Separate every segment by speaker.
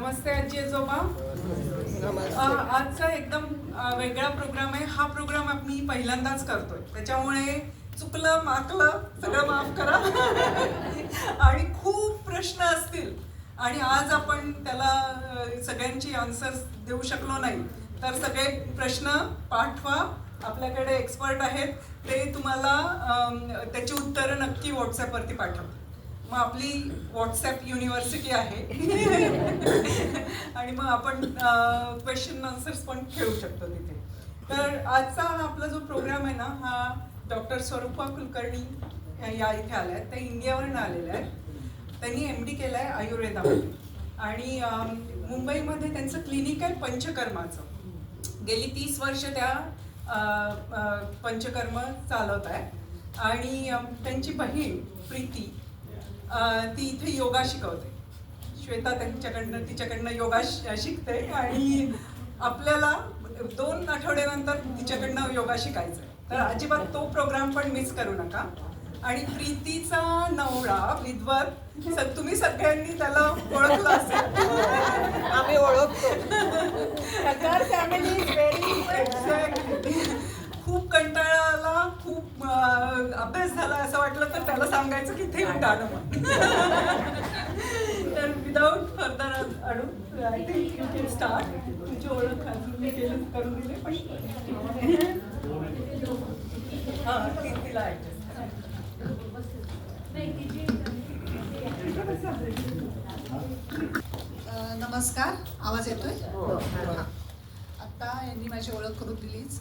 Speaker 1: नमस्ते आजी आजोबा. आजचा एकदम वेगळा प्रोग्राम आहे. हा प्रोग्राम मी पहिल्यांदाच करतोय, त्याच्यामुळे चुकलं माकलं सगळं माफ करा. आणि खूप प्रश्न असतील आणि आज आपण त्याला सगळ्यांची आन्सर्स देऊ शकलो नाही, तर सगळे प्रश्न पाठवा. आपल्याकडे एक्सपर्ट आहेत, ते तुम्हाला त्याची उत्तरं नक्की व्हॉट्सॲपवरती पाठवा. मग आपली व्हॉट्सॲप युनिव्हर्सिटी आहे. आणि मग आपण क्वेश्चन आन्सर्स पण खेळू शकतो तिथे. तर आजचा हा आपला जो प्रोग्राम आहे ना, हा डॉक्टर स्वरूपा कुलकर्णी या इथे आल्या आहेत. त्या इंडियावरून आलेल्या आहेत. त्यांनी MD केलं आहे आयुर्वेदामध्ये आणि मुंबईमध्ये त्यांचं क्लिनिक आहे पंचकर्माचं. गेली 30 वर्ष त्या पंचकर्म चालवत आहे. आणि त्यांची बहीण प्रीती ती इथे योगा शिकवते. श्वेता तिच्याकडनं योगा शिकते आणि आपल्याला 2 आठवड्यानंतर तिच्याकडनं योगा शिकायचं आहे. तर अजिबात तो प्रोग्राम पण मिस करू नका. आणि प्रीतीचा नवरा विद्वत, तुम्ही सगळ्यांनी त्याला ओळखलं असेल.
Speaker 2: आम्ही ओळखतो.
Speaker 1: खूप कंटाळा आला, खूप अभ्यास झाला असं वाटलं तर त्याला सांगायचं की ते गाणं म्हण. तर without further ado I think you can start. तुमची ओळख मी केलं करून दिले पण हां तिला ॲडजस्ट.
Speaker 3: नमस्कार, आवाज येतोय? आता यांनी माझी ओळख करून दिलीच.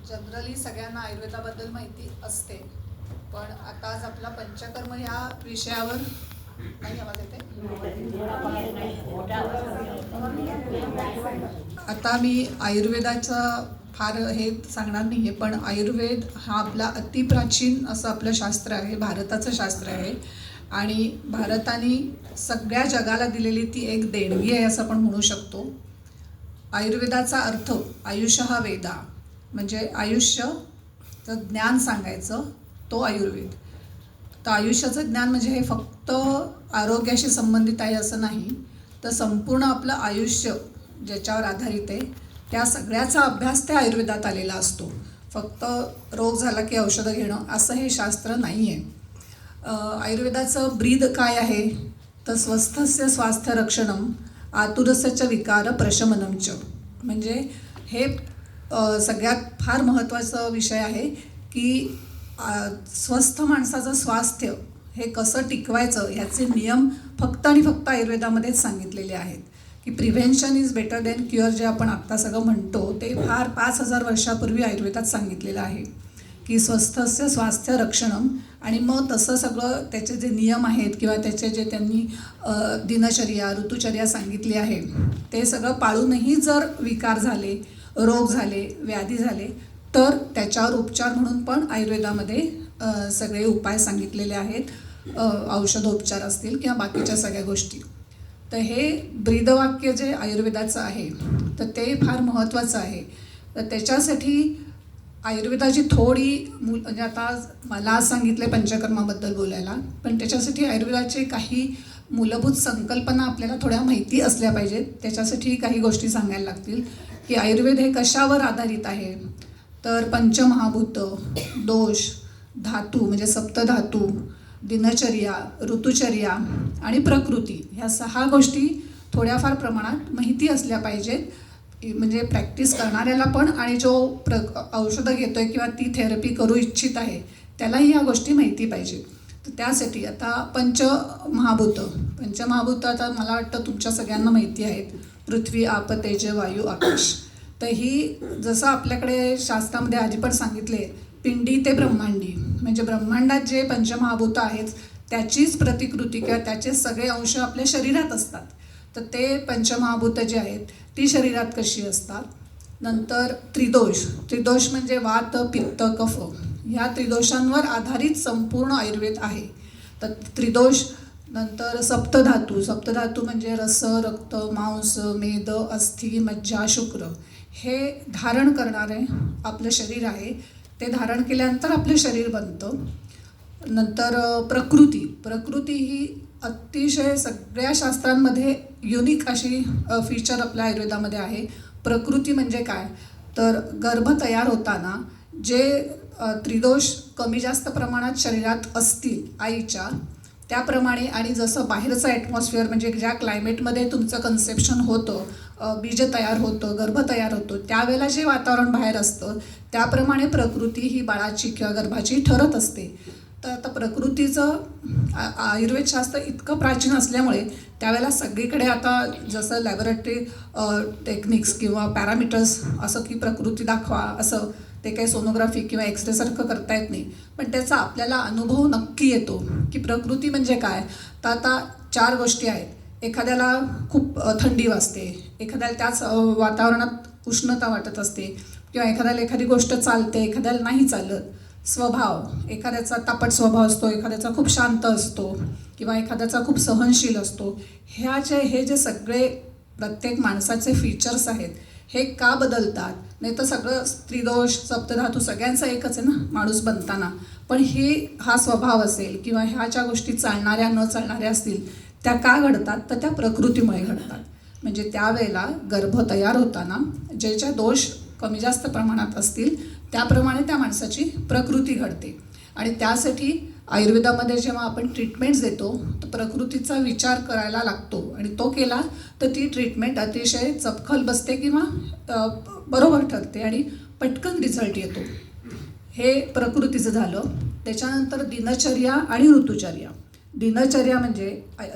Speaker 3: जनरली सगळ्यांना आयुर्वेदाबद्दल माहिती असते, पण आता आज आपला पंचकर्म ह्या विषयावर काही आवाज येते. आता मी आयुर्वेदाचं फार हे सांगणार नाही आहे, पण आयुर्वेद हा आपला अतिप्राचीन असं आपलं शास्त्र आहे, भारताचं शास्त्र आहे. आणि भारताने सगळ्या जगाला दिलेली ती एक देणगी आहे असं आपण म्हणू शकतो. आयुर्वेदाचा अर्थ आयुष्य हा वेदा, म्हणजे आयुष्यचं ज्ञान सांगायचं तो आयुर्वेद. तर आयुष्याचं ज्ञान म्हणजे हे फक्त आरोग्याशी संबंधित आहे असं नाही, तर संपूर्ण आपलं आयुष्य ज्याच्यावर आधारित आहे त्या सगळ्याचा अभ्यास त्या आयुर्वेदात आलेला असतो. फक्त रोग झाला की औषधं घेणं असं हे शास्त्र नाही आहे. आयुर्वेदाचं ब्रीद काय आहे तर स्वस्थस्य स्वास्थ्य रक्षणम आतुरस्य विकार प्रशमनम च. म्हणजे हे सगळ्यात फार महत्त्वाचा विषय आहे की स्वस्थ माणसाचं स्वास्थ्य हे कसं टिकवायचं ह्याचे नियम फक्त आणि फक्त आयुर्वेदामध्येच सांगितलेले आहेत. की prevention is better than cure जे आपण आत्ता सगळं म्हणतो ते फार 5000 वर्षापूर्वी आयुर्वेदात सांगितलेलं आहे की स्वस्थस्य स्वास्थ्य रक्षणम. आणि मग तसं सगळं त्याचे जे नियम आहेत किंवा त्याचे जे त्यांनी दिनचर्या ऋतुचर्या सांगितली आहे ते सगळं पाळूनही जर विकार झाले, रोग झाले, व्याधी झाले तर त्याच्यावर उपचार म्हणून पण आयुर्वेदामध्ये सगळे उपाय सांगितलेले आहेत. औषधोपचार असतील किंवा बाकीच्या सगळ्या गोष्टी. तर हे ब्रीदवाक्य जे आयुर्वेदाचं आहे तर ते फार महत्त्वाचं आहे. तर त्याच्यासाठी आयुर्वेदाची थोडी म्हणजे आता मला सांगितले पंचकर्माबद्दल बोलायला, पण त्याच्यासाठी आयुर्वेदाचे काही मूलभूत संकल्पना आपल्याला थोड्या माहिती असल्या पाहिजेत. त्याच्यासाठी काही गोष्टी सांगायला लागतील की आयुर्वेद हे कशावर आधारित आहे. तर पंचमहाभूत, दोष, धातू म्हणजे सप्तधातू, दिनचर्या, ऋतुचर्या आणि प्रकृती ह्या 6 गोष्टी थोड्याफार प्रमाणात माहिती असल्या पाहिजेत. म्हणजे प्रॅक्टिस करणाऱ्याला पण आणि जो औषधं घेतो आहे किंवा ती थेरपी करू इच्छित आहे त्यालाही ह्या गोष्टी माहिती पाहिजे. तर त्यासाठी आता पंचमहाभूत आता मला वाटतं तुमच्या सगळ्यांना माहिती आहेत. पृथ्वी, आप, तेज, वायू, आकाश. तर ही जसं आपल्याकडे शास्त्रामध्ये आधी पण सांगितले पिंडी ते ब्रह्मांडी, म्हणजे ब्रह्मांडात जे पंचमहाभूत आहेत त्याचीच प्रतिकृती किंवा त्याचे सगळे अंश आपल्या शरीरात असतात. तर ते पंचमहाभूत जे आहेत ती शरीरात कशी असतात. नंतर त्रिदोष म्हणजे वात, पित्त, कफ ह्या त्रिदोषांवर आधारित संपूर्ण आयुर्वेद आहे. तर त्रिदोष. नंतर सप्तधातू म्हणजे रस, रक्त, मांस, मेद, अस्थि, मज्जा, शुक्र हे धारण करणारे आपलं शरीर आहे. ते धारण केल्यानंतर आपलं शरीर बनतं. नंतर प्रकृती ही अतिशय सगळ्या शास्त्रांमध्ये युनिक अशी फीचर आपल्या आयुर्वेदामध्ये आहे. प्रकृती म्हणजे काय, तर गर्भ तयार होताना जे त्रिदोष कमी जास्त प्रमाणात शरीरात असतील आईच्या, त्याप्रमाणे आणि जसं बाहेरचं ॲटमॉस्फिअर म्हणजे ज्या क्लायमेटमध्ये तुमचं कन्सेप्शन होतं, बीज तयार होतं, गर्भ तयार होतो, त्यावेळेला जे वातावरण बाहेर असतं त्याप्रमाणे प्रकृती ही बाळाची किंवा गर्भाची ठरत असते. तर आता प्रकृतीचं आयुर्वेदशास्त्र इतकं प्राचीन असल्यामुळे त्यावेळेला सगळीकडे आता जसं लॅबोरेटरी टेक्निक्स किंवा पॅरामीटर्स असं की प्रकृती दाखवा असं ते काही सोनोग्राफी किंवा एक्सरेसारखं करता येत नाही. पण त्याचा आपल्याला अनुभव नक्की येतो की प्रकृती म्हणजे काय. तर आता 4 गोष्टी आहेत. एखाद्याला खूप थंडी वाजते, एखाद्याला त्याच वातावरणात उष्णता वाटत असते, किंवा एखाद्याला एखादी गोष्ट चालते, एखाद्याला नाही चालत. स्वभाव, एखाद्याचा तापट स्वभाव असतो, एखाद्याचा खूप शांत असतो, किंवा एखाद्याचा खूप सहनशील असतो. हे जे सगळे प्रत्येक माणसाचे फीचर्स आहेत हे का बदलतात. नाही तर सगळं त्रिदोष सप्तधातू सगळ्यांचं एकच आहे ना माणूस बनताना. पण हा स्वभाव असेल किंवा ह्या ज्या गोष्टी चालणाऱ्या न चालणाऱ्या असतील त्या का घडतात, तर त्या प्रकृतीमुळे घडतात. म्हणजे त्यावेळेला गर्भ तयार होताना ज्याच्या दोष कमी जास्त प्रमाणात असतील त्याप्रमाणे त्या माणसाची प्रकृती घडते. आणि त्यासाठी आयुर्वेदामध्ये जेव्हा आपण ट्रीटमेंट्स देतो तर प्रकृतीचा विचार करायला लागतो, आणि तो केला तर ती ट्रीटमेंट अतिशय चपखल बसते किंवा बरोबर ठरते आणि पटकन रिझल्ट येतो. हे प्रकृतीचं झालं. त्याच्यानंतर दिनचर्या आणि ऋतुचर्या. दिनचर्या म्हणजे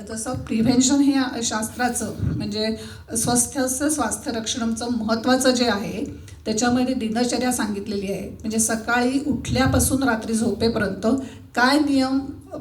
Speaker 3: जसं प्रिव्हेन्शन हे शास्त्राचं म्हणजे स्वस्थस्य स्वास्थ्य रक्षणचं महत्त्वाचं जे आहे त्याच्यामध्ये दिनचर्या सांगितलेली आहे. म्हणजे सकाळी उठल्यापासून रात्री झोपेपर्यंत काय नियम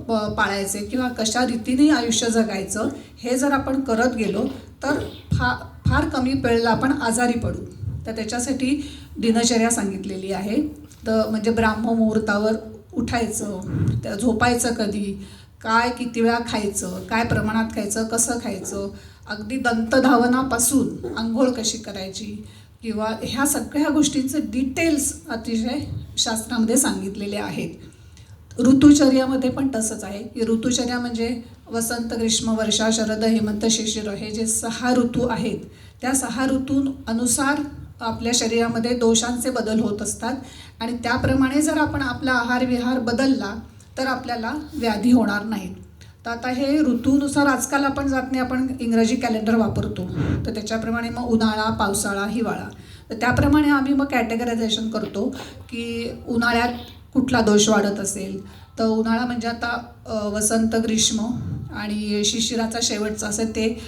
Speaker 3: पाळायचे किंवा कशा रीतीने आयुष्य जगायचं हे जर आपण करत गेलो तर फार कमी वेळेला आपण आजारी पडू. तर त्याच्यासाठी दिनचर्या सांगितलेली आहे. तर म्हणजे ब्राह्ममुहूर्तावर उठायचं, त्या झोपायचं कधी, काय किती वेळा खायचं, काय प्रमाणात खायचं, कसं खायचं, अगदी दंतधावनापासून आंघोळ कशी करायची किंवा ह्या सगळ्या गोष्टींचे डिटेल्स अतिशय शास्त्रामध्ये सांगितलेले आहेत. ऋतुचर्यामध्ये पण तसंच आहे की ऋतुचर्या म्हणजे वसंत, ग्रीष्म, वर्षा, शरद, हेमंत, शिशिर हे जे 6 ऋतू आहेत त्या 6 ऋतूंनुसार आपल्या शरीरामध्ये दोषांचे बदल होत असतात. आणि त्याप्रमाणे जर आपण आपला आहार विहार बदलला तर आपल्याला व्याधी होणार नाहीत. तर आता हे ऋतूनुसार आजकाल आपण जात नाही, आपण इंग्रजी कॅलेंडर वापरतो. तर त्याच्याप्रमाणे मग उन्हाळा, पावसाळा, हिवाळा, तर त्याप्रमाणे आम्ही मग कॅटेगरायझेशन करतो की उन्हाळ्यात कुठला दोष वाढत असेल तर उन्हाळा म्हणजे आता वसंत, ग्रीष्म आणि शिशिराचा शेवटचा असेल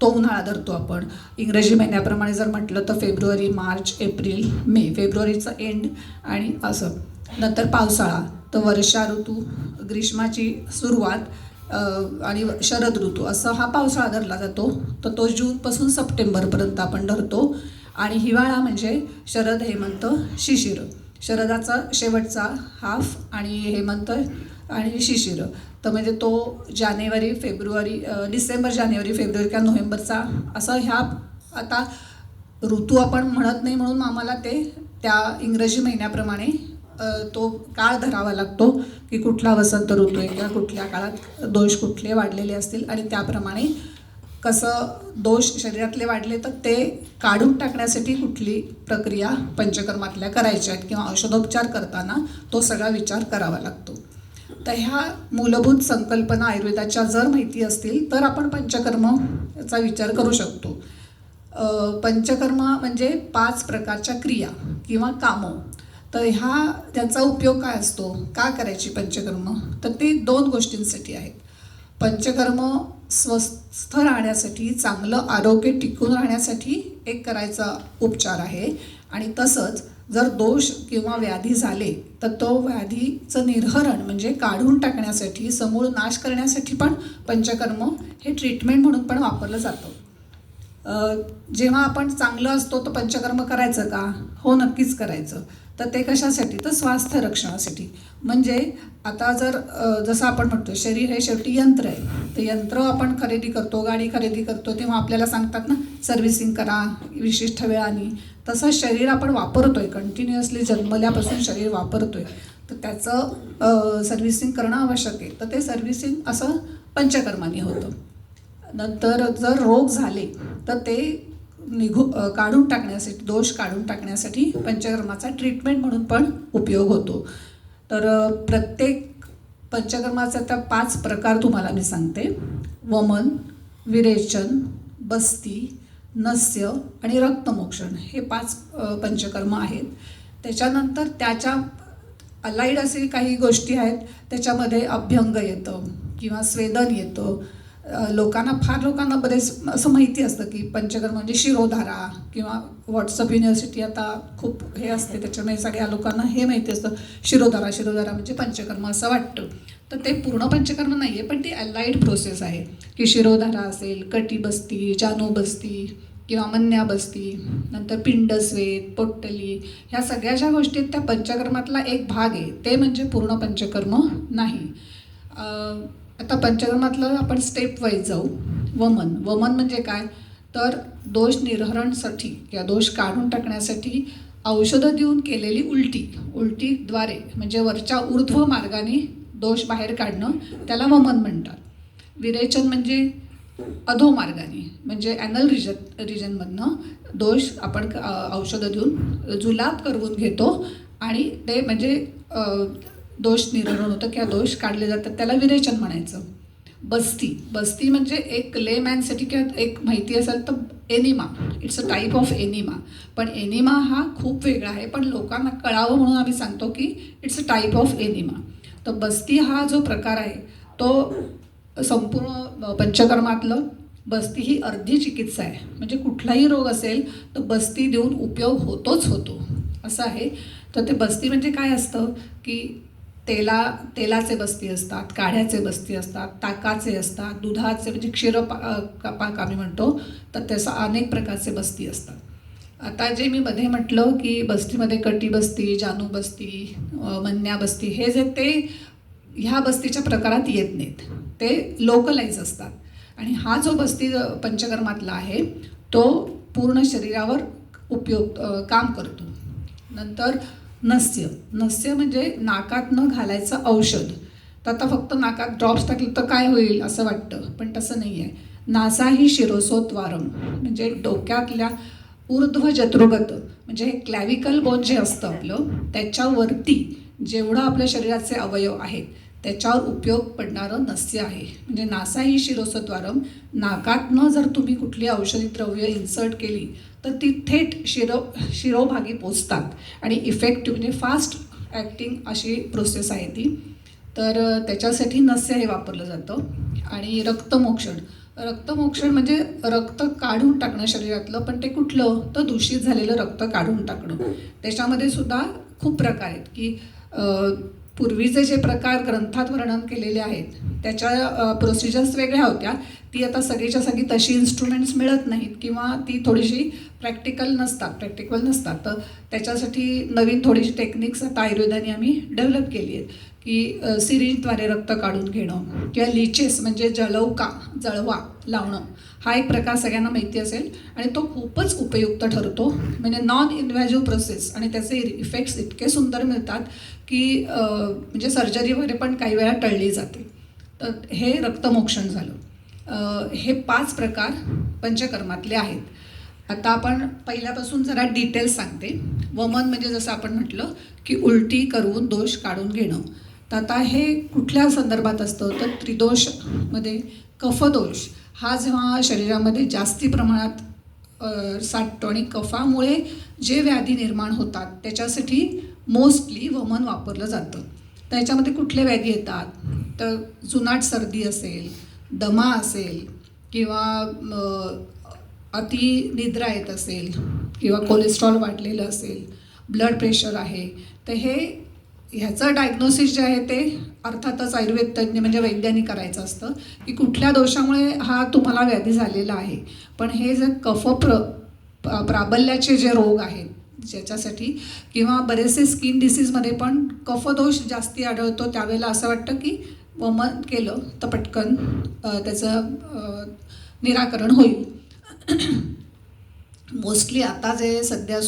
Speaker 3: तो उन्हाळा धरतो आपण. इंग्रजी महिन्याप्रमाणे जर म्हटलं तर फेब्रुवारी, मार्च, एप्रिल, मे, फेब्रुवारीचा एंड आणि असं. नंतर पावसाळा तर वर्षा ऋतू, ग्रीष्माची सुरुवात आणि शरद ऋतू असं हा पावसाळा धरला जातो. तर तो जूनपासून सप्टेंबरपर्यंत आपण धरतो. आणि हिवाळा म्हणजे शरद, हेमंत, शिशिर. शरदाचा शेवटचा हाफ आणि हेमंत आणि शिशिर. तर म्हणजे तो जानेवारी, फेब्रुवारी, डिसेंबर, जानेवारी, फेब्रुवारी किंवा नोव्हेंबरचा असं ह्या आता ऋतू आपण म्हणत नाही म्हणून आम्हाला ते त्या इंग्रजी महिन्याप्रमाणे तो काळ धरावा लागतो की कुठला वसंत ऋतू आहे किंवा कुठल्या काळात दोष कुठले वाढलेले असतील आणि त्याप्रमाणे कसं दोष शरीरातले वाढले तर ते काढून टाकण्यासाठी कुठली प्रक्रिया पंचकर्मातल्या करायच्या आहेत किंवा औषधोपचार करताना तो सगळा विचार करावा लागतो. तर ह्या मूलभूत संकल्पना आयुर्वेदाच्या जर माहिती असतील तर आपण पंचकर्माचा विचार करू शकतो. पंचकर्म म्हणजे 5 प्रकारच्या क्रिया किंवा कामं. तर त्याचा उपयोग काय असतो, का करायची पंचकर्म, तर ते 2 गोष्टींसाठी आहेत. पंचकर्म स्वस्थ राहण्यासाठी, चांगलं आरोग्य टिकून राहण्यासाठी एक करायचा उपचार आहे. आणि तसंच जर दोष किंवा व्याधी झाले तर तो व्याधीचं निर्हरण म्हणजे काढून टाकण्यासाठी, समूळ नाश करण्यासाठी पण पंचकर्म हे ट्रीटमेंट म्हणून पण वापरलं जातं. जेव्हा आपण चांगलं असतो तर पंचकर्म करायचं का, हो नक्कीच करायचं. तर ते कशासाठी, तर स्वास्थ्य रक्षणासाठी. म्हणजे आता जसं आपण म्हणतो शरीर हे शेवटी यंत्र आहे. तर यंत्र आपण खरेदी करतो, गाडी खरेदी करतो तेव्हा आपल्याला सांगतात ना सर्व्हिसिंग करा विशिष्ट वेळाने. तसं शरीर आपण वापरतोय कंटिन्युअसली, जन्मल्यापासून शरीर वापरतोय. तर त्याचं सर्व्हिसिंग करणं आवश्यक आहे. तर ते सर्व्हिसिंग असं पंचकर्माने होतं. नंतर जर रोग झाले तर ते काढून टाकण्यासाठी, दोष काढून टाकण्यासाठी पंचकर्माचा ट्रीटमेंट म्हणून पण उपयोग होतो. तर प्रत्येक पंचकर्माचे आता 5 प्रकार तुम्हाला मी सांगते. वमन, विरेचन, बस्ती, नस्य आणि रक्तमोक्षण हे 5 पंचकर्म आहेत. त्याच्यानंतर त्याच्या अलाइड असे काही गोष्टी आहेत. त्याच्यामध्ये अभ्यंग येतं किंवा स्वेदन येतं. फार लोकांना बरेच असं माहिती असतं की पंचकर्म म्हणजे शिरोधारा किंवा व्हॉट्सअप युनिव्हर्सिटी आता खूप हे असते, त्याच्यामुळे सगळ्या लोकांना हे माहिती असतं शिरोधारा म्हणजे पंचकर्म असं वाटतं. तर ते पूर्ण पंचकर्म नाही आहे, पण ती अलाइड प्रोसेस आहे की शिरोधारा असेल, कटिबस्ती, जानुबस्ती किंवा मन्याबस्ती, नंतर पिंडस्वेद, पोट्टली, ह्या सगळ्या ज्या गोष्टी आहेत त्या पंचकर्मातला एक भाग आहे. ते म्हणजे पूर्ण पंचकर्म नाही. आता पंचकर्मातलं आपण स्टेप वाईज जाऊ. वमन म्हणजे काय, तर दोष निर्हरणसाठी किंवा दोष काढून टाकण्यासाठी औषधं देऊन केलेली उलटीद्वारे म्हणजे वरच्या ऊर्ध्व मार्गाने दोष बाहेर काढणं, त्याला वमन म्हणतात. विरेचन म्हणजे अधोमार्गाने म्हणजे ॲनल रिजनमधनं दोष आपण औषधं देऊन जुलाब करवून घेतो आणि ते म्हणजे दोष निर्हरण होतं किंवा दोष काढले जातात, त्याला विरेचन म्हणायचं. बस्ती म्हणजे एक लेमॅनसाठी किंवा एक माहिती असेल तर enema, it's a type of enema. पण एनिमा हा खूप वेगळा आहे, पण लोकांना कळावं म्हणून आम्ही सांगतो की it's a type of enema. तर बस्ती हा जो प्रकार आहे तो संपूर्ण पंचकर्मातलं बस्ती ही अर्धी चिकित्सा आहे. म्हणजे कुठलाही रोग असेल तर बस्ती देऊन उपयोग होतो असं आहे. तर ते बस्ती म्हणजे काय असतं की तेलाचे बस्ती असतात, काढ्याचे बस्ती असतात, ताकाचे असतात, दुधाचे म्हणजे क्षीरपाक आम्ही म्हणतो, तर त्याचा अनेक प्रकारचे बस्ती असतात. आता जे मी मध्ये म्हटलं की बस्तीमध्ये कटिबस्ती, जानुबस्ती, मन्याबस्ती हे जे ते ह्या बस्तीच्या प्रकारात येत नाहीत, ते लोकलाइज असतात. आणि हा जो बस्ती पंचकर्मातला आहे तो पूर्ण शरीरावर काम करतो. नंतर नस्य म्हणजे नाकात न घालायचं औषध. तर आता फक्त नाकात ड्रॉप्स टाकले तर काय होईल असं वाटतं, पण तसं नाही आहे. नासा ही शिरोसोद्वारम म्हणजे डोक्यातल्या ऊर्ध्व जत्रुगत म्हणजे हे क्लॅविकल बोन जे असतं आपलं, त्याच्यावरती जेवढं आपल्या शरीराचे अवयव आहेत त्याच्यावर उपयोग पडणारं नस्य आहे. म्हणजे नासा ही शिरोसद्वारम, नाकातनं जर तुम्ही कुठली औषधी द्रव्य इन्सर्ट केली तर ती थेट शिरोभागी पोचतात आणि इफेक्टिव्ह म्हणजे फास्ट ॲक्टिंग अशी प्रोसेस आहे ती. तर त्याच्यासाठी नस्य हे वापरलं जातं. आणि रक्तमोक्षण म्हणजे रक्त काढून टाकणं शरीरातलं, पण ते कुठलं तर दूषित झालेलं रक्त काढून टाकणं. त्याच्यामध्ये सुद्धा खूप प्रकार आहेत की पूर्वीचे जे प्रकार ग्रंथात वर्णन केलेले आहेत त्याच्या प्रोसिजर्स वेगळ्या होत्या. ती आता सगळीच्या सगळी तशी इन्स्ट्रुमेंट्स मिळत नाहीत किंवा ती थोडीशी प्रॅक्टिकल नसतात. तर त्याच्यासाठी नवीन थोडीशी टेक्निक्स आता आयुर्वेदाने आम्ही डेव्हलप केली आहेत की सिरिंजद्वारे रक्त काढून घेणं किंवा लिचेस म्हणजे जळवा लावणं, हा एक प्रकार सगळ्यांना माहिती असेल आणि तो खूपच उपयुक्त ठरतो. म्हणजे नॉन इन्व्हॅजिव्ह प्रोसेस आणि त्याचे इफेक्ट्स इतके सुंदर मिळतात की म्हणजे सर्जरी वगैरे पण काही वेळा टळली जाते. तर हे रक्तमोक्षण झालं. हे 5 प्रकार पंचकर्मातले आहेत. आता आपण पहिल्यापासून जरा डिटेल्स सांगते. वमन म्हणजे जसं आपण म्हटलं की उलटी करून दोष काढून घेणं. तर आता हे कुठल्या संदर्भात असतं तर त्रिदोषमध्ये कफदोष हा जेव्हा शरीरामध्ये जास्ती प्रमाणात साठतो आणि कफामुळे जे व्याधी निर्माण होतात त्याच्यासाठी मोस्टली वमन वापरलं जातं. तर याच्यामध्ये कुठले व्याधी येतात तर जुनाट सर्दी असेल, दमा असेल किंवा अतिनिद्रा येत असेल किंवा कोलेस्ट्रॉल वाढलेलं असेल, ब्लड प्रेशर आहे, तर ह्याचं डायग्नोसिस जे आहे ते अर्थातच आयुर्वेद तज्ज्ञ म्हणजे वैद्यांनी करायचं असतं की कुठल्या दोषामुळे हा तुम्हाला व्याधी झालेला आहे. पण हे जे प्राबल्याचे जे रोग आहेत ज्याच्यासाठी किंवा बरेचसे स्किन डिसीजमध्ये पण कफदोष जास्ती आढळतो, त्यावेळेला असं वाटतं की वमन केलं तर पटकन त्याचं निराकरण होईल. मोस्टली आता जे सध्या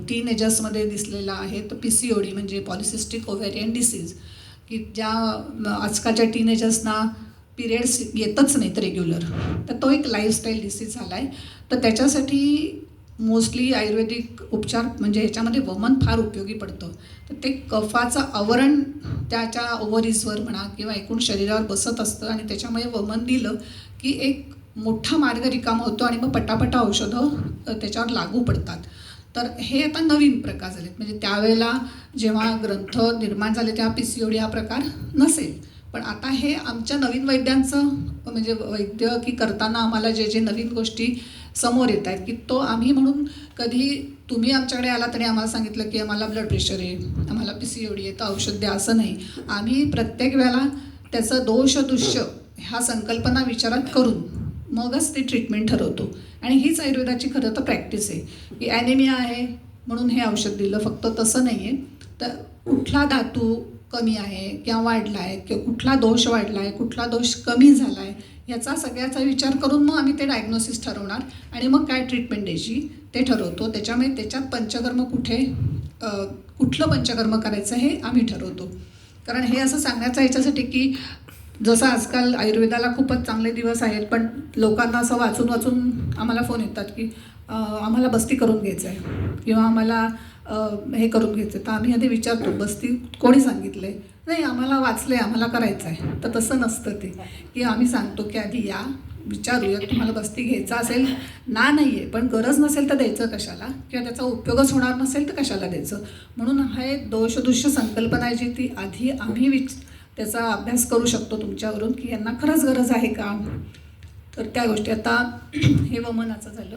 Speaker 3: टीनेजर्समध्ये दिसलेलं आहे तर PCOD म्हणजे पॉलिसिस्टिक ओव्हेरियन डिसीज, की ज्या आजकालच्या टीनेजर्सना पिरियड्स येतच नाहीत रेग्युलर, तर तो एक लाईफस्टाईल डिसीज झाला आहे. तर त्याच्यासाठी मोस्टली आयुर्वेदिक उपचार म्हणजे ह्याच्यामध्ये वमन फार उपयोगी पडतं. तर ते कफाचं आवरण त्याच्या ओव्हरीजवर म्हणा किंवा एकूण शरीरावर बसत असतं आणि त्याच्यामुळे वमन दिलं की एक मोठा मार्ग रिकामा होतो आणि मग पटापटा औषधं त्याच्यावर लागू पडतात. तर हे आता नवीन प्रकार झालेत. म्हणजे त्यावेळेला जेव्हा ग्रंथ निर्माण झाले तेव्हा PCOD हा प्रकार नसेल, पण आता हे आमच्या नवीन वैद्यांचं म्हणजे वैद्यकी करताना आम्हाला जे जे नवीन गोष्टी समोर येत आहेत की तो आम्ही म्हणून कधी तुम्ही आमच्याकडे आला तरी आम्हाला सांगितलं की आम्हाला ब्लड प्रेशर आहे, आम्हाला PCOD आहे, तर औषध द्या असं नाही. आम्ही प्रत्येक वेळेला त्याचं दोष दुष्य ह्या संकल्पना विचारात करून मगच ते ट्रीटमेंट ठरवतो. आणि हीच आयुर्वेदाची खरं तर प्रॅक्टिस आहे की ॲनेमिया आहे म्हणून हे औषध दिलं, फक्त तसं नाही आहे. तर कुठला धातू कमी आहे किंवा वाढला आहे किंवा कुठला दोष वाढला आहे, कुठला दोष कमी झाला आहे, ह्याचा सगळ्याचा विचार करून मग आम्ही ते डायग्नोसिस ठरवणार आणि मग काय ट्रीटमेंट द्यायची ते ठरवतो. त्याच्यामुळे त्याच्यात पंचकर्म कुठलं पंचकर्म करायचं हे आम्ही ठरवतो. कारण हे असं सांगण्याचं ह्याच्यासाठी की जसं आजकाल आयुर्वेदाला खूपच चांगले दिवस आहेत, पण लोकांना असं वाचून वाचून आम्हाला फोन येतात की आम्हाला बस्ती करून घ्यायचं आहे किंवा आम्हाला हे करून घ्यायचं आहे. तर आम्ही आधी विचारतो बस्ती कोणी सांगितलं आहे, नाही आम्हाला वाचलं आहे, आम्हाला करायचं आहे. तर तसं नसतं ते, की आम्ही सांगतो की आधी या विचारूया तुम्हाला बस्ती घ्यायचा असेल ना नाही आहे, पण गरज नसेल तर द्यायचं कशाला, किंवा त्याचा उपयोगच होणार नसेल तर कशाला द्यायचं. म्हणून हा एक दोषदुष्य संकल्पना आहे जी ती आधी आम्ही त्याचा अभ्यास करू शकतो तुमच्यावरून की यांना खरंच गरज आहे का. तर त्या गोष्टी आता हे वमनाचं झालं.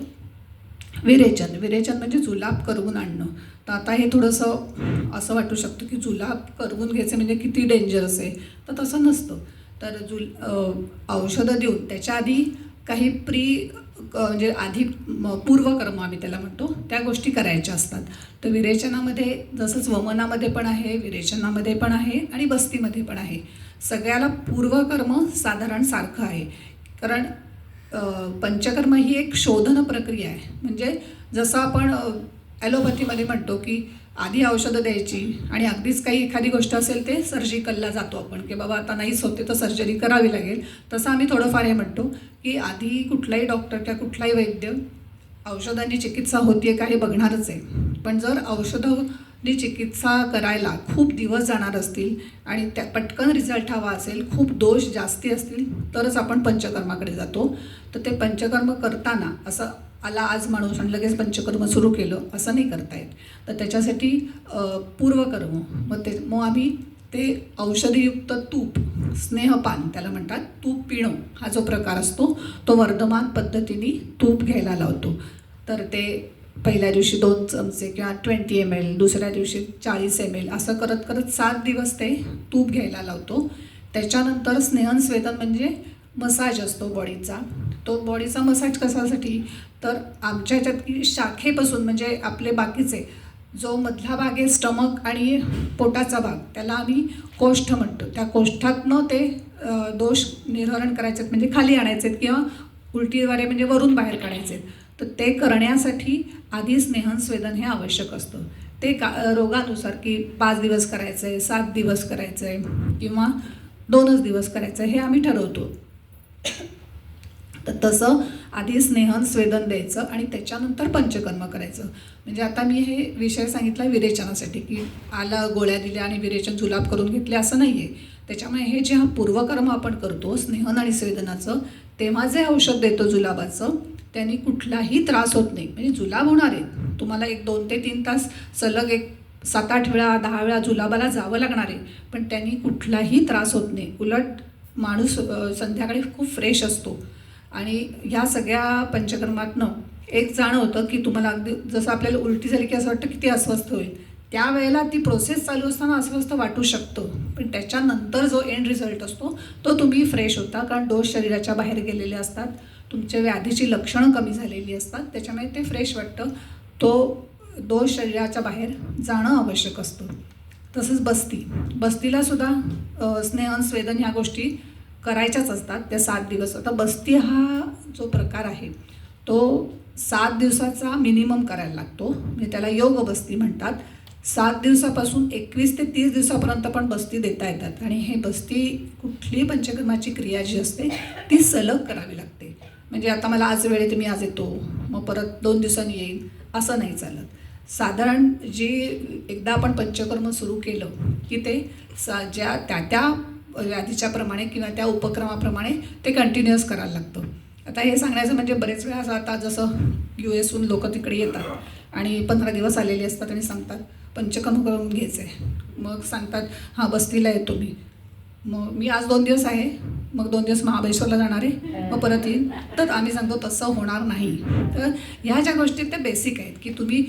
Speaker 3: विरेचन म्हणजे जुलाब करवून आणणं. तर आता हे थोडंसं असं वाटू शकतं की जुलाब करवून घ्यायचं म्हणजे किती डेंजरस आहे, तर तसं नसतं. तर औषधं देऊन त्याच्या आधी काही म्हणजे आधी पूर्वकर्म आम्ही त्याला म्हणतो त्या गोष्टी करायच्या असतात. तर विरेचनामध्ये जसंच वमनामध्ये पण आहे, विरेचनामध्ये पण आहे आणि बस्तीमध्ये पण आहे. सगळ्याला पूर्वकर्म साधारण सारखं आहे. कारण पंचकर्म ही एक शोधन प्रक्रिया आहे. म्हणजे जसं आपण ॲलोपॅथीमध्ये म्हणतो की आधी औषधं द्यायची आणि अगदीच काही एखादी गोष्ट असेल ते सर्जिकलला जातो आपण की बाबा आता नाहीच होते तर सर्जरी करावी लागेल. तसं आम्ही थोडंफार हे म्हणतो की आधी कुठलाही डॉक्टर किंवा कुठलाही वैद्य औषधांनी चिकित्सा होती आहे का हे बघणारच आहे. पण जर औषधांनी चिकित्सा करायला खूप दिवस जाणार असतील आणि त्या पटकन रिझल्ट हवा असेल, खूप दोष जास्ती असतील, तरच आपण पंचकर्माकडे जातो. तर ते पंचकर्म करताना असं आला आज माणूस आणि लगेच पंचकर्म सुरू केलं असं नाही करता येत. तर त्याच्यासाठी पूर्वकर्म मग आम्ही ते औषधीयुक्त तूप, स्नेहपान त्याला म्हणतात, तूप पिणं हा जो प्रकार असतो तो वर्धमान पद्धतीने तूप घ्यायला लावतो. तर ते पहिल्या दिवशी 2 चमचे किंवा 20 ml, दुसऱ्या दिवशी 40 ml असं करत करत 7 दिवस ते तूप घ्यायला लावतो. त्याच्यानंतर स्नेहन स्वेदन म्हणजे मसाज असतो बॉडीचा. तो बॉडीचा मसाज कशासाठी, तर आमच्या ह्याच्यात की शाखेपासून म्हणजे आपले बाकीचे जो मधला भाग आहे स्टमक आणि पोटाचा भाग त्याला आम्ही कोष्ठ म्हणतो. त्या कोष्ठातनं ते दोष निर्हरण करायचे आहेत, म्हणजे खाली आणायचे आहेत किंवा उलटीद्वारे म्हणजे वरून बाहेर काढायचे आहेत. तर ते करण्यासाठी आधी स्नेहन स्वेदन हे आवश्यक असतं. ते रोगानुसार की 5 दिवस करायचं आहे, 7 दिवस करायचं आहे किंवा 2च दिवस करायचं आहे हे आम्ही ठरवतो. तर तसं आधी स्नेहन स्वेदन द्यायचं आणि त्याच्यानंतर पंचकर्म करायचं. म्हणजे आता मी हे विषय सांगितला विरेचनासाठी की आला गोळ्या दिल्या आणि विरेचन जुलाब करून घेतले असं नाही आहे. त्याच्यामुळे हे जे हा पूर्वकर्म आपण करतो स्नेहन आणि स्वेदनाचं, तेव्हा जे औषध देतो जुलाबाचं त्यांनी कुठलाही त्रास होत नाही. म्हणजे जुलाब होणार आहे तुम्हाला 2 ते 3 तास सलग 7-8 वेळा 10 वेळा जुलाबाला जावं लागणार आहे, पण त्यांनी कुठलाही त्रास होत नाही. उलट माणूस संध्याकाळी खूप फ्रेश असतो. आणि ह्या सगळ्या पंचकर्मातनं एक जाणं होतं की तुम्हाला अगदी जसं आपल्याला उलटी झाली की असं वाटतं किती अस्वस्थ होईल, त्यावेळेला ती प्रोसेस चालू असताना अस्वस्थ वाटू शकतं, पण त्याच्यानंतर जो एंड रिझल्ट असतो तो तुम्ही फ्रेश होता. कारण दोष शरीराच्या बाहेर गेलेले असतात, तुमच्या व्याधीची लक्षणं कमी झालेली असतात, त्याच्यामुळे ते फ्रेश वाटतं. तो दोष शरीराच्या बाहेर जाणं आवश्यक असतं. तसंच बस्तीलासुद्धा स्नेहन स्वेदन ह्या गोष्टी करायच्याच असतात त्या 7 दिवस. आता बस्ती हा जो प्रकार आहे तो 7 दिवसाचा मिनिमम करायला लागतो, म्हणजे त्याला योग बस्ती म्हणतात. 7 दिवसापासून 21 ते 30 दिवसापर्यंत पण बस्ती देता येतात. आणि हे बस्ती कुठलीही पंचकर्माची क्रिया जी असते ती सलग करावी लागते. म्हणजे आता मला आज वेळेत मी आज येतो, मग परत 2 दिवसांनी येईल, असं नाही चालत. साधारण जी एकदा आपण पंचकर्म सुरू केलं की ते ज्या त्या व्याधीच्या प्रमाणे किंवा त्या उपक्रमाप्रमाणे ते कंटिन्युअस करायला लागतं. आता हे सांगण्याचं म्हणजे बरेच वेळा असं, आता जसं US हून लोक तिकडे येतात आणि 15 दिवस आलेले असतात आणि सांगतात पंचकर्म करून घ्यायचं आहे. मग सांगतात हां बस्तीला येतो मी, मग मी आज 2 दिवस आहे, मग 2 दिवस महाबळेश्वरला जाणार आहे, मग परत येईन. तर आम्ही सांगतो तसं होणार नाही. तर ह्या ज्या गोष्टी त्या बेसिक आहेत की तुम्ही,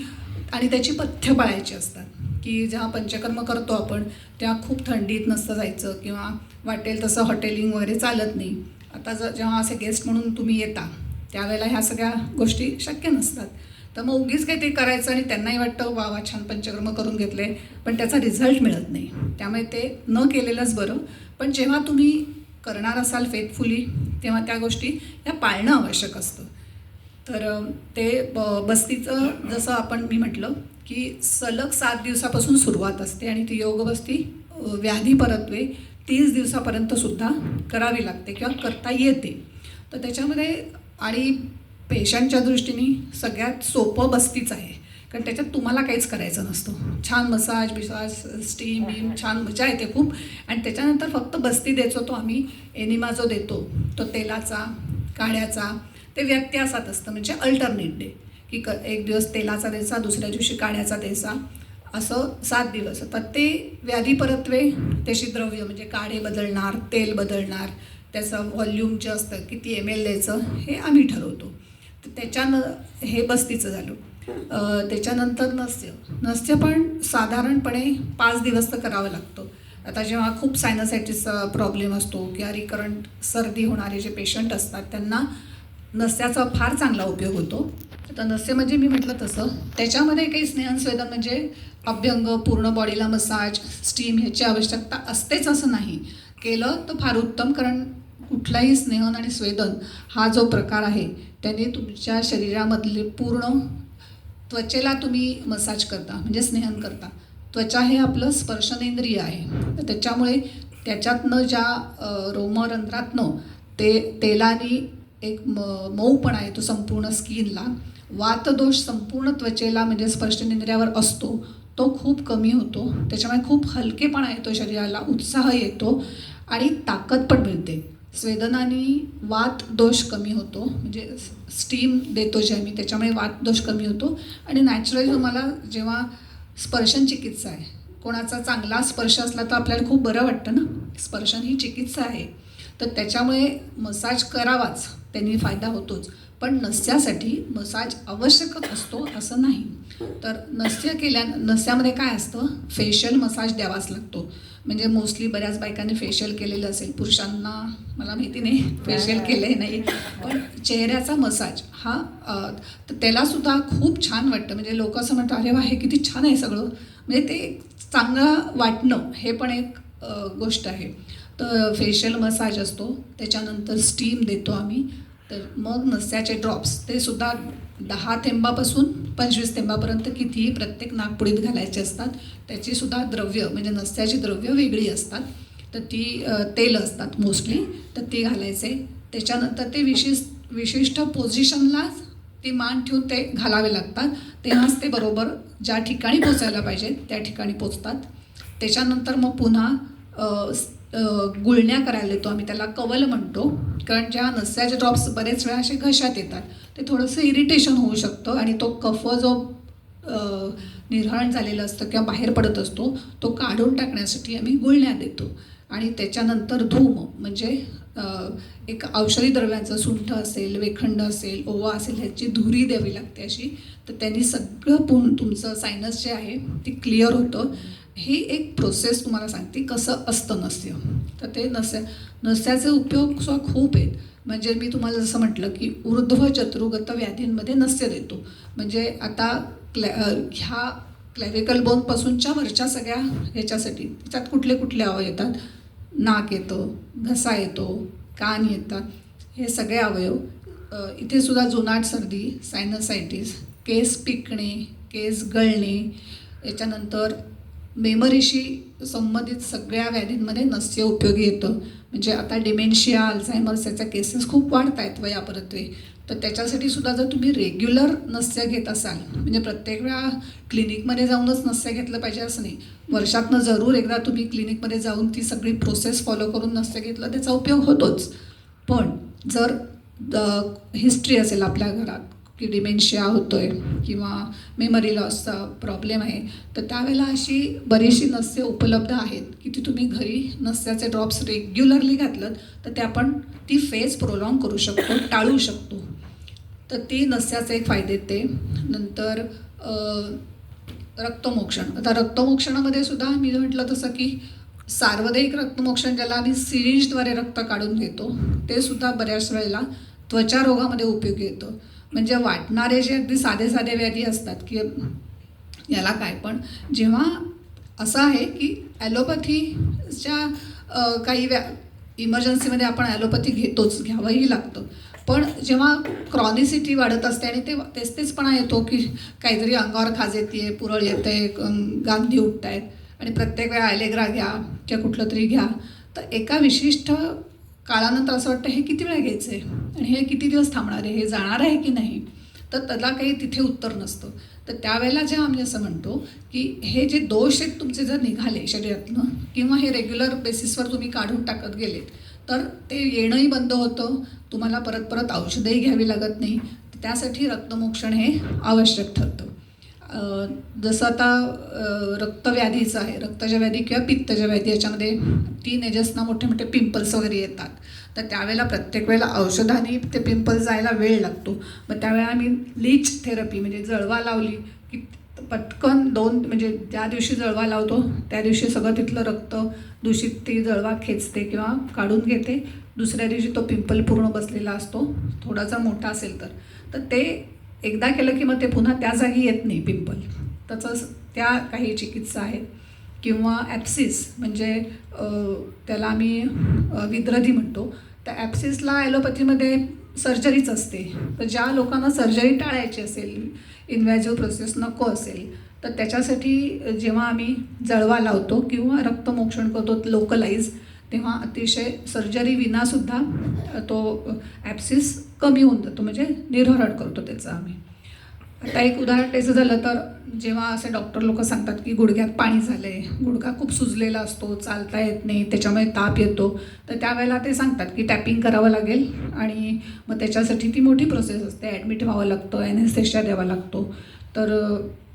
Speaker 3: आणि त्याची पथ्य पाळायची असतात की जेव्हा पंचकर्म करतो आपण तेव्हा खूप थंडीत नसतं जायचं किंवा वाटेल तसं हॉटेलिंग वगैरे चालत नाही. आता जेव्हा असे गेस्ट म्हणून तुम्ही येता त्यावेळेला ह्या सगळ्या गोष्टी शक्य नसतात. तर मग उगीच काही ते करायचं आणि त्यांनाही वाटतं वा वा छान पंचकर्म करून घेतले, पण त्याचा रिझल्ट मिळत नाही. त्यामुळे ते न केलेलंच बरं. पण जेव्हा तुम्ही करणार असाल फेथफुली तेव्हा त्या गोष्टी या पाळणं आवश्यक असतं. तर ते बस्तीचं जसं मी म्हटलं की सलग 7 दिवसापासून सुरुवात असते आणि ती योग बस्ती व्याधी परत्वे 30 दिवसापर्यंतसुद्धा करावी लागते किंवा करता येते. तर त्याच्यामध्ये आणि पेशंटच्या दृष्टीने सगळ्यात सोपं बस्तीच आहे, कारण त्याच्यात तुम्हाला काहीच करायचं नसतं. छान मसाज बिसाज स्टीम बीम छान मजा येते खूप. आणि त्याच्यानंतर फक्त बस्ती द्यायचो तो आम्ही एनिमा जो देतो तो तेलाचा काढ्याचा, ते व्यत्यासात असतं, म्हणजे अल्टरनेट डे की एक दिवस तेलाचा द्यायचा, दुसऱ्या दिवशी काढ्याचा द्यायचा, असं 7 दिवस. तर ते व्याधी परत्वे त्याची द्रव्य म्हणजे काढे बदलणार, तेल बदलणार, त्याचं व्हॉल्यूम जे असतं किती ml द्यायचं हे आम्ही ठरवतो. तर त्याच्यानं हे बस्तीचं झालं. त्याच्यानंतर नस्य पण साधारणपणे 5 दिवस तर करावं लागतं. आता जेव्हा खूप सायनसायटिसचा प्रॉब्लेम असतो किंवा रिकरंट सर्दी होणारे जे पेशंट असतात त्यांना नस्याचा फार चांगला उपयोग होतो. आता नस्य म्हणजे मी म्हटलं तसं त्याच्यामध्ये काही स्नेहनस्वेदन म्हणजे अभ्यंग, पूर्ण बॉडीला मसाज, स्टीम ह्याची आवश्यकता असतेच असं नाही. केलं तर फार उत्तम, कारण कुठलाही स्नेहन आणि स्वेदन हा जो प्रकार आहे त्याने तुमच्या शरीरामधले पूर्ण त्वचेला तुम्ही मसाज करता म्हणजे स्नेहन करता. त्वचा हे आपलं स्पर्शनेंद्रिय आहे. तर त्याच्यामुळे त्याच्यातनं ज्या रोमरंध्रातनं तेलाने एक मऊपणा येतो संपूर्ण स्किनला. वातदोष संपूर्ण त्वचेला म्हणजे स्पर्शनेंद्रियावर असतो तो खूप कमी होतो. त्याच्यामुळे खूप हलकेपणा येतो शरीराला, उत्साह येतो आणि ताकद पण मिळते. स्वेदनाने वात दोष कमी होतो, म्हणजे स्टीम देतो जे आम्ही त्याच्यामुळे वात दोष कमी होतो. आणि नॅचरली तुम्हाला जेव्हा स्पर्शन चिकित्सा आहे, कोणाचा चांगला स्पर्श असला तर आपल्याला खूप बरं वाटतं ना. स्पर्शन ही चिकित्सा आहे, तर त्याच्यामुळे मसाज करावाच, त्यांनी फायदा होतोच. पण नस्यासाठी मसाज आवश्यकच असतो असं नाही. तर नस्यामध्ये काय असतं, फेशियल मसाज द्यावाच लागतो. म्हणजे मोस्टली बऱ्याच बायकांनी फेशियल केलेलं असेल, पुरुषांना मला माहिती नाही फेशियल केलं नाही, पण चेहऱ्याचा मसाज हा तर त्यालासुद्धा खूप छान वाटतं. म्हणजे लोक असं म्हणतात अरे वा हे किती छान आहे सगळं, म्हणजे ते चांगलं वाटणं हे पण एक गोष्ट आहे. तर फेशियल मसाज असतो, त्याच्यानंतर स्टीम देतो आम्ही. तर मग नस्याचे ड्रॉप्स ते सुद्धा 10 थेंबापासून 25 थेंबापर्यंत कितीही प्रत्येक नाकपुडीत घालायचे असतात. त्याचीसुद्धा द्रव्य म्हणजे नस्याची द्रव्य वेगळी असतात. तर ती तेल असतात मोस्टली, तर ते घालायचे. त्याच्यानंतर ते विशिष्ट पोझिशनलाच ती मान ठेवून ते घालावे लागतात, तेव्हाच ते बरोबर ज्या ठिकाणी पोचायला पाहिजे त्या ठिकाणी पोचतात. त्याच्यानंतर मग पुन्हा गुळण्या करायला देतो आम्ही, त्याला कवल म्हणतो. कारण ज्या नस्याचे ड्रॉप्स बरेच वेळा असे घशात येतात, ते थोडंसं इरिटेशन होऊ शकतं आणि तो कफ जो निर्हरण झालेला असतं किंवा बाहेर पडत असतो तो काढून टाकण्यासाठी आम्ही गुळण्या देतो. आणि त्याच्यानंतर धूम म्हणजे एक औषधी द्रव्यांचं सुंठ असेल, वेखंड असेल, ओवा असेल ह्याची धुरी द्यावी लागते अशी. तर त्यांनी सगळं तुमचं सायनस जे आहे ते क्लिअर होतं. ही एक प्रोसेस तुम्हाला सांगते कसं असतं नस्य. तर ते नस्याचे उपयोग सुद्धा खूप आहेत. म्हणजे मी तुम्हाला जसं म्हटलं की ऊर्ध्व चतुर्गत व्याधींमध्ये नस्य देतो. म्हणजे आता ह्या क्लॅव्हिकल बोनपासूनच्या वरच्या सगळ्या ह्याच्यासाठी त्याच्यात कुठले कुठले अवयव येतात, नाक येतं, घसा येतो, कान येतात, हे सगळे अवयव इथे सुद्धा जुनाट सर्दी, सायनसायटिस, केस पिकणे, केस गळणे, याच्यानंतर मेमरीशी संबंधित सगळ्या व्याधींमध्ये नस्य उपयोगी येतं. म्हणजे आता डिमेन्शिया, अल्झायमर्स याच्या केसेस खूप वाढत आहेत वयापरत्वे. तर त्याच्यासाठी सुद्धा जर तुम्ही रेग्युलर नस्य घेत असाल, म्हणजे प्रत्येक वेळा क्लिनिकमध्ये जाऊनच नस्य घेतलं पाहिजे असं नाही, वर्षातनं जरूर एकदा तुम्ही क्लिनिकमध्ये जाऊन ती सगळी प्रोसेस फॉलो करून नस्य घेतलं त्याचा उपयोग होतोच. पण जर हिस्ट्री असेल आपल्या घरात की डिमेन्शिया होतो आहे किंवा मेमरी लॉसचा प्रॉब्लेम आहे, तर त्यावेळेला अशी बरीचशी नस्य उपलब्ध आहेत की ती तुम्ही घरी नस्याचे ड्रॉप्स रेग्युलरली घातलं तर ते आपण ती फेज प्रोलॉंग करू शकतो, टाळू शकतो. तर ती नस्याचे एक फायदे ते. नंतर रक्तमोक्षण. आता रक्तमोक्षणामध्ये सुद्धा मी म्हटलं तसं की सार्वजनिक रक्तमोक्षण, ज्याला आम्ही सिरिंजद्वारे रक्त काढून घेतो, ते सुद्धा बऱ्याच वेळेला त्वचा रोगामध्ये उपयोगी येतं. म्हणजे वाटणारे जे अगदी साधे साधे व्याधी असतात की याला काय, पण जेव्हा असं आहे की ॲलोपॅथीच्या काही इमर्जन्सीमध्ये आपण ॲलोपॅथी घेतोच, घ्यावंही लागतं. पण जेव्हा क्रॉनिसिटी वाढत असते आणि ते तेच-तेचपणा येतो की काहीतरी अंगावर खाज येते, पुरळ येते, गांधी उठत आहेत आणि प्रत्येक वेळा ॲलेग्रा घ्या किंवा कुठलं तरी घ्या, तर एका विशिष्ट काळानंतर असं वाटतं हे किती वेळा घ्यायचं आहे आणि हे किती दिवस थांबणार आहे, हे जाणार आहे की नाही, तर त्याला काही तिथे उत्तर नसतं. तर त्यावेळेला जेव्हा आम्ही असं म्हणतो की हे जे दोष आहेत तुमचे जर निघाले शरीरातनं किंवा हे रेग्युलर बेसिसवर तुम्ही काढून टाकत गेलेत, तर ते येणंही बंद होतं, तुम्हाला परत परत औषधंही घ्यावी लागत नाही. त्यासाठी रक्तमोक्षण हे आवश्यक ठरतं. जसं आता रक्तव्याधीचं आहे, रक्तच्या व्याधी किंवा पित्तच्या व्याधी, याच्यामध्ये टीनेजर्सना मोठे मोठे पिंपल्स वगैरे येतात. तर त्यावेळेला प्रत्येक वेळेला औषधाने ते पिंपल्स जायला वेळ लागतो. मग त्यावेळेला आम्ही लीच थेरपी म्हणजे जळवा लावली की पटकन म्हणजे ज्या दिवशी जळवा लावतो त्या दिवशी सगळं तिथलं रक्त दूषित ती जळवा खेचते किंवा काढून घेते. दुसऱ्या दिवशी तो पिंपल पूर्ण बसलेला असतो, थोडासा मोठा असेल तर ते एकदा केलं की मग ते पुन्हा त्या जागी येत नाही पिंपल. तसंच त्या काही चिकित्सा आहेत. किंवा ॲप्सिस म्हणजे त्याला आम्ही विद्रधी म्हणतो. त्या ॲप्सिसला ॲलोपॅथीमध्ये सर्जरीच असते. तर ज्या लोकांना सर्जरी टाळायची असेल, इन्व्हॅजिव्ह प्रोसेस नको असेल, तर त्याच्यासाठी जेव्हा आम्ही जळवा लावतो किंवा रक्तमोक्षण करतो लोकलाईज, तेव्हा अतिशय सर्जरी विनासुद्धा तो ॲप्सिस कमी होऊन जातो, म्हणजे निर्हरण करतो त्याचं आम्ही. आता एक उदाहरण द्यायचं झालं तर जेव्हा असे डॉक्टर लोक सांगतात की गुडघ्यात पाणी झालं आहे, गुडघा खूप सुजलेला असतो, चालता येत नाही, त्याच्यामुळे ताप येतो, तर त्यावेळेला ते सांगतात की टॅपिंग करावं लागेल आणि मग त्याच्यासाठी ती मोठी प्रोसेस असते, ॲडमिट व्हावं लागतं, ॲनेस्थेशिया द्यावा लागतो. तर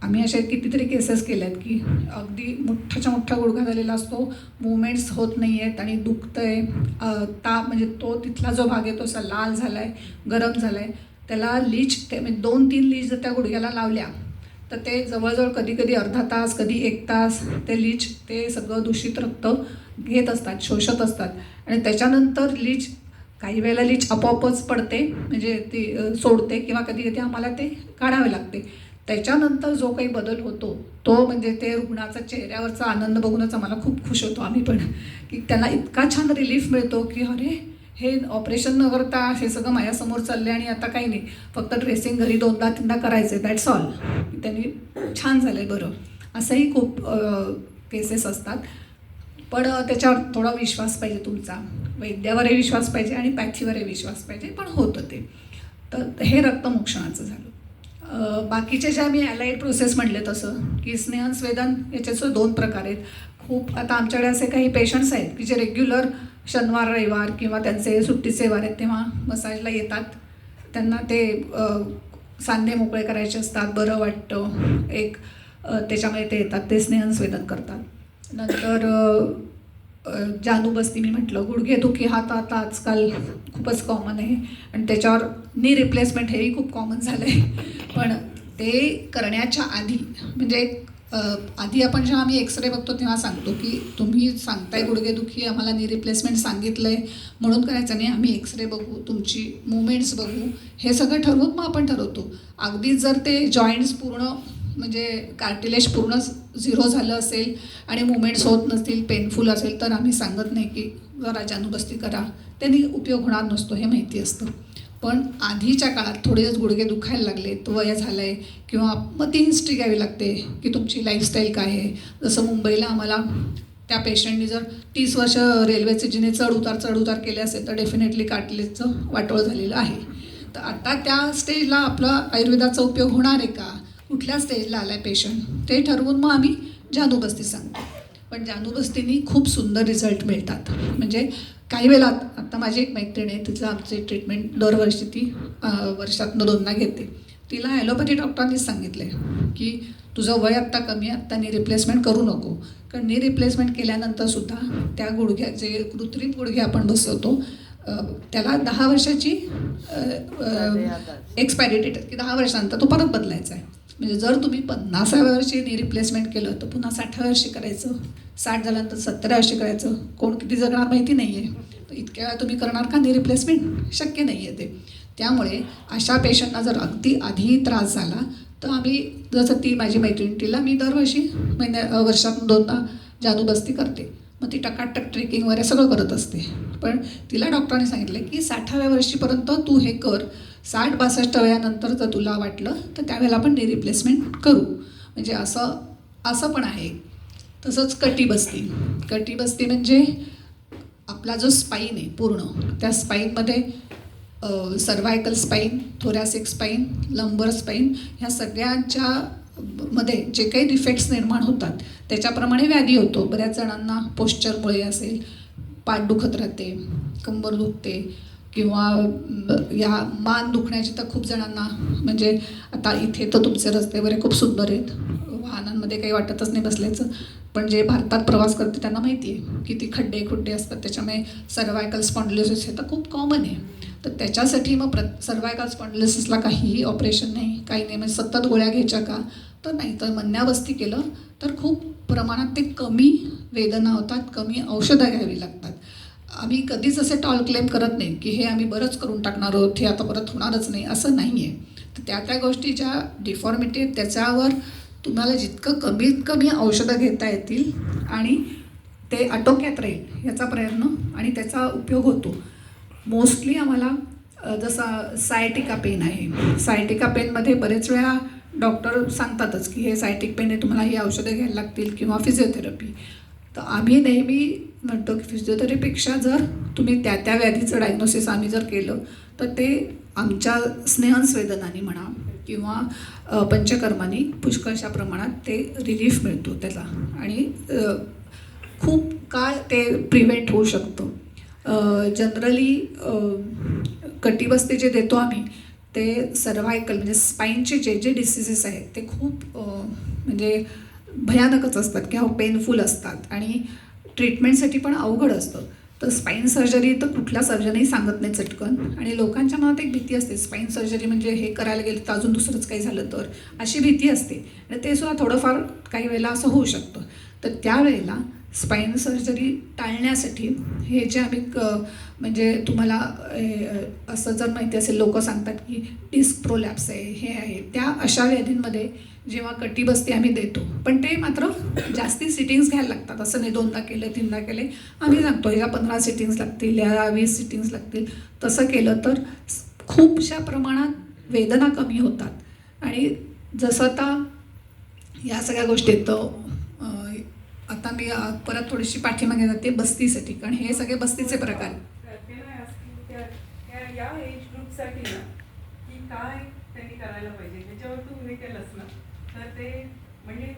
Speaker 3: आम्ही अशा कितीतरी केसेस केल्या आहेत की अगदी मोठ्याच्या मोठा गुडघा झालेला असतो, मुवमेंट्स होत नाही आहेत आणि दुखतं आहे, ताप म्हणजे तो तिथला जो भाग आहे तो असा लाल झाला आहे, गरम झाला आहे, त्याला लीच म्हणजे 2-3 लीच जर त्या गुडघ्याला लावल्या तर ते जवळजवळ कधी अर्धा तास, कधी 1 तास ते लीच ते सगळं दूषित रक्त घेत असतात, शोषत असतात. आणि त्याच्यानंतर लीच काही वेळेला लीच आपोआपच पडते, म्हणजे ती सोडते किंवा कधी कधी आम्हाला ते काढावे लागते. त्याच्यानंतर जो काही बदल होतो तो म्हणजे ते रुग्णाचा चेहऱ्यावरचा आनंद बघूनच आम्हाला खूप खुश होतो आम्ही पण, की त्यांना इतका छान रिलीफ मिळतो की अरे हे ऑपरेशन न करता हे सगळं माझ्यासमोर चाललं आहे आणि आता काही नाही, फक्त ड्रेसिंग घरी 2दा-3दा करायचं, दॅट्स ऑल, त्यांनी छान झालं आहे बरं. असंही खूप केसेस असतात. पण त्याच्यावर थोडा विश्वास पाहिजे तुमचा, वैद्यावरही विश्वास पाहिजे आणि पॅथीवरही विश्वास पाहिजे, पण होतं ते. तर हे रक्तमोक्षणाचं झालं. बाकीचे जे आम्ही ॲलाइड प्रोसेस म्हणले तसं की स्नेहन स्वेदन याच्याचं 2 प्रकार आहेत. खूप आता आमच्याकडे असे काही पेशंट्स आहेत की जे रेग्युलर शनिवार रविवार किंवा त्यांचे सुट्टीचे वार आहेत तेव्हा मसाजला येतात. त्यांना ते सांधे मोकळे करायचे असतात, बरं वाटतं एक, त्याच्यामुळे ते येतात, ते स्नेहन स्वेदन करतात. नंतर जानुबस्ती मी म्हटलं, गुडघेदुखी हा तर आता आजकाल खूपच कॉमन आहे आणि त्याच्यावर नी रिप्लेसमेंट हेही खूप कॉमन झालं आहे. पण ते करण्याच्या आधी म्हणजे आधी आपण जेव्हा आम्ही एक्सरे बघतो तेव्हा सांगतो की तुम्ही सांगताय गुडघेदुखी, आम्हाला नी रिप्लेसमेंट सांगितलं आहे म्हणून करायचं नाही, आम्ही एक्सरे बघू, तुमची मुवमेंट्स बघू, हे सगळं ठरवून मग आपण ठरवतो. अगदी जर ते जॉईंट्स पूर्ण म्हणजे कार्टिलेज पूर्ण 0 झालं असेल आणि मुवमेंट्स होत नसतील, पेनफुल असेल, तर आम्ही सांगत नाही की जरा जानुबस्ती करा, त्यांनी उपयोग होणार नसतो, हे माहिती असतं. पण आधीच्या काळात थोडेच गुडघे दुखायला लागले, तो वय झालं आहे किंवा मग ती हिस्ट्री घ्यावी लागते की तुमची लाईफस्टाईल काय आहे. जसं मुंबईला आम्हाला त्या पेशंटनी जर 30 वर्ष रेल्वेचे जिने चढ उतार केले असेल तर डेफिनेटली कार्टिलेजचं वाटोळं झालेलं आहे. तर आता त्या स्टेजला आपला आयुर्वेदाचा उपयोग होणार आहे का, कुठल्या स्टेजला आला आहे पेशंट ते ठरवून मग आम्ही जानूबस्ती सांगतो. पण जानूबस्तीनी खूप सुंदर रिझल्ट मिळतात. म्हणजे काही वेळेला आत्ता माझी एक मैत्रीण आहे, तिचं आमचे ट्रीटमेंट दरवर्षी ती वर्षातनं 2दा घेते. तिला ॲलोपॅथी डॉक्टरांनीच सांगितलं आहे की तुझं वय आत्ता कमी आहे, आत्ता नी रिप्लेसमेंट करू नको. कारण नी रिप्लेसमेंट केल्यानंतरसुद्धा त्या गुडघ्याचे कृत्रिम गुडघे आपण बसवतो त्याला 10 वर्षाची एक्सपायरी डेट की 10 वर्षानंतर तो परत बदलायचा आहे. म्हणजे जर तुम्ही 50व्या वर्षी नी रिप्लेसमेंट केलं तर पुन्हा 60व्या वर्षी करायचं, 60 झाल्यानंतर 70व्या वर्षी करायचं. कोण किती जगणार माहिती नाही आहे. तर इतक्या वेळा तुम्ही करणार का नी रिप्लेसमेंट? शक्य नाही आहे ते. त्यामुळे अशा पेशंटना जर अगदी आधी त्रास झाला तर आम्ही जसं ती माझी मैत्रीण तिला मी दरवर्षी वर्षातून 2दा जानूबस्ती करते. मग ती टकाटक ट्रेकिंग वगैरे सगळं करत असते. पण तिला डॉक्टरांनी सांगितलं की 60व्या वर्षीपर्यंत तू हे कर, 60-62 वयानंतर जर तुला वाटलं तर त्यावेळेला आपण नी रिप्लेसमेंट करू. म्हणजे असं पण आहे. तसंच कटिबस्ती म्हणजे आपला जो स्पाईन आहे पूर्ण, त्या स्पाईनमध्ये सर्वायकल स्पाईन, थोरॅसिक स्पाईन, लंबर स्पाईन ह्या सगळ्यांच्या मध्ये जे काही डिफेक्ट्स निर्माण होतात त्याच्याप्रमाणे व्याधी होतो. बऱ्याच जणांना पोश्चरमुळे असेल, पाठ दुखत राहते, कंबर दुखते किंवा या मान दुखण्याची तर खूप जणांना. म्हणजे आता इथे तर तुमचे रस्ते वगैरे खूप सुंदर आहेत, वाहनांमध्ये काही वाटतच नाही बसल्याचं. पण जे भारतात प्रवास करते त्यांना माहिती आहे किती खड्डे असतात. त्याच्यामुळे सर्वायकल स्पॉन्डिलोसिस हे तर खूप कॉमन आहे. तर त्याच्यासाठी मग सर्वायकल स्पॉन्डिलोसिसला काहीही ऑपरेशन नाही, काही नाही. म्हणजे सतत गोळ्या घ्यायच्या का? तर नाही. तर मन्याबस्ती केलं तर खूप प्रमाणात ते कमी वेदना होतात, कमी औषधं घ्यावी लागतात. आम्ही कधीच असे टॉल क्लेम करत नाही की हे आम्ही बरंच करून टाकणार आहोत, हे आता परत होणारच नाही, असं नाही आहे. तर त्या गोष्टी ज्या डिफॉर्मिटी आहेत त्याच्यावर तुम्हाला जितकं कमीत कमी औषधं घेता येतील आणि ते आटोक्यात राहील याचा प्रयत्न आणि त्याचा उपयोग होतो. मोस्टली आम्हाला जसा सायटिका पेन आहे, सायटिका पेनमध्ये बरेच वेळा डॉक्टर सांगतातच की हे सायटिक पेन आहे, तुम्हाला ही औषधं घ्यायला लागतील किंवा फिजिओथेरपी. तर आम्ही नेहमी म्हणतो की फिजिओथेरपीपेक्षा जर तुम्ही त्या व्याधीचं डायग्नोसिस आम्ही जर केलं तर ते आमच्या स्नेहसंवेदनाने म्हणा किंवा पंचकर्मानी पुष्कळशा प्रमाणात ते रिलीफ मिळतो त्याला आणि खूप काळ ते प्रिव्हेंट होऊ शकतं. जनरली कटिबस्ती जे देतो आम्ही ते सर्व्हायकल म्हणजे स्पाईनचे जे डिसीजेस आहेत ते खूप म्हणजे भयानकच असतात किंवा पेनफुल असतात आणि ट्रीटमेंटसाठी पण अवघड असतं. तर स्पाईन सर्जरी तर कुठला सर्जनही सांगत नाही चटकन. आणि लोकांच्या मनात एक भीती असते, स्पाईन सर्जरी म्हणजे हे करायला गेलं तर अजून दुसरंच काही झालं तर, अशी भीती असते. आणि ते सुद्धा थोडंफार काही वेळेला असं होऊ शकतं. तर त्यावेळेला स्पाईन सर्जरी टाळण्यासाठी हे जे आम्ही म्हणजे तुम्हाला असं जर माहिती असेल, लोक सांगतात की डिस्क प्रोलॅप्स आहे, हे आहे, त्या अशा व्याधींमध्ये जेव्हा कटिबस्ती आम्ही देतो, पण ते मात्र जास्ती सिटिंग्स घ्यायला लागतात. असं नाही 2दा केले 3दा केले, आम्ही सांगतो ह्या 15 सिटिंग्स लागतील, या 20 सिटिंग्स लागतील. तसं केलं तर खूपशा प्रमाणात वेदना कमी होतात. आणि जसं आता या सगळ्या गोष्टी तर आता मी परत थोडीशी पाठीमागे जाते बस्तीसाठी, कारण हे सगळे बस्तीचे प्रकार.
Speaker 1: या एज ग्रुपसाठी ना की काय त्यांनी करायला पाहिजे त्याच्यावर तू हे केलंस ना तर ते म्हणजे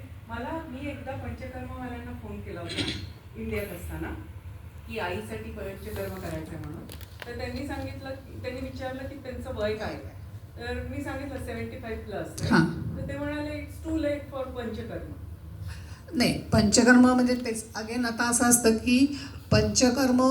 Speaker 1: मी एकदा पंचकर्मवाल्यांना फोन केला होता इंडियात असताना की आईसाठी पंचकर्म करायचं आहे म्हणून. तर त्यांनी विचारलं की त्यांचं वय काय आहे. तर मी सांगितलं 75+. तर ते म्हणाले it's too late for panchakarma.
Speaker 3: नाही, पंचकर्म म्हणजे तेच अगेन आता असं असतं की पंचकर्म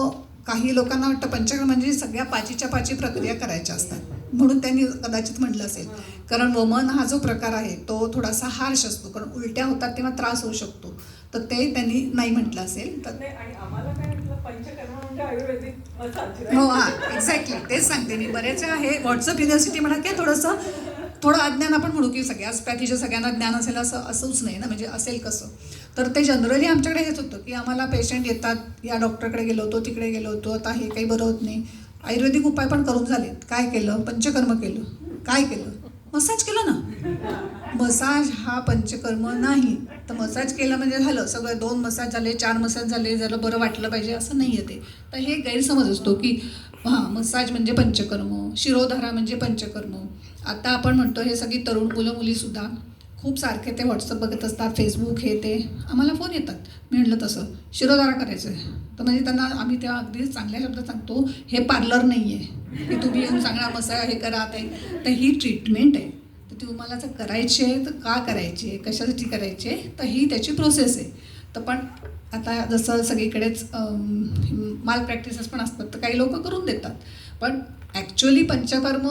Speaker 3: काही लोकांना वाटतं पंचकर्म म्हणजे सगळ्या पाचीच्या पाची प्रक्रिया करायच्या असतात, म्हणून त्यांनी कदाचित म्हटलं असेल. कारण वमन हा जो प्रकार आहे तो थोडासा हार्श असतो, कारण उलट्या होतात तेव्हा त्रास होऊ शकतो. तर ते त्यांनी नाही म्हटलं असेल. तर
Speaker 1: आणि आम्हाला काय म्हटलं पंचकर्म म्हणजे आयुर्वेदिक.
Speaker 3: हो हां, एक्झॅक्टली तेच सांगते मी. बरेच हे व्हॉट्सअप युनिव्हर्सिटी म्हणा की थोडं अज्ञान आपण म्हणू की सगळ्याच पॅथीचं सगळ्यांना ज्ञान असेल असंच नाही ना. म्हणजे असेल कसं. तर ते जनरली आमच्याकडे हेच होतं की आम्हाला पेशंट येतात, या डॉक्टरकडे गेलो होतो, तिकडे गेलो होतो, आता हे काही बरं होत नाही, आयुर्वेदिक उपाय पण करून झालेत. काय केलं? पंचकर्म केलं. काय केलं? मसाज केलं ना. मसाज हा पंचकर्म नाही. तर मसाज केलं म्हणजे झालं सगळं. 2 मसाज झाले, 4 मसाज झाले, जरा बरं वाटलं पाहिजे असं नाही आहे ते. तर हे गैरसमज असतो की हां मसाज म्हणजे पंचकर्म, शिरोधारा म्हणजे पंचकर्म. आता आपण म्हणतो हे सगळी तरुण मुलं मुलीसुद्धा खूप सारखे ते व्हॉट्सअप बघत असतात, फेसबुक हे ते. आम्हाला फोन येतात. मी म्हटलं तसं शिरोधारा करायचं आहे. तर म्हणजे त्यांना आम्ही तेव्हा अगदी चांगल्या शब्दात सांगतो हे पार्लर नाही आहे की तुम्ही येऊन चांगला मसाज हे करा ते. तर ही ट्रीटमेंट आहे. तर तुम्हाला जर करायची आहे तर का करायची आहे, कशासाठी करायची आहे, तर ही त्याची प्रोसेस आहे. तर पण आता जसं सगळीकडेच माल प्रॅक्टिसेस पण असतात तर काही लोक करून देतात. पण ॲक्च्युअली पंचकर्म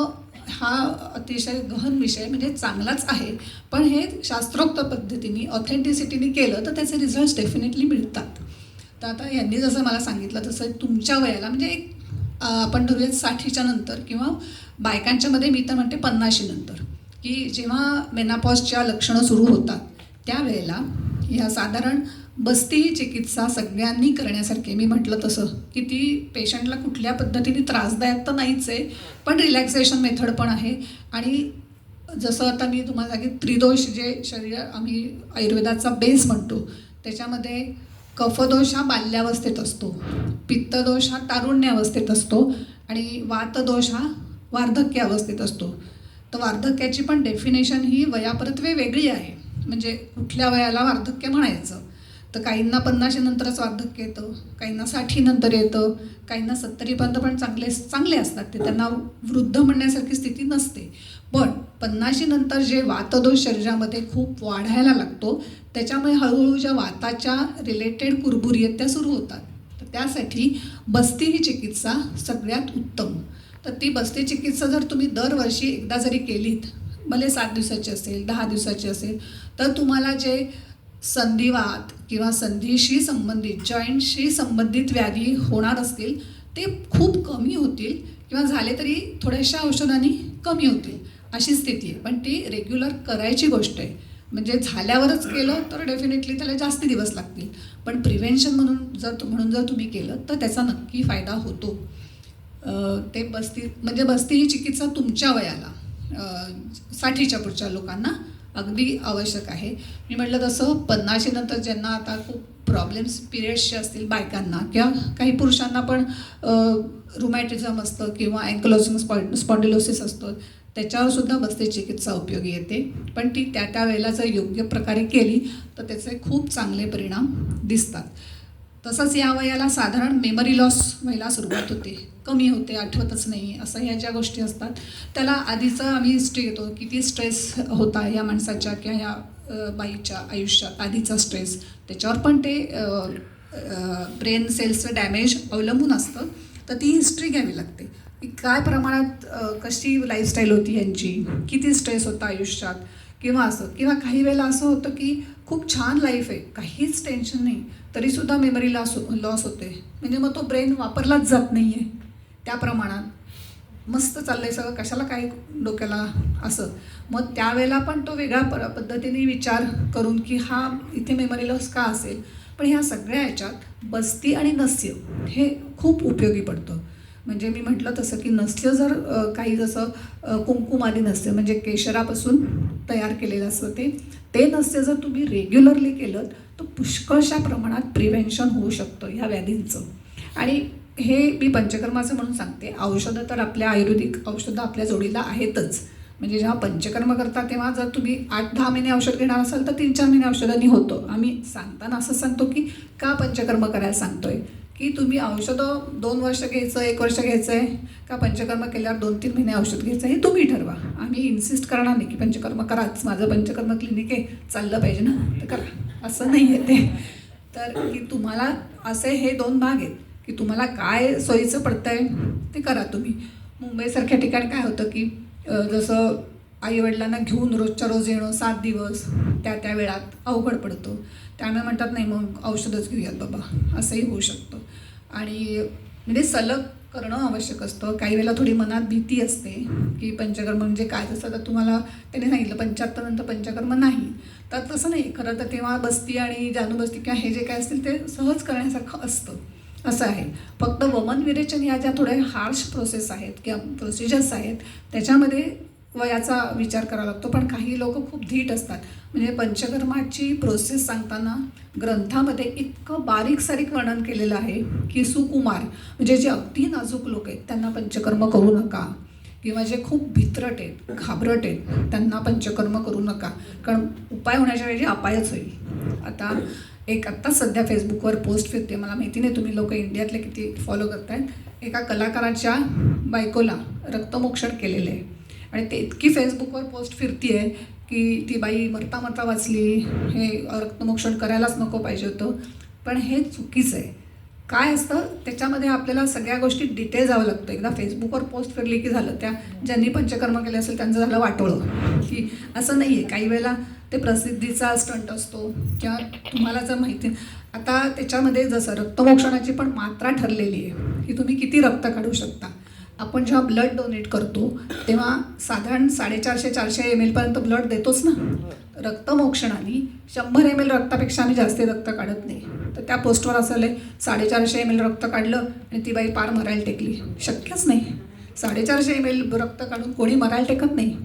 Speaker 3: हा अतिशय गहन विषय म्हणजे चांगलाच आहे. पण हे शास्त्रोक्त पद्धतीने ऑथेंटिसिटीने केलं तर त्याचे रिझल्ट्स डेफिनेटली मिळतात. तर आता यांनी जसं मला सांगितलं तसं तुमच्या वयाला म्हणजे एक आपण धरूयात 60च्या नंतर किंवा बायकांच्यामध्ये मी तर म्हणते 50शी नंतर की जेव्हा मेनापॉजच्या लक्षणं सुरू होतात त्यावेळेला ह्या साधारण बस्ती ही चिकित्सा सगळ्यांनी करण्यासारखी. मी म्हटलं तसं की ती पेशंटला कुठल्या पद्धतीने त्रासदायक तर नाहीच आहे पण रिलॅक्सेशन मेथड पण आहे. आणि जसं आता मी तुम्हाला सांगितलं त्रिदोष जे शरीर आम्ही आयुर्वेदाचा बेस म्हणतो त्याच्यामध्ये कफदोष हा बाल्यावस्थेत असतो, पित्तदोष हा तारुण्यावस्थेत असतो आणि वातदोष हा वार्धक्य अवस्थेत असतो. तर वार्धक्याची पण डेफिनेशन ही वयापरत्वे वेगळी आहे. म्हणजे कुठल्या वयाला वार्धक्य म्हणायचं. तर काहींना 50 नंतरच वार्धक्य येतं, काहींना 60 नंतर येतं, काहींना 70पर्यंत पण चांगले असतात ते. त्यांना वृद्ध म्हणण्यासारखी स्थिती नसते. पण 50 नंतर जे वातदोष शरीरामध्ये खूप वाढायला लागतो त्याच्यामुळे हळूहळू ज्या वाताच्या रिलेटेड कुरबुरी आहेत त्या सुरू होतात. तर त्यासाठी बस्ती ही चिकित्सा सगळ्यात उत्तम. तर ती बस्ती चिकित्सा जर तुम्ही दरवर्षी एकदा जरी केलीत, भले 7 दिवसाची असेल 10 दिवसाची असेल, तर तुम्हाला जे संधिवात किंवा संधीशी संबंधित जॉईंटशी संबंधित व्याधी होणार असतील ते खूप कमी होतील किंवा झाले तरी थोड्याशा औषधांनी कमी होतील अशी स्थिती आहे. पण ती रेग्युलर करायची गोष्ट आहे. म्हणजे झाल्यावरच केलं तर डेफिनेटली त्याला जास्ती दिवस लागतील. पण प्रिव्हेन्शन म्हणून जर तुम्ही केलं तर त्याचा नक्की फायदा होतो. ते बस्ती ही चिकित्सा तुमच्या वयाला 60च्या पुढच्या लोकांना अगदी आवश्यक आहे. मी म्हटलं तसं 50 नंतर ज्यांना आता खूप प्रॉब्लेम्स पिरियड्सचे असतील बायकांना किंवा काही पुरुषांना पण रुमॅटिझम असतं किंवा अँकलोजिंग स्पॉन्डिलोसिस असतं त्याच्यावर सुद्धा बस्ती चिकित्सा उपयोगी येते. पण ती त्या वेळेला जर योग्य प्रकारे केली तर त्याचे खूप चांगले परिणाम दिसतात. तसंच या वयाला साधारण मेमरी लॉस व्हायला सुरुवात होते, कमी होते, आठवतच नाही असं ह्या ज्या गोष्टी असतात त्याला आधीचं आम्ही हिस्ट्री घेतो किती स्ट्रेस होता या माणसाच्या किंवा ह्या बाईच्या आयुष्यात आधीचा स्ट्रेस त्याच्यावर पण ते ब्रेन सेल्सचं डॅमेज अवलंबून असतं. तर ती हिस्ट्री घ्यावी लागते की काय प्रमाणात कशी लाईफस्टाईल होती यांची, किती स्ट्रेस होता आयुष्यात किंवा असं. किंवा काही वेळेला असं होतं की खूप छान लाईफ आहे, काहीच टेन्शन नाही, तरीसुद्धा मेमरी लॉस होते. म्हणजे मग तो ब्रेन वापरलाच जात नाही आहे त्या प्रमाणात. मस्त चाललं आहे सगळं, कशाला काय डोक्याला असं. मग त्यावेळेला पण तो वेगळ्या पद्धतीने विचार करून की हा इथे मेमरी लॉस का असेल. पण ह्या सगळ्या ह्याच्यात बस्ती आणि नस्य हे खूप उपयोगी पडतं. म्हणजे मी म्हटलं तसं की नस्य जर काही जसं कुंकुमादी नस्य म्हणजे केशरापासून तयार केलेलं असतं ते नस्य जर तुम्ही रेग्युलरली केलं तर पुष्कळशा प्रमाणात प्रिव्हेन्शन होऊ शकतं ह्या व्याधींचं. आणि हे मी पंचकर्माचं म्हणून सांगते. औषधं तर आपल्या आयुर्वेदिक औषधं आपल्या जोडीला आहेतच. म्हणजे जेव्हा पंचकर्म करता तेव्हा जर तुम्ही 8-10 महिने औषध घेणार असाल तर 3-4 महिने औषधांनी होतं. आम्ही सांगताना असं सांगतो की का पंचकर्म करायला सांगतोय की तुम्ही औषधं 2 वर्ष घ्यायचं, 1 वर्ष घ्यायचं आहे का पंचकर्म केल्यावर 2-3 महिने औषध घ्यायचं हे तुम्ही ठरवा. आम्ही इन्सिस्ट करणार नाही की पंचकर्म कराच, माझं पंचकर्म क्लिनिक आहे, चाललं पाहिजे ना तर करा, असं नाही आहे ते. तर की तुम्हाला असे हे 2 भाग आहेत की तुम्हाला काय सोयीचं पडतं आहे ते करा तुम्ही. मुंबईसारख्या ठिकाणी काय होतं की जसं आईवडिलांना घेऊन रोजच्या रोज येणं 7 दिवस त्या वेळात अवघड पडतं. त्यामुळे म्हणतात नाही मग औषधच घेऊयात बाबा, असंही होऊ शकतं. आणि म्हणजे सलग करणं आवश्यक असतं. काही वेळेला थोडी मनात भीती असते की पंचकर्म म्हणजे काय. जसं तर तुम्हाला त्याने सांगितलं 75 नंतर पंचकर्म नाही, तर तसं नाही. खरं तर तेव्हा बस्ती आणि जानूबस्ती किंवा हे जे काय असतील ते सहज करण्यासारखं असतं. असं आहे. फक्त वमन विरेचन ह्या ज्या थोड्या हार्श प्रोसेस आहेत किंवा प्रोसिजर्स आहेत त्याच्यामध्ये वयाचा विचार करावा लागतो. पण काही लोक खूप धीट असतात. म्हणजे पंचकर्माची प्रोसेस सांगताना ग्रंथामध्ये इतकं बारीक सारीक वर्णन केलेलं आहे की सुकुमार म्हणजे जे अगदी नाजूक लोक आहेत त्यांना पंचकर्म करू नका, किंवा जे खूप भित्रट आहेत, घाबरट आहेत, त्यांना पंचकर्म करू नका, कारण उपाय होण्याच्या वेळी अपायच होईल. आत्ता सध्या फेसबुकवर पोस्ट फिरते, मला माहिती नाही तुम्ही लोक इंडियातले किती फॉलो करताय. एका कलाकाराच्या बायकोला रक्तमोक्षण केलेलं आहे आणि ते इतकी फेसबुकवर पोस्ट फिरती आहे की ती बाई मरता मरता वाचली, हे रक्तमोक्षण करायलाच नको पाहिजे होतं. पण हे चुकीचं आहे. काय असतं त्याच्यामध्ये आपल्याला सगळ्या गोष्टी डिटेल जावं लागतं. एकदा फेसबुकवर पोस्ट फिरली की झालं, त्या ज्यांनी पंचकर्म केले असेल त्यांचं झालं वाटोळं. की असं नाही आहे. काही वेळेला ते प्रसिद्धीचा स्टंट असतो किंवा तुम्हाला जर माहिती. आता त्याच्यामध्ये जसं रक्तमोक्षणाची पण मात्रा ठरलेली आहे की तुम्ही किती रक्त काढू शकता. आपण जेव्हा ब्लड डोनेट करतो तेव्हा साधारण 450-400 ml पर्यंत ब्लड देतोच ना. रक्तमोक्षणाने 100 ml रक्तापेक्षा आम्ही जास्त रक्त काढत नाही. तर त्या पोस्टवर असं आलं 450 ml रक्त काढलं आणि ती बाई पार मरायला टेकली. शक्यच नाही. 450 ml रक्त काढून कोणी मरायला टेकत नाही.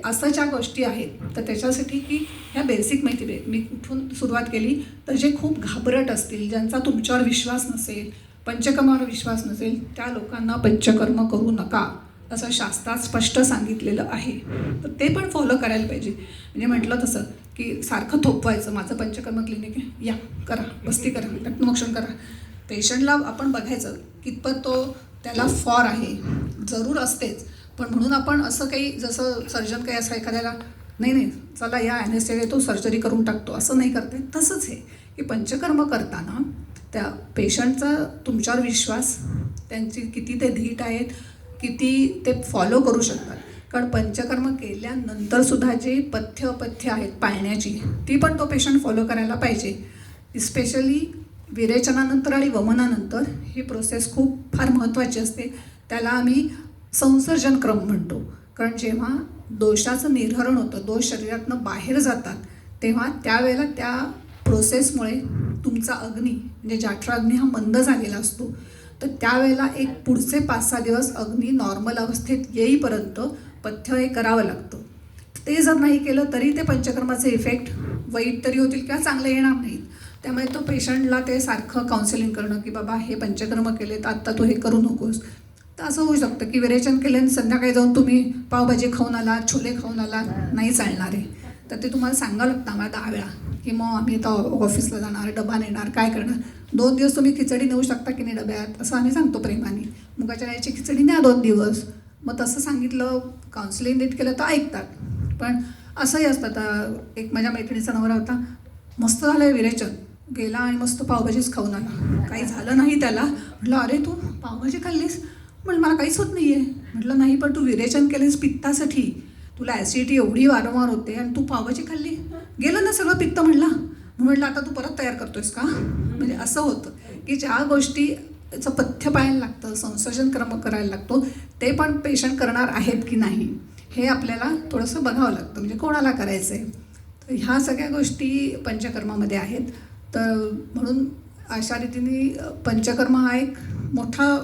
Speaker 3: असं ज्या गोष्टी आहेत तर त्याच्यासाठी की ह्या बेसिक माहिती मी कुठून सुरुवात केली तर जे खूप घाबरट असतील, ज्यांचा तुमच्यावर विश्वास नसेल, पंचकर्मावर विश्वास नसेल, त्या लोकांना पंचकर्म करू नका असं शास्त्रात स्पष्ट सांगितलेलं आहे. तर ते पण फॉलो करायला पाहिजे. म्हणजे म्हटलं तसं की सारखं थोपवायचं माझं पंचकर्म क्लिनिक आहे, या करा, बस्ती करा, रक्तमोक्षण करा. पेशंटला आपण बघायचं कितपत तो त्याला फॉर आहे. जरूर असतेच, पण म्हणून आपण असं काही जसं सर्जन काही असं एखाद्याला नाही चला या ॲनेस्थेसिया तो सर्जरी करून टाकतो असं नाही करते. तसंच हे की पंचकर्म करताना त्या पेशंटचा तुमच्यावर विश्वास, त्यांची किती ते धीट आहेत, किती ते फॉलो करू शकतात. कारण पंचकर्म केल्यानंतरसुद्धा जे पथ्य अपथ्य आहेत पाळण्याची ती पण तो पेशंट फॉलो करायला पाहिजे. स्पेशली विरेचनानंतर आणि वमनानंतर ही प्रोसेस खूप फार महत्त्वाची असते. त्याला आम्ही संसर्जन क्रम म्हणतो. कारण जेव्हा दोषाचं निर्हरण होतं, दोष शरीरातनं बाहेर जातात, तेव्हा त्यावेळेला त्या प्रोसेसमुळे तुमचा अग्नी म्हणजे जाठराग्नी हा मंद झालेला असतो. तर त्यावेळेला एक पुढचे 5-6 दिवस अग्नी नॉर्मल अवस्थेत येईपर्यंत पथ्य हे करावं लागतं. ते जर नाही केलं तरी ते पंचकर्माचे इफेक्ट वाईट तरी होतील किंवा चांगले येणार नाहीत. त्यामुळे तो पेशंटला ते सारखं काउन्सिलिंग करणं की बाबा हे पंचकर्म केले तर आत्ता तू हे करू नकोस. तर असं होऊ शकतं की विरेचन केलं आणि संध्याकाळी जाऊन तुम्ही पावभाजी खाऊन आला, छोले खाऊन आला, नाही चालणार आहे. तर ते तुम्हाला सांगावं लागतं आम्हाला 10 वेळा की मग आम्ही आता ऑफिसला जाणार, डबा नेणार, काय करणार. 2 दिवस तुम्ही खिचडी नेऊ शकता की नाही डब्यात, असं आम्ही सांगतो प्रेमाने. मुगाच्या डाळीची खिचडी न्या 2 दिवस. मग तसं सांगितलं, काउन्सिलिंग नीट केलं तर ऐकतात. पण असंही असतं. आता एक माझ्या मैत्रिणीचा नवरा होता, मस्त झालं आहे विरेचन, गेला आणि मस्त पावभाजीच खाऊन आला, काही झालं नाही त्याला. म्हटलं अरे तू पावभाजी खाल्लीस? म्हटलं मला काहीच होत नाही आहे. म्हटलं नाही पण तू विरेचन केलेस पित्तासाठी, तुला ॲसिडिटी एवढी वारंवार होते आणि तू पावभाजी खाल्ली, गेलं ना सगळं पित्त. म्हटलं आता तू परत तयार करतोयस का? म्हणजे असं होतं की ज्या गोष्टीचं पथ्य पाळायला लागतं, संसर्जन क्रम करायला लागतो, ते पण पेशंट करणार आहेत की नाही हे आपल्याला थोडंसं बघावं लागतं. म्हणजे कोणाला करायचं आहे. तर ह्या सगळ्या गोष्टी पंचकर्मामध्ये आहेत. तर म्हणून अशा रीतीने पंचकर्म हा एक मोठा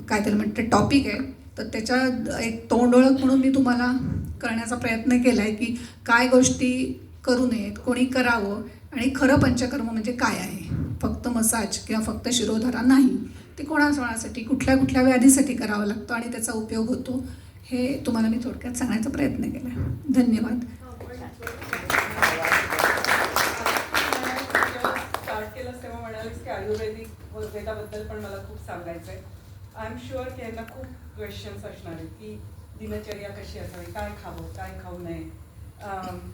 Speaker 3: काय त्याला म्हणते टॉपिक आहे. तर त्याच्या एक तोंड ओळख म्हणून मी तुम्हाला करण्याचा प्रयत्न केला आहे की काय गोष्टी करू नयेत, कोणी करावं आणि खरं पंचकर्म म्हणजे काय आहे. फक्त मसाज किंवा फक्त शिरोधारा नाही, ते कोणासाठी कुठल्या कुठल्या व्याधीसाठी करावं लागतं आणि त्याचा उपयोग होतो हे तुम्हाला मी थोडक्यात सांगण्याचा प्रयत्न केला आहे. धन्यवाद.
Speaker 1: स्टार्ट केलंस तेव्हा म्हणालीस की आयुर्वेदिक वेदाबद्दल पण मला खूप सांगायचं आहे. आय एम शुअर की यांना खूप क्वेश्चन्स असणार आहेत की दिनचर्या कशी असावी, काय खावं, काय खाऊ नये,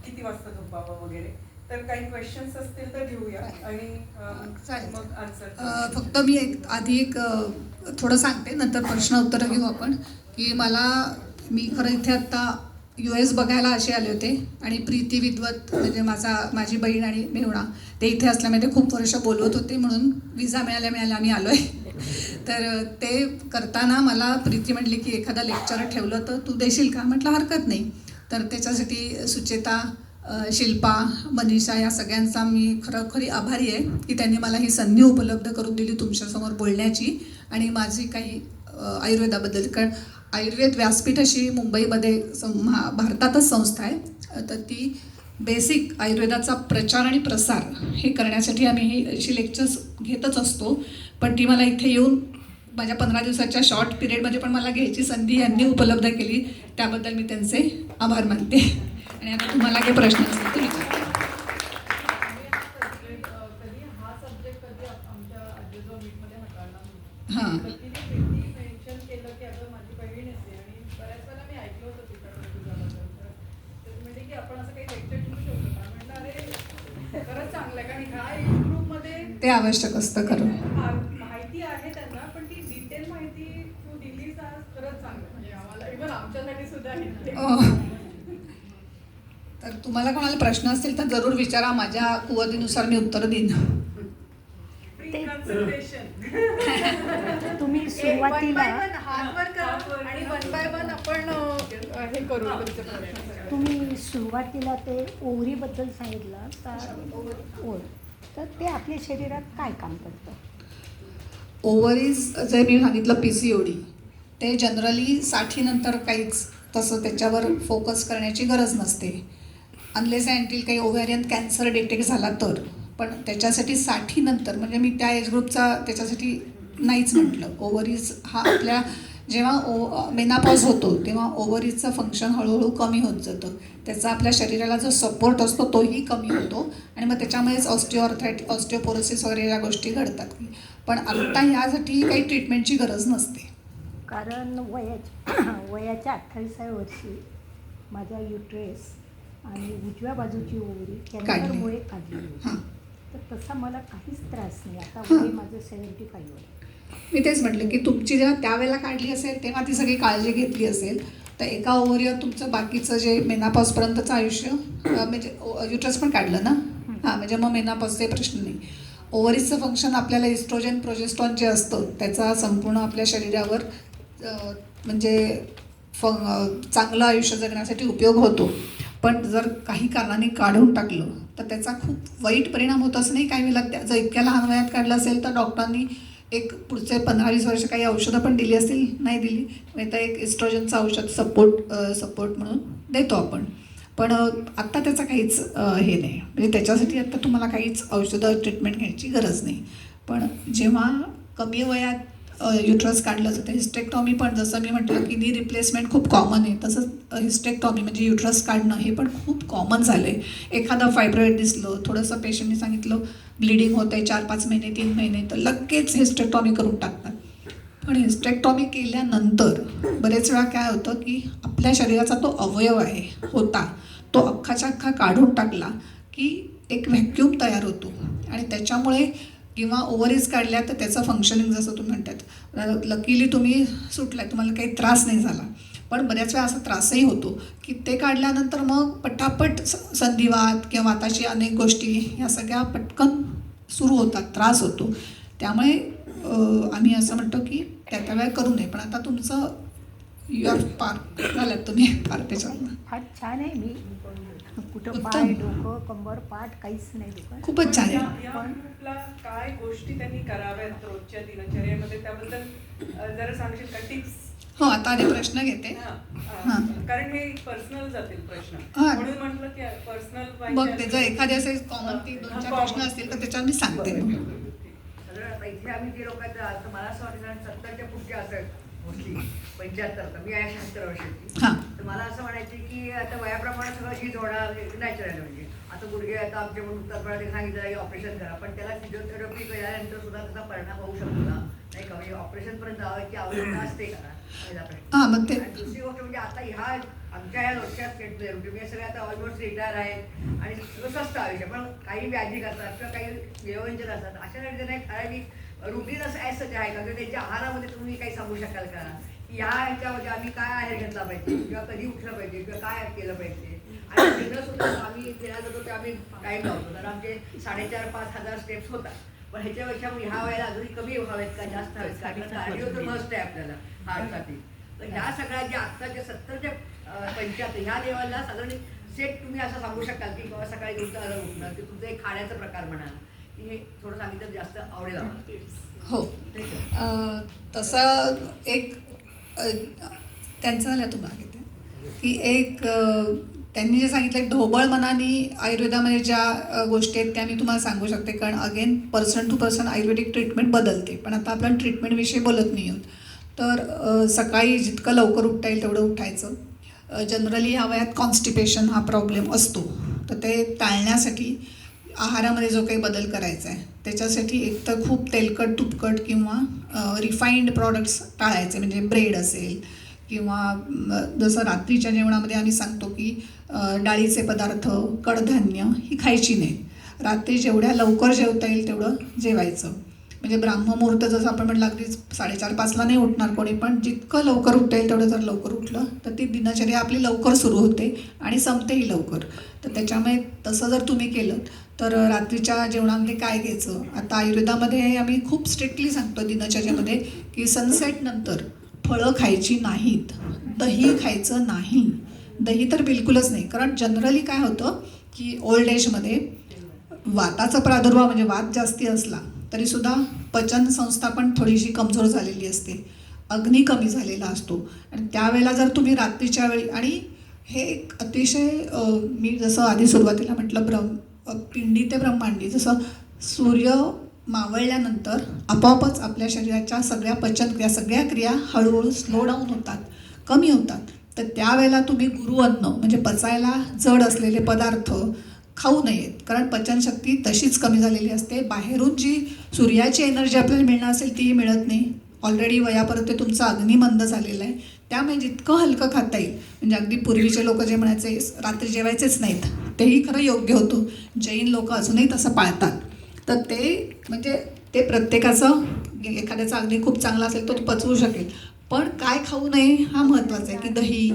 Speaker 1: किती वाजता झोपावं वगैरे. तर काही क्वेश्चन्स असतील तर घेऊया आणि मग आन्सर.
Speaker 3: फक्त मी आधी थोडं सांगते, नंतर प्रश्न उत्तरं घेऊ आपण. की मी खरं इथे आत्ता US बघायला असे आले होते आणि प्रीती विद्वत म्हणजे माझी बहीण आणि मेहुणा ते इथे असल्यामुळे खूप वर्ष बोलवत होते, म्हणून विजा मिळाल्या आम्ही आलो आहे. तर ते करताना मला प्रीती म्हटली की एखादा लेक्चर ठेवलं तर तू देशील का? म्हटलं हरकत नाही. तर त्याच्यासाठी सुचेता शिल्पा, मनीषा या सगळ्यांचा मी खरोखरी आभारी आहे की त्यांनी मला ही संधी उपलब्ध करून दिली तुमच्यासमोर बोलण्याची आणि माझी काही आयुर्वेदाबद्दल. कारण आयुर्वेद व्यासपीठ अशी मुंबईमध्ये भारतातच संस्था आहे, तर ती बेसिक आयुर्वेदाचा प्रचार आणि प्रसार हे करण्यासाठी आम्ही ही अशी लेक्चर्स घेतच असतो. पण ती मला इथे येऊन माझ्या 15 दिवसाच्या शॉर्ट पिरियडमध्ये पण मला घ्यायची संधी यांनी उपलब्ध केली, त्याबद्दल मी त्यांचे आभार मानते. आणि आता तुम्हाला काही प्रश्न असतील तर विचारा. हां ते आवश्यक असतं खरं.
Speaker 2: माहिती आहे त्यांना, पण ती डिटेल माहिती तू दिलीस आज खरंच चांगलं, म्हणजे आम्हाला इव्हन आमच्यासाठी सुद्धा.
Speaker 3: तर तुम्हाला कोणाला प्रश्न असतील तर जरूर विचारा, माझ्या कुवतीनुसार मी उत्तर देईन.
Speaker 4: तुम्ही सुरुवातीला
Speaker 2: हातवर करा आणि वन बाय वन आपण हे करू.
Speaker 4: तुम्ही सुरुवातीला ते ओव्हरीबद्दल सांगितलं तर तर ते आपल्या शरीरात काय काम करतं?
Speaker 3: ओव्हरीज जे मी सांगितलं PCOD ते जनरली 60 नंतर काहीच तसं त्याच्यावर फोकस करण्याची गरज नसते, अनलेस अँटिल काही ओव्हॅरियन कॅन्सर डिटेक्ट झाला तर. पण त्याच्यासाठी 60 नंतर म्हणजे मी त्या एज ग्रुपचा त्याच्यासाठी नाहीच म्हटलं. ओव्हरीज हा आपल्या जेव्हा मेनापॉज होतो तेव्हा ओव्हरीजचं फंक्शन हळूहळू कमी होत जातं, त्याचा आपल्या शरीराला जो सपोर्ट असतो तोही कमी होतो आणि मग त्याच्यामुळेच ऑस्टिओपोरोसिस वगैरे या गोष्टी घडतात. पण आत्ता ह्यासाठी काही ट्रीटमेंटची गरज नसते.
Speaker 4: कारण वयाच्या 28व्या वर्षी माझा युट्रेस आणि उजव्या बाजूची ओव्हरी कॅन्सरमुळे काढली होती. तर तसा मला काहीच त्रास नाही. आता वय माझं 75 आहे.
Speaker 3: मी तेच म्हटलं की तुमची जेव्हा त्यावेळेला काढली असेल तेव्हा ती सगळी काळजी घेतली असेल, तर एका ओव्हरीवर तुमचं बाकीचं जे मेनापॉजपर्यंतचं आयुष्य म्हणजे युट्रस पण काढलं ना, हां, म्हणजे मग मेनापॉजचे प्रश्न नाही. ओव्हरीजचं फंक्शन आपल्याला इस्ट्रोजन प्रोजेस्ट्रॉन जे असतं त्याचा संपूर्ण आपल्या शरीरावर म्हणजे चांगलं आयुष्य जगण्यासाठी उपयोग होतो. पण जर काही कारणाने काढून टाकलं तर त्याचा खूप वाईट परिणाम होत असं नाही. काही वेळेला जर इतक्या लहान वयात काढलं असेल तर डॉक्टरांनी एक पुढचे 15-20 वर्ष काही औषधं पण दिली असतील, नाही दिली नाही तर एक इस्ट्रोजनचं औषध सपोर्ट म्हणून देतो आपण. पण आत्ता त्याचं काहीच हे नाही, म्हणजे त्याच्यासाठी आत्ता तुम्हाला काहीच औषधं ट्रीटमेंट घ्यायची गरज नाही. पण जेव्हा कमी वयात युट्रस काढलं जातं, हिस्टेक्टॉमी पण जसं मी म्हटलं की नी रिप्लेसमेंट खूप कॉमन आहे, तसंच हिस्टेक्टॉमी म्हणजे युट्रस काढणं हे पण खूप कॉमन झालं आहे. एखादं फायब्रॉइड दिसलं, थोडंसं पेशंटने सांगितलं ब्लिडिंग होतं आहे 4-5 महिने 3 महिने, तर लगेच हिस्टेक्टॉमी करून टाकतात. पण हिस्टेक्टॉमी केल्यानंतर बरेच वेळा काय होतं की आपल्या शरीराचा तो अवयव आहे होता तो अख्खाच्या अख्खा काढून टाकला की एक व्हॅक्यूम तयार होतो आणि त्याच्यामुळे किंवा ओव्हरीज काढल्या तर त्याचं फंक्शनिंग जसं तुम्ही म्हणतात लकीली तुम्ही सुटलाय, तुम्हाला काही त्रास नाही झाला. पण बऱ्याच वेळा असा त्रासही होतो की ते काढल्यानंतर मग पटापट संधिवात किंवा वाताची अनेक गोष्टी ह्या सगळ्या पटकन सुरू होतात, त्रास होतो. त्यामुळे आम्ही असं म्हणतो की त्या वेळा करू नये. पण आता तुमचं यू आर पार झाल्यात तुम्ही पार त्याच्यावर.
Speaker 4: फार छान आहे. मी कुठं पाय डोकं कंबर पाठ काहीच नाही दुखत.
Speaker 3: खूपच छान आहे.
Speaker 2: या ग्रुपला काय गोष्टी त्यांनी कराव्यात रोजच्या दिनचर्येमध्ये त्याबद्दल जरा सांगशील का टिप्स?
Speaker 3: हो, आता आधी प्रश्न घेते.
Speaker 2: कारण हे पर्सनल जातील प्रश्न, म्हणून म्हटलं की पर्सनल
Speaker 3: बघ ते जर एखादे असे कॉमन 3-4 प्रश्न असतील तर त्याच्यावर मी सांगते.
Speaker 5: इथे आम्ही जे लोक आहेत मला असं वाटतं 70च्या पुढचे असेल मोस्टली, 75 मी आहे 76 वर्षाची. तर मला असं म्हणायचे की आता वयाप्रमाणे सगळं झीज होणार नॅचरल. म्हणजे आता गुडघे आता आमच्या म्हणून उत्तर सांगितलं की ऑपरेशन करा, पण त्याला फिजिओथेरपी केल्यानंतर सुद्धा त्याचा परिणाम होऊ शकतो ना, नाही का? म्हणजे ऑपरेशनपर्यंत जावं की आवश्यकता असते का?
Speaker 3: मग ते
Speaker 5: दुसरी गोष्ट म्हणजे आता ह्या आमच्या या रोजच्याच घेतले मी सगळे आता ऑलमोस्ट रिटायर आहेत आणि सगळं स्वस्त आयुष्य, पण काही व्याधी करतात किंवा काही व्यवंजन असतात. अशा वेळेस नाही ठराविक रुटीन असं ॲसच आहे का? किंवा त्यांच्या आहारामध्ये तुम्ही काही सांगू शकाल का की ह्या ह्याच्यामध्ये आम्ही काय आहार घेतला पाहिजे किंवा कधी उठलं पाहिजे किंवा काय केलं पाहिजे? आणि फिरणं सुद्धा आम्ही फिरायला जातो ते आम्ही टाईम लावतो, तर आमचे 4,500-5 हजार स्टेप्स होतात. पण ह्याच्यापेक्षा ह्या वेळेला अजूनही कमी व्हावेत का जास्त हवेत का? कार्डिओ तर मस्त आहे आपल्याला हार्टसाठी. तर ह्या सगळ्या ज्या आत्ताच्या 70 ते 75 ह्या लेवलला साधारण एक्झॅक्ट तुम्ही असं सांगू शकाल की बाबा सकाळी तुमचं उठणं की तुमचं एक खाण्याचा प्रकार म्हणा की हे थोडं सांगितलं जास्त आवडेल आम्हाला.
Speaker 3: हो. तसं एक त्यांचं झालं तुम्हाला माहिती की एक त्यांनी जे सांगितलं एक ढोबळ मनाने आयुर्वेदामध्ये ज्या गोष्टी आहेत त्या मी तुम्हाला सांगू शकते, कारण again person to person ayurvedic treatment बदलते. पण आता आपण ट्रीटमेंटविषयी बोलत नाही आहोत. तर सकाळी जितकं लवकर उठता येईल तेवढं उठायचं. जनरली ह्या वयात कॉन्स्टिपेशन हा प्रॉब्लेम असतो, तर ते टाळण्यासाठी आहारामध्ये जो काही बदल करायचा आहे त्याच्यासाठी एक तर खूप तेलकट तुपकट किंवा रिफाईंड प्रॉडक्ट्स टाळायचे, म्हणजे ब्रेड असेल किंवा जसं रात्रीच्या जेवणामध्ये आम्ही सांगतो की डाळीचे पदार्थ, कडधान्य ही खायची नाहीत. रात्री जेवढ्या लवकर जेवता येईल तेवढं जेवायचं. म्हणजे ब्राह्ममुहूर्त जसं आपण म्हटलं अगदी 4:30-5ला नाही उठणार कोणी, पण जितकं लवकर उठता येईल तेवढं जर लवकर उठलं तर ती दिनचर्या आपली लवकर सुरू होते आणि संपतेही लवकर. तर त्याच्यामुळे तसं जर तुम्ही केलं तर रात्रीच्या जेवणामध्ये काय घ्यायचं, आता आयुर्वेदामध्ये आम्ही खूप स्ट्रिक्टली सांगतो दिनचर्यामध्ये की सनसेट नंतर फळं खायची नाहीत, दही खायचं नाही, दही तर बिलकुलच नाही. कारण जनरली काय होतं की ओल्ड एजमध्ये वाताचा प्रादुर्भाव म्हणजे वात जास्ती असला तरीसुद्धा पचनसंस्था पण थोडीशी कमजोर झालेली असते, अग्नी कमी झालेला असतो. आणि त्यावेळेला जर तुम्ही रात्रीच्या वेळी, आणि हे एक अतिशय मी जसं आधी सुरुवातीला म्हटलं पिंडी ते ब्रह्मांडी, जसं सूर्य मावळल्यानंतर आपोआपच आपल्या शरीराच्या सगळ्या पचनक्रिया, सगळ्या क्रिया हळूहळू स्लो डाऊन होतात, कमी होतात. तर त्यावेळेला तुम्ही गुरुअन्न म्हणजे पचायला जड असलेले पदार्थ खाऊ नयेत, कारण पचनशक्ती तशीच कमी झालेली असते. बाहेरून जी सूर्याची एनर्जी आपल्याला मिळणार असेल तीही मिळत नाही. ऑलरेडी वयापर्यंत तुमचा अग्नी मंद झालेला आहे. त्यामुळे जितकं हलकं खाता येईल, म्हणजे अगदी पूर्वीचे लोक जे म्हणायचे रात्री जेवायचेच नाहीत, तेही खरं योग्य होतं. जैन लोक अजूनही तसं पाळतात. तर ते म्हणजे ते प्रत्येकाचं, एखाद्याचा अग्नी खूप चांगला असेल तो पचवू शकेल, पण काय खाऊ नये हा महत्त्वाचा आहे. की दही,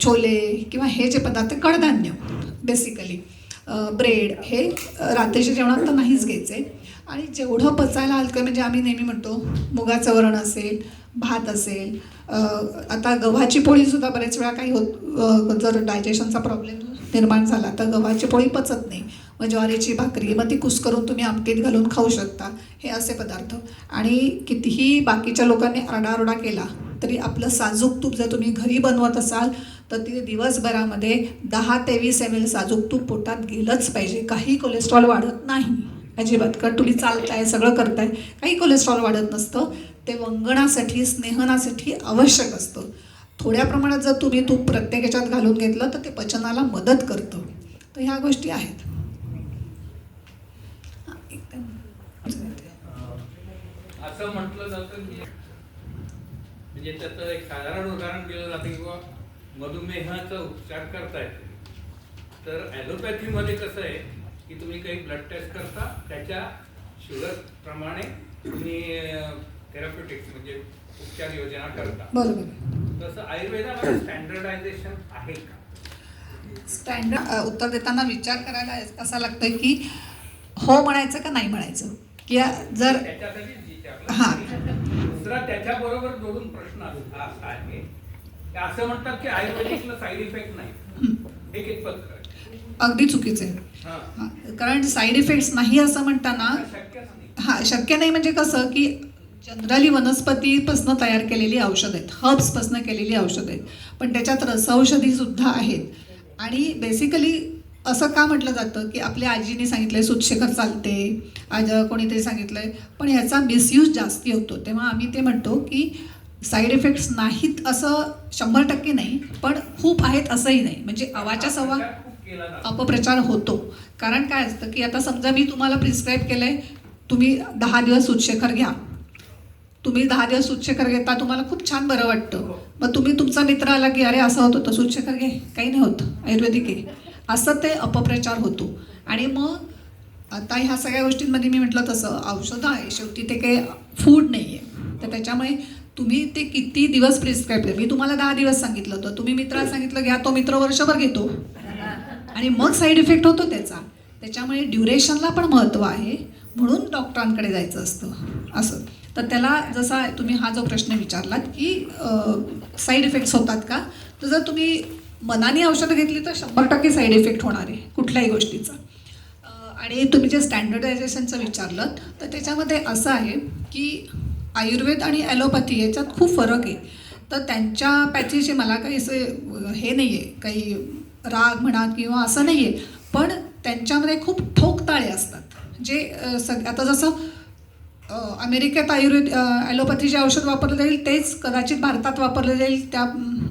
Speaker 3: छोले किंवा हे जे पदार्थ, कडधान्य बेसिकली, ब्रेड हे रात्रीच्या जेवणात तर नाहीच घ्यायचे. आणि जेवढं पचायला हलकं, म्हणजे आम्ही नेहमी म्हणतो मुगाचं वरण असेल, भात असेल, आता गव्हाची पोळीसुद्धा बरेच वेळा काही जर डायजेशनचा प्रॉब्लेम निर्माण झाला तर गव्हाची पोळी पचत नाही, मग ज्वारीची भाकरी, मग ती कुस्करून तुम्ही आमटीत घालून खाऊ शकता. हे असे पदार्थ. आणि कितीही बाकीच्या लोकांनी आरडाओरडा केला तरी आपलं साजूक तूप जर तुम्ही घरी बनवत असाल तर ते दिवसभरामध्ये 10 ते 20 ml साजूक तूप पोटात गेलंच पाहिजे. काही कोलेस्ट्रॉल वाढत नाही अजिबात, कारण तुम्ही चालताय, सगळं करताय, काही कोलेस्ट्रॉल वाढत नसतं. ते वंगणासाठी, स्नेहनासाठी आवश्यक असतं. थोड्या प्रमाणात जर तुम्ही तूप प्रत्येक ह्याच्यात घालून घेतलं तर ते पचनाला मदत करतं. तर ह्या गोष्टी आहेत.
Speaker 6: असं म्हटलं जातं की म्हणजे त्याचं एक साधारण उदाहरण दिलं जातं की बाबा मधुमेहाचा उपचार करता येतो. तर ॲलोपॅथीमध्ये कसं आहे की तुम्ही काही ब्लड टेस्ट करता, त्याच्या शुगरप्रमाणे तुम्ही थेरप्युटिक्स म्हणजे उपचार योजना करता.
Speaker 3: बरोबर.
Speaker 6: तसं आयुर्वेदामध्ये स्टँडर्डायझेशन आहे का?
Speaker 3: स्टँडर्ड उत्तर देताना विचार करायला असा लागतं की हो म्हणायचं का नाही म्हणायचं, की जर
Speaker 6: त्याच्यासाठीच विचारलं.
Speaker 3: हां.
Speaker 6: दुसरा त्याच्याबरोबर जोडून प्रश्न असा आहे की असं म्हणतात की आयुर्वेदिकला साईड इफेक्ट नाही. हे कितपत खरं?
Speaker 3: अगदी चुकीचं आहे.
Speaker 6: हां,
Speaker 3: कारण साईड इफेक्ट्स नाही असं म्हणताना,
Speaker 6: शक्यच नाही.
Speaker 3: हां, शक्य नाही. म्हणजे कसं की जनरली वनस्पतीपासून तयार केलेली औषधं आहेत, हर्ब्सपासून केलेली औषधं आहेत, पण त्याच्यात रसौषधीसुद्धा आहेत. आणि बेसिकली असं का म्हटलं जातं की आपल्या आजीने सांगितलं सूतशेखर चालते, आज कोणीतरी सांगितलं आहे, पण ह्याचा मिसयूज जास्ती होतो. तेव्हा आम्ही ते म्हणतो की साईड इफेक्ट्स नाहीत असं 100% नाही, पण खूप आहेत असंही नाही. म्हणजे अवाच्या सवा
Speaker 6: खूप केला जातो.
Speaker 3: अपप्रचार होतो. कारण काय असतं की आता समजा मी तुम्हाला प्रिस्क्राईब केलं आहे, तुम्ही 10 दिवस सूतशेखर घ्या, तुम्ही 10 दिवस सूतशेखर घेता, तुम्हाला खूप छान बरं वाटतं, मग तुम्ही तुमचा मित्र आला की अरे असं होत होतं सूतशेखर घे, काही नाही होत, आयुर्वेदिक आहे, असं ते अपप्रचार होतो. आणि मग आता ह्या सगळ्या गोष्टींमध्ये मी म्हटलं तसं औषधं आहे, शेवटी ते काही फूड नाही आहे. तर त्याच्यामुळे तुम्ही ते किती दिवस प्रिस्क्राईब केलं, मी तुम्हाला 10 दिवस सांगितलं होतं, तुम्ही मित्राला सांगितलं घ्या, तो मित्र वर्षभर घेतो आणि मग साईड इफेक्ट होतो त्याचा. त्याच्यामुळे ड्युरेशनला पण महत्त्व आहे, म्हणून डॉक्टरांकडे जायचं असतं असं. तर त्याला जसा तुम्ही हा जो प्रश्न विचारलात की साईड इफेक्ट्स होतात का, तर जर तुम्ही मनाने औषधं घेतली तर 100% साईड इफेक्ट होणार आहे कुठल्याही गोष्टीचा. आणि तुम्ही जे स्टँडर्डायझेशनचं विचारलं तर त्याच्यामध्ये असं आहे की आयुर्वेद आणि ॲलोपॅथी याच्यात खूप फरक आहे. तर त्यांच्या पॅथीचे मला काही असं हे नाही आहे, काही राग म्हणा किंवा असं नाही आहे, पण त्यांच्यामध्ये खूप ठोकताळे असतात जे आता जसं अमेरिकेत आयुर्वेद ॲलोपॅथीचे औषध वापरलं जाईल तेच कदाचित भारतात वापरलं जाईल त्या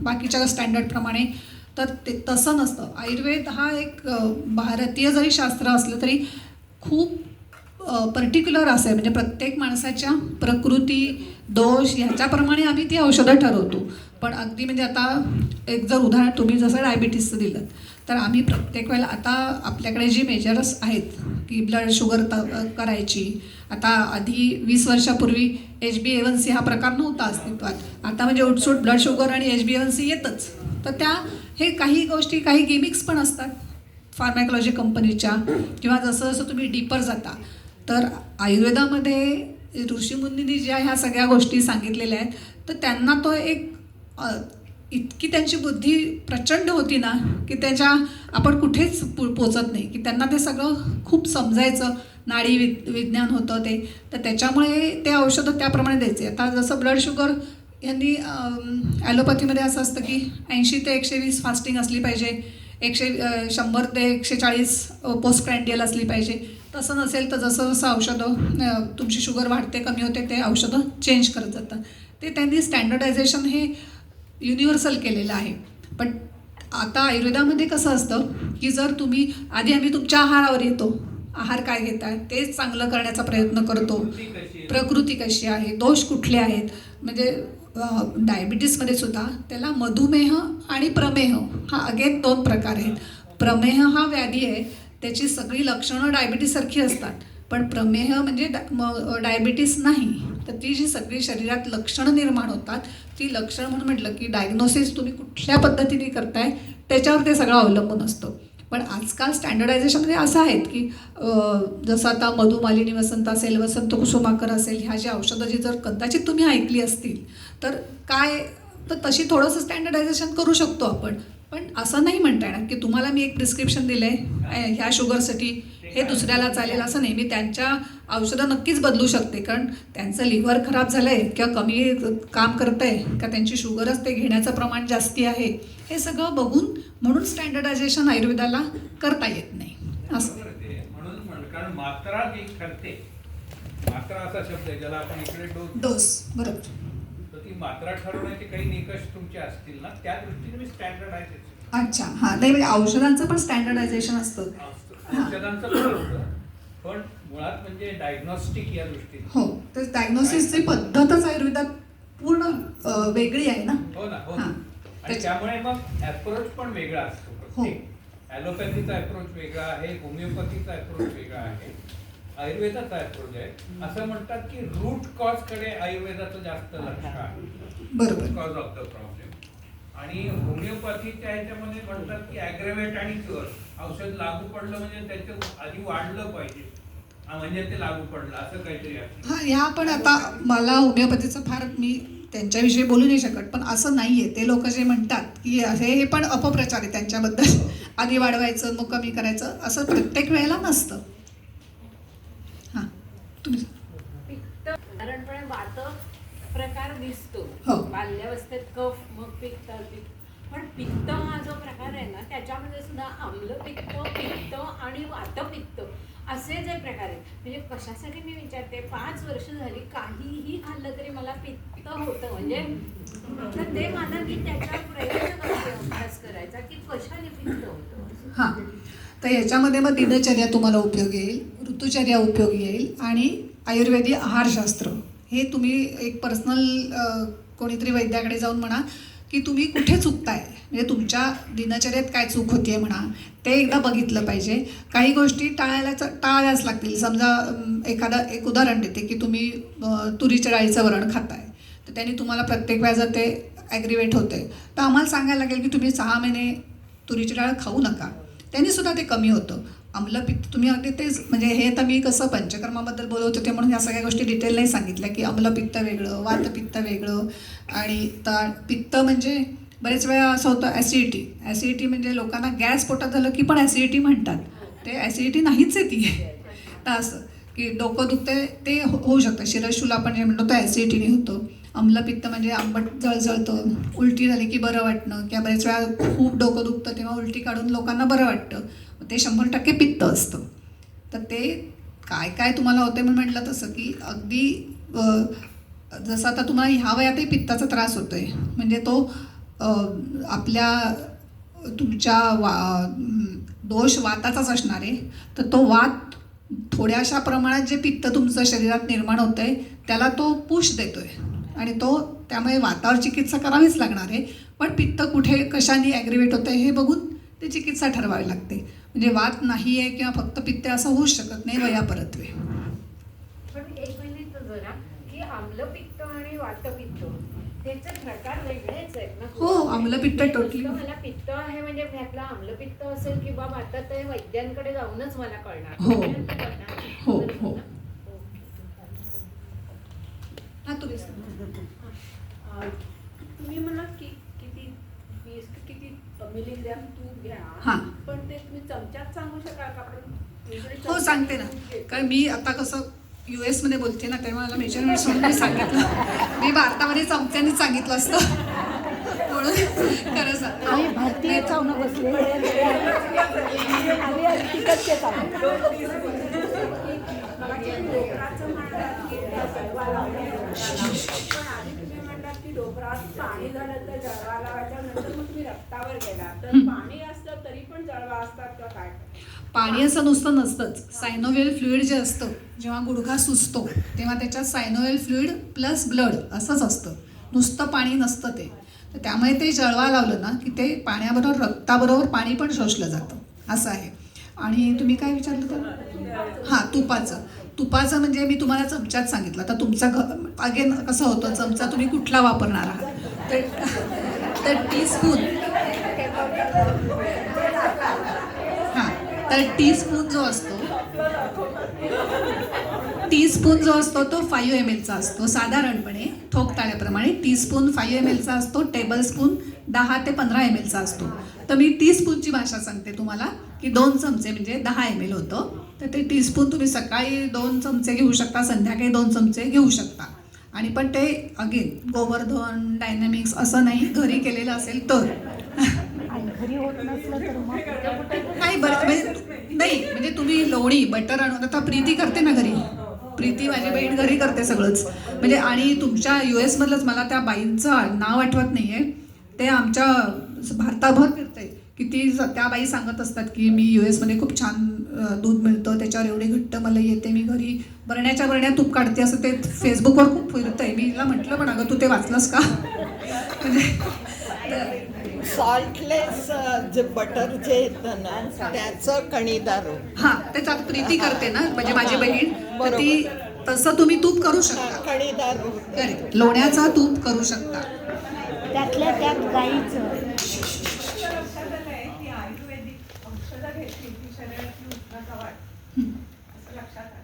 Speaker 3: बाकीच्या स्टँडर्डप्रमाणे. तर ते तसं नसतं. आयुर्वेद हा एक भारतीय जरी शास्त्र असलं तरी खूप पर्टिक्युलर असं आहे, म्हणजे प्रत्येक माणसाच्या प्रकृती दोष ह्याच्याप्रमाणे आम्ही ती औषधं ठरवतो. पण अगदी म्हणजे आता एक जर उदाहरण तुम्ही जसं डायबिटीसचं दिलं तर आम्ही प्रत्येक वेळेला आता आपल्याकडे जी मेजर्स आहेत की ब्लड शुगर करायची, आता आधी 20 वर्षापूर्वी HbA1c हा प्रकार नव्हता अस्तित्वात. आता म्हणजे उठसूट ब्लड शुगर आणि HbA1c येतच. तर त्या हे काही गोष्टी काही गिमिक्स पण असतात फार्मॅकॉलॉजी कंपनीच्या, किंवा जसं जसं तुम्ही डीपर जाता तर आयुर्वेदामध्ये ऋषीमुनींनी ज्या ह्या सगळ्या गोष्टी सांगितलेल्या आहेत तर त्यांना तो एक इतकी त्यांची बुद्धी प्रचंड होती ना की त्याच्या आपण कुठेच पोचत नाही, की त्यांना ते सगळं खूप समजायचं. नाडी विज्ञान होतं ते, तर त्याच्यामुळे ते औषधं त्याप्रमाणे द्यायचे. आता जसं ब्लड शुगर यांनी ॲलोपॅथीमध्ये असं असतं की 80 ते 120 फास्टिंग असली पाहिजे, 100 ते 140 पोस्टक्रँडियल असली पाहिजे. तसं नसेल तर जसं जसं औषधं तुमची शुगर वाढते कमी होते ते औषधं चेंज करत जातात. ते त्यांनी स्टँडर्डायझेशन हे युनिव्हर्सल केलेलं आहे. पण आता आयुर्वेदामध्ये कसं असतं की जर तुम्ही आम्ही तुमच्या आहारावर येतो, आहार काय घेताय तेच चांगलं करण्याचा प्रयत्न करतो. प्रकृती कशी आहे, दोष कुठले आहेत, म्हणजे डायबिटीसमध्ये सुद्धा त्याला मधुमेह आणि प्रमेह हा अगेन 2 प्रकार आहेत. प्रमेह हा व्याधी आहे, त्याची सगळी लक्षणं डायबिटीससारखी असतात, पण प्रमेह म्हणजे डायबिटीस नाही. तर ती जी सगळी शरीरात लक्षणं निर्माण होतात ती लक्षणं म्हणून म्हटलं की डायग्नोसिस तुम्ही कुठल्या पद्धतीने करताय त्याच्यावर ते सगळं अवलंबून असतं. पण आजकाल स्टँडर्डायझेशनमध्ये असं आहेत की जसं आता मधुमालिनी वसंत असेल, वसंत कुसुमाकर असेल, ह्या ज्या औषधं जी जर कदाचित तुम्ही ऐकली असतील तर तर तशी थोडंसं स्टँडर्डायझेशन करू शकतो आपण. पण असं नाही म्हणता येणार की तुम्हाला मी एक प्रिस्क्रिप्शन दिलं आहे ह्या शुगरसाठी, हे दुसऱ्याला चालेल असं नाही. मी त्यांच्या औषधं नक्कीच बदलू शकते, कारण त्यांचं लिव्हर खराब झालं आहे किंवा कमी काम करतं आहे का त्यांची शुगरच ते घेण्याचं प्रमाण जास्ती आहे, हे सगळं बघून म्हणून स्टँडर्डायझेशन आयुर्वेदाला करता येत नाही असं.
Speaker 6: म्हणून कारण मात्रा जी ठरते, मात्रा असा शब्द आहे ज्याला आपण इकडे
Speaker 3: डोस बरोबर,
Speaker 6: तर ती मात्रा ठरवण्याचे काही निकष तुमचे असतील ना, त्या दृष्टीने मी स्टँडर्डायझेशन.
Speaker 3: अच्छा, हां, नाही म्हणजे औषधांचं पण स्टँडर्डायझेशन असतं.
Speaker 6: औषधांचं पण होतं, पण मुळात म्हणजे डायग्नोस्टिक या दृष्टीने.
Speaker 3: हो, तर डायग्नोसिसची पद्धतच आयुर्वेदात पूर्ण वेगळी आहे ना.
Speaker 6: हो ना, हो ना. आणि त्यामुळे मग अप्रोच पण वेगळा असतो प्रत्येक. ॲलोपॅथीचा अप्रोच वेगळा आहे, होमिओपॅथीचा अप्रोच वेगळा आहे, आयुर्वेदाचा अप्रोच आहे. असं म्हणतात की रूट कॉज कडे आयुर्वेदाचं जास्त लक्ष आहे,
Speaker 3: बरोबर,
Speaker 6: कॉज ऑफ द प्रॉब्लेम. आणि होमिओपॅथीच्या ह्याच्यामध्ये म्हणतात की ॲग्रेवेट आणि क्युअर. औषध लागू पडलं म्हणजे त्याचं आधी वाढलं पाहिजे, म्हणजे ते लागू पडलं असं काहीतरी आहे.
Speaker 3: हां, ह्या पण आता मला होमिओपॅथीचं फार मी त्यांच्याविषयी बोलू नाही शकत, पण असं नाही आहे. ते लोक जे म्हणतात की हे पण अपप्रचार आहे त्यांच्याबद्दल, आधी वाढवायचं मग कमी करायचं असं प्रत्येक वेळेला नसतं. हां, तुम्ही
Speaker 7: साधारणपणे वात प्रकार दिसतो.
Speaker 3: हो.
Speaker 7: बाल्यावस्थेत कफ, मग पित्त. पण पित्त हा जो प्रकार आहे ना त्याच्यामध्ये सुद्धा आम्लपित्त, पित्त आणि वातपित्त असे जे प्रकार आहेत. म्हणजे कशासाठी मी विचारते, 5 वर्ष झाली काहीही खाल्लं तरी मला पित्त होतं. म्हणजे तर ते मला मी त्याच्यावर प्रयत्न करते अभ्यास करायचा की कशाने पित्त होतं.
Speaker 3: हां, तर याच्यामध्ये मग दिनचर्या तुम्हाला उपयोगी येईल, ऋतुचर्या उपयोगी येईल आणि आयुर्वेदिक आहारशास्त्र हे तुम्ही एक पर्सनल कोणीतरी वैद्याकडे जाऊन म्हणा की तुम्ही कुठे चुकताय, म्हणजे तुमच्या दिनचर्येत काय चूक होती आहे म्हणा, ते एकदा बघितलं पाहिजे. काही गोष्टी टाळाव्याच लागतील. समजा एक उदाहरण देते की तुम्ही तुरीच्या डाळीचं वरण खाताय, तर त्यांनी तुम्हाला प्रत्येक वेळा जर ते ॲग्रिवेट होते तर आम्हाला सांगायला लागेल की तुम्ही 6 महिने तुरीची डाळ खाऊ नका, त्यांनी सुद्धा ते कमी होतं. अम्लपित्त तुम्ही अगदी तेच, म्हणजे हे तर मी कसं पंचकर्माबद्दल बोलत होते म्हणून या सगळ्या गोष्टी डिटेल नाही सांगितल्या की अम्लपित्त वेगळं, वातपित्त वेगळं आणि पित्त म्हणजे बरेच वेळा असं होतं ॲसिडिटी म्हणजे लोकांना गॅस पोटात झालं की पण ॲसिडिटी म्हणतात. ते ॲसिडिटी नाहीच आहे ती. तर असं की डोकं दुखते ते होऊ शकतं. शिरशूल आपण जे म्हणतो तो ॲसिडिटीने होतं. आम्लपित्त म्हणजे आंबट जळजळतं, उलटी झाली की बरं वाटणं, किंवा बरेच वेळा खूप डोकं दुखतं तेव्हा उलटी काढून लोकांना बरं वाटतं. ते 100% पित्त असतं. तर ते काय काय तुम्हाला होते म्हणून म्हटलं तसं की अगदी जसं आता तुम्हाला ह्या वयातही पित्ताचा त्रास होतो आहे म्हणजे तो आपल्या तुमच्या दोष वाताचाच असणार आहे. तर तो वात थोड्याशा प्रमाणात जे पित्त तुमचं शरीरात निर्माण होतं आहे त्याला तो पुश देतो आहे आणि तो त्यामुळे वातावर चिकित्सा करावीच लागणार आहे. पण पित्त कुठे कशाने ॲग्रिवेट होतं आहे हे बघून ते चिकित्सा ठरवावी लागते. म्हणजे वात नाही आहे किंवा फक्त पित्त असं होऊच शकत नाही वयापरत्वे.
Speaker 7: पण एक मिनिट जरा की आम्लपित्त आणि वातपित्त त्याचे प्रकार वेगळेच आहेत ना.
Speaker 3: हो, आम्लपित्त टोटली.
Speaker 7: मला पित्त आहे म्हणजे ह्यातला आम्लपित्त असेल किंवा वातात आहे वैद्यांकडे जाऊनच मला कळणार.
Speaker 3: हो.
Speaker 7: तोपर्यंत कळणार.
Speaker 3: हो, हो.
Speaker 7: ओके.
Speaker 3: हा तुम्ही
Speaker 2: तुम्ही म्हणाल की किती 20 किती मिलीग्रॅम तूप घ्या.
Speaker 3: हां.
Speaker 2: पण ते तुम्ही चमच्यात सांगू शकाल का? आपण usually
Speaker 3: हो सांगते ना. कारण मी आता कसं US मध्ये बोलते ना तेव्हा मला मेजरमेंट्स म्हणून मी सांगितलं. मी भारतामध्ये चमच्यानेच सांगितलं असतं म्हणून खरं सांग.
Speaker 4: आम्ही भारतीय चावणं बसले आम्ही तिकडचे चावणं.
Speaker 2: डोकराचं म्हणतात की त्या जळवा लावल्या. पण आधी तुम्ही म्हणतात की डोकरात पाणी झालं तर जळवा लावायच्या नंतर मग तुम्ही रक्तावर गेला तर पाणी असलं तरी पण जळवा असतात का काय?
Speaker 3: पाणी असं नुसतं नसतंच. सायनोव्हेल फ्लुइड जे असतं जेव्हा गुडघा सुजतो तेव्हा त्याच्यात सायनोव्हेल फ्लुइड प्लस ब्लड असंच असतं. नुसतं पाणी नसतं ते. तर त्यामुळे ते जळवा लावलं ना की ते पाण्याबरोबर रक्ताबरोबर पाणी पण शोषलं जातं असं आहे. आणि तुम्ही काय विचारलं तर हां तुपाचं म्हणजे मी तुम्हाला चमच्यात सांगितलं. तर तुमचा अगेन कसं होतं चमचा तुम्ही कुठला वापरणार आहात तर टीस्पून हां तर टीस्पून जो असतो तो 5 ml असतो साधारणपणे ठोकताळ्याप्रमाणे. टीस्पून 5 ml असतो. टेबलस्पून 10 ते 15 ml असतो. तर मी टीस्पूनची भाषा सांगते तुम्हाला की 2 चमचे म्हणजे 10 ml होतं. तर ते टीस्पून तुम्ही सकाळी 2 चमचे घेऊ शकता, संध्याकाळी 2 चमचे घेऊ शकता. आणि पण ते अगेन गोवर्धन डायनॅमिक्स असं नाही, घरी केलेलं असेल तर.
Speaker 4: आणि घरी होत नसलं तर मग
Speaker 3: नाही बरं नाही म्हणजे तुम्ही लोणी बटर आणून आता प्रीती करते ना घरी. प्रीती माझी बहीण घरी करते सगळंच म्हणजे. आणि तुमच्या US मधलंच मला त्या बाईंचं नाव आठवत नाही आहे. ते आमच्या भारताभर फिरते की ती त्या बाई सांगत असतात की मी US मध्ये खूप छान दूध मिळतं त्याच्यावर एवढी घट्ट मला येते मी घरी बरण्या तूप काढते असं ते फेसबुकवर खूप फिरतंय. मी तिला म्हटलं पण अगं तू ते वाचलंस का म्हणजे
Speaker 8: सॉल्टलेस जे बटर जे येतं ना त्याचं कणीदार.
Speaker 3: हां त्याच्यात प्रीती करते ना म्हणजे माझी बहीण. तर ती तसं तुम्ही तूप करू शकता.
Speaker 8: कणीदार
Speaker 3: करेक्ट. लोण्याचं तूप करू शकता.
Speaker 4: त्यातल्या त्यात गाईचं
Speaker 2: लक्षात आलंय की आयुर्वेदिक औषधं घेतली की शरीरातली उष्णता वाढते असं लक्षात आलं.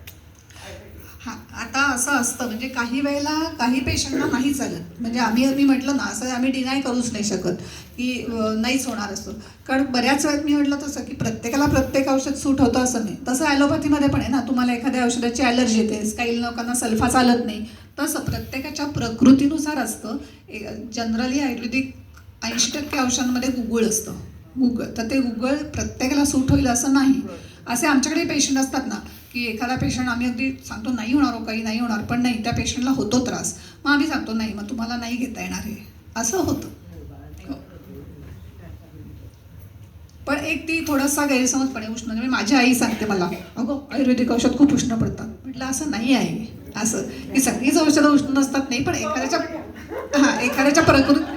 Speaker 3: हां आता असं असतं म्हणजे काही वेळेला काही पेशंटना नाही चालत. म्हणजे मी म्हटलं ना असं आम्ही डिनाय करूच नाही शकत की नाहीच होणार असतो. कारण बऱ्याच वेळात मी म्हटलं तसं की प्रत्येकाला प्रत्येक औषध सूट होतं असं नाही. तसं ॲलोपॅथीमध्ये पण आहे ना. तुम्हाला एखाद्या औषधाची ॲलर्जी येते, काही लोकांना सल्फा चालत नाही. तसं प्रत्येकाच्या प्रकृतीनुसार असतं. जनरली आयुर्वेदिक 80% औषधांमध्ये गुगळ असतं. तर ते गुगळ प्रत्येकाला सूट होईल असं नाही. असे आमच्याकडे पेशंट असतात ना की एखादा पेशंट आम्ही अगदी सांगतो नाही होणार हो काही नाही होणार पण नाही त्या पेशंटला होतो त्रास. मग आम्ही सांगतो नाही मग तुम्हाला नाही घेता येणार आहे असं होतं. पण एक ती थोडासा गैरसमजपणे उष्ण म्हणजे माझी आई सांगते मला अगं आयुर्वेदिक औषध खूप उष्ण पडतात. म्हटलं असं नाही आहे. असं की सगळीच औषधं उष्ण नसतात नाही पण एखाद्याच्या प्रकृती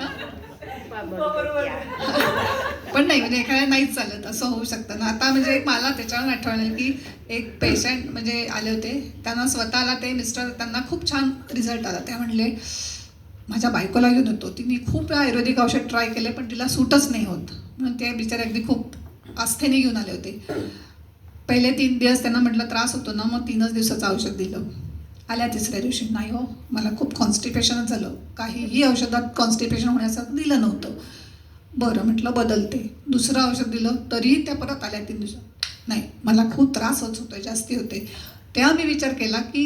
Speaker 3: पण नाही म्हणजे एखाद्या नाहीच चालत असं होऊ शकतं ना. आता म्हणजे एक मला त्याच्यावर आठवलं की एक पेशंट म्हणजे आले होते त्यांना स्वतःला ते मिस्टर त्यांना खूप छान रिझल्ट आला. ते म्हणले माझ्या बायकोला घेऊन होतो तिने खूप आयुर्वेदिक औषध ट्राय केले पण तिला सूटच नाही होत म्हणून ते बिचारे अगदी खूप आस्थेने घेऊन आले होते. पहिले 3 दिवस त्यांना म्हटलं त्रास होतो ना मग 3च दिवसाचं औषध दिलं. आल्या 3ऱ्या दिवशी नाही हो मला खूप कॉन्स्टिपेशनच झालं. काहीही औषधात कॉन्स्टिपेशन होण्यासारखं दिलं नव्हतं. बरं म्हटलं बदलते. दुसरं औषध दिलं तरीही त्या परत आल्या 3 दिवसात. नाही, मला खूप त्रास होत होतो, जास्ती होते. तेव्हा मी विचार केला की